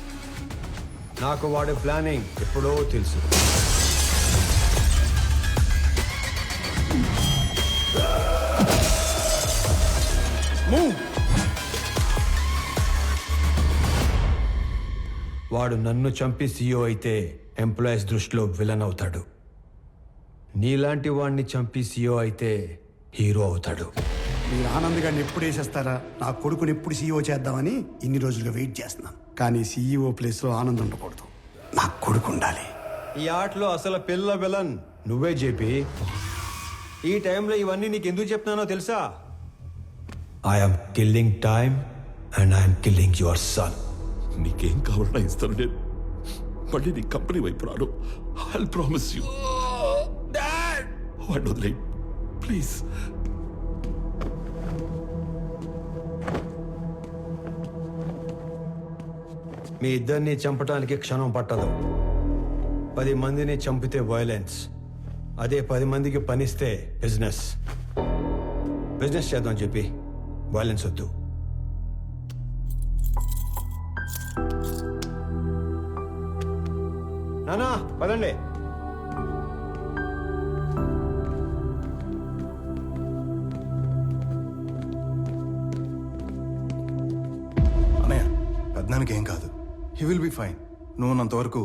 నాకు వాడి ప్లానింగ్ ఎప్పుడో తెలుసు. వాడు నన్ను చంపి CEO అయితే ఎంప్లాయీస్ దృష్టిలో విలన్ అవుతాడు. నీలాంటి వాడిని చంపి CEO అయితే హీరో అవుతాడు. మీరు ఆనంద్ గారిని ఎప్పుడు వేసేస్తారా, నా కొడుకుని ఎప్పుడు CEO చేద్దామని ఇన్ని రోజులుగా వెయిట్ చేస్తున్నాను. కానీ CEO ప్లేస్లో ఆనంద్ ఉండకూడదు, నా కొడుకు ఉండాలి. ఈ ఆటలో అసలు పిల్ల విలన్ నువ్వే జేపీ. ఈ టైంలో ఇవన్నీ నీకు ఎందుకు చెప్తున్నానో తెలుసా? I'm killing time and I'm killing your son. నీకేం కావాలన్నా ఇస్తాను. నేను మళ్ళీ నీ కంపెనీ వైపు రాను. I promise you. వాడిని వదిలే ప్లీజ్. మీ ఇద్దరిని చంపటానికి క్షణం పట్టదు. 10 మందిని చంపితే వైలెన్స్, అదే 10 మందికి పనిస్తే బిజినెస్. బిజినెస్ చేద్దాం చెప్పి వైలెన్స్ వద్దు. నానా పదండి. అన్నయ్య పెద్దనానికి ఏం కాదు, హీ విల్ బి ఫైన్. నువ్వు ఉన్నంతవరకు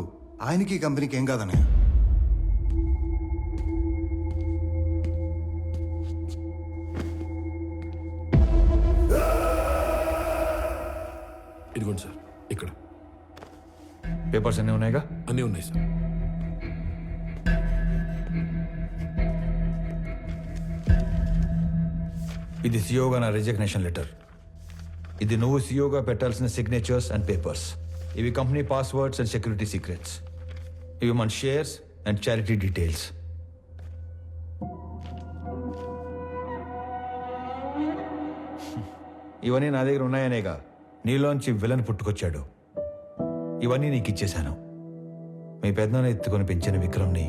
ఆయనకి ఈ కంపెనీకి ఏం కాదన్నయ్య. ఇదిగోండి సార్, ఇక్కడ పేపర్స్ అన్నీ ఉన్నాయిగా? అన్నీ ఉన్నాయి సార్. ఇది సియోగా నా రిజిగ్నేషన్ లెటర్. ఇది నువ్వు సియోగా పెట్టాల్సిన సిగ్నేచర్స్ అండ్ పేపర్స్. ఇవి company passwords and security secrets. ఇవి మన షేర్స్ అండ్ చారిటీ డీటెయిల్స్. ఇవన్నీ నా దగ్గర ఉన్నాయనేగా నీలోంచి విలన్ పుట్టుకొచ్చాడు. ఇవన్నీ నీకు ఇచ్చేశాను. మీ పెద్దనాన్న ఎత్తుకొని పెంచిన విక్రమ్ని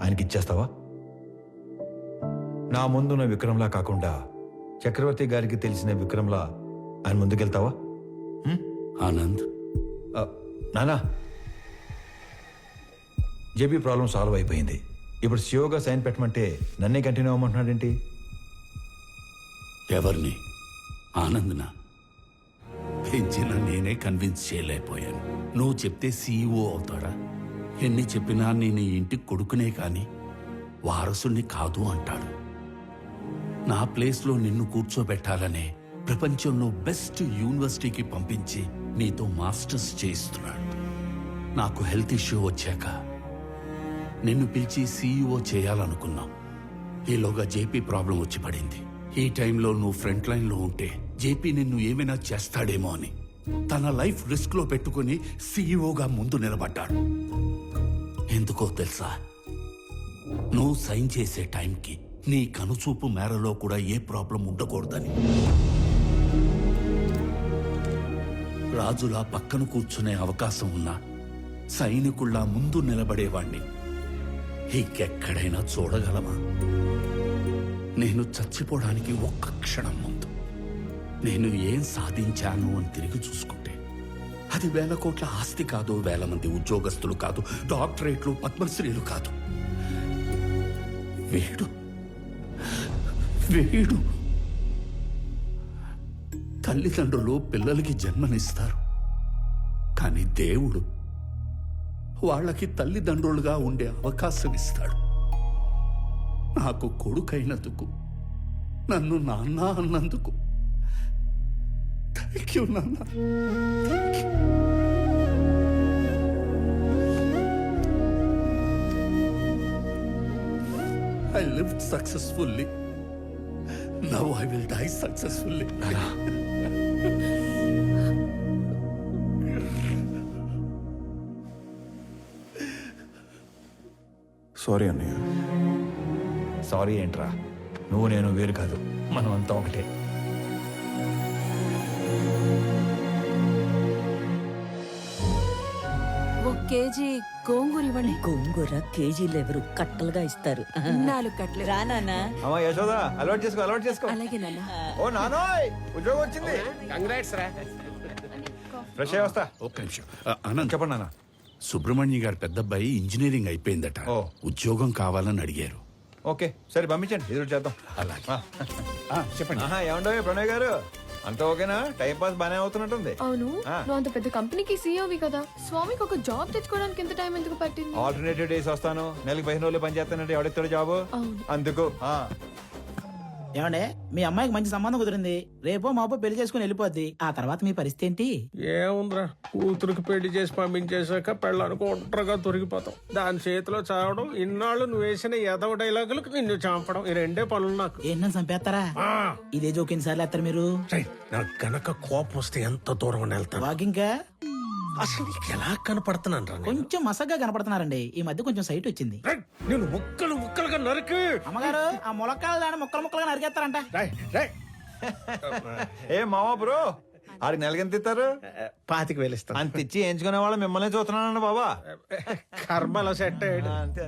ఆయనకి ఇచ్చేస్తావా? నా ముందున్న విక్రమ్లా కాకుండా చక్రవర్తి గారికి తెలిసిన విక్రమ్లా ఆయన ముందుకెళ్తావా? ఆనంద్, నానా, జేబీ ప్రాబ్లం సాల్వ్ అయిపోయింది. ఇప్పుడు సియోగా సైన్ పెట్టమంటే నన్నే కంటిన్యూ అవ్వమంటున్నాడేంటి? ఎవరిని? ఆనంద్నా? పెంచిన నేనే కన్విన్స్ చేయలేకపోయాను. నువ్వు చెప్తే సీఈఓ అవుతాడా? ఎన్ని చెప్పినా నేను ఈ ఇంటికి కొడుకునే కాని వారసుని కాదు అంటాడు. నా ప్లేస్లో నిన్ను కూర్చోబెట్టాలనే ప్రపంచంలో బెస్ట్ యూనివర్సిటీకి పంపించి నీతో మాస్టర్స్ చేయిస్తున్నాడు. నాకు హెల్త్ ఇష్యూ వచ్చాక నిన్ను పిలిచి సీఈఓ చేయాలనుకున్నాం. ఈలోగా జేపీ ప్రాబ్లం వచ్చి పడింది. ఈ టైంలో నువ్వు ఫ్రంట్ లైన్లో ఉంటే జేపీ నిన్ను ఏమైనా చేస్తాడేమో అని తన లైఫ్ రిస్క్ లో పెట్టుకుని సీఈఓగా ముందు నిలబడ్డాడు. ఎందుకో తెలుసా? నువ్వు సైన్ చేసే టైంకి నీ కనుచూపు మేరలో కూడా ఏ ప్రాబ్లం ఉండకూడదని. రాజులా పక్కన కూర్చునే అవకాశం ఉన్నా సైనికుల్లా ముందు నిలబడేవాణ్ణి ఇంకెక్కడైనా చూడగలమా? నేను చచ్చిపోవడానికి ఒక్క క్షణం ముందు నేను ఏం సాధించాను అని తిరిగి చూసుకుంటే అది 1000 కోట్ల ఆస్తి కాదు, 1000 మంది ఉద్యోగస్తులు కాదు, డాక్టరేట్లు, పద్మశ్రీలు కాదు. వీడు వీడు తల్లిదండ్రులు పిల్లలకి జన్మనిస్తారు, కానీ దేవుడు వాళ్ళకి తల్లిదండ్రులుగా ఉండే అవకాశం ఇస్తాడు. నాకు కొడుకైనందుకు, నన్ను నాన్న అన్నందుకు థ్యాంక్ యూ నాన్న. I lived successfully. Now I will die successfully. Sorry అన్నయ్య. సారీ ఏంట్రా? నువ్వు నేను వేరు కాదు, మనం అంతా ఒకటే. కేజీ గోంగూర ఇవ్వండి. గోంగూర కేజీలు ఎవరు కట్టలుగా ఇస్తారు. 4 కట్టలు. రానా? అమ్మా యశోదా, అలవాటు చేసుకో, అలవాటు చేసుకో. అలాగే నాన్న. ఓ నానోయ్, ఉద్యోగం వచ్చింది. కంగ్రాట్స్ రా. ఫ్రెష్ అయ్యి వస్తా. ఒక్క నిమిషం. అనంత్, చెప్పండి నాన్న. సుబ్రహ్మణ్య గారి పెద్దబ్బాయి ఇంజనీరింగ్ అయిపోయిందట. ఉద్యోగం కావాలని అడిగారు. ఓకే సరే, పంపించండి, ఎదురు చేద్దాం. అలాగే. చెప్పండి. ఏమండో ప్రణయ్ గారు, అంతా ఓకేనా? టైం పాస్ బానే అవుతున్నట్టుంది. అవును, నువ్వు అంత పెద్ద కంపెనీకి సీఈఓవి కదా, స్వామికి ఒక జాబ్ తెచ్చుకోవడానికి ఎంత టైం ఎందుకు పట్టింది? ఆల్టర్నేటివ్ డేస్ వస్తాను, నెలకి 15 రోజులు పని చేస్తానంటే ఎవడెత్తాడు జాబ్? అందుకు. ఏమండే, మీ అమ్మాయికి మంచి సంబంధం కుదిరింది, రేపో మాపో పెళ్లి చేసుకుని వెళ్ళిపోద్ది. ఆ తర్వాత మీ పరిస్థితి ఏంటి? ఏముందిరా, కూతురికి పెళ్లి చేసి పంపించేశాక పెళ్ళానికి ఒంటరిగా దొరికిపోతాం. దాని చేతిలో చావడం, ఇన్నాళ్ళు నువ్వు వేసిన ఎదవ డైలాగులకు నిన్ను చంపడం, ఈ 2 పనులు నాకు. ఏంటని చంపేస్తారా? ఇదే జోక్ ఎన్నిసార్లు వేస్తారు మీరు? నాకు గనక కోపం వస్తే ఎంత దూరం వెళ్తాను. వాకింగ్ అసలు నీకు ఎలా కనపడుతున్నాను రా? కొంచెం మసగ్గా కనపడుతున్నారండి. ఈ మధ్య కొంచెం సైట్ వచ్చింది. నేను ముక్కలుగా నరికి. అమ్మగారు, ఆ ములక్కాయలు దాన్ని ముక్కలుగా నరికేస్తారంట. ఏ మావా బ్రో, ఆడికి నెలకి ఎంత ఇస్తారు? 25,000 ఇస్తాను. అంత ఇచ్చి ఎంచుకునే వాళ్ళు మిమ్మల్ని చూస్తున్నానండి బాబా. కర్మలో సెట్ అయ్యాడు. అంతే.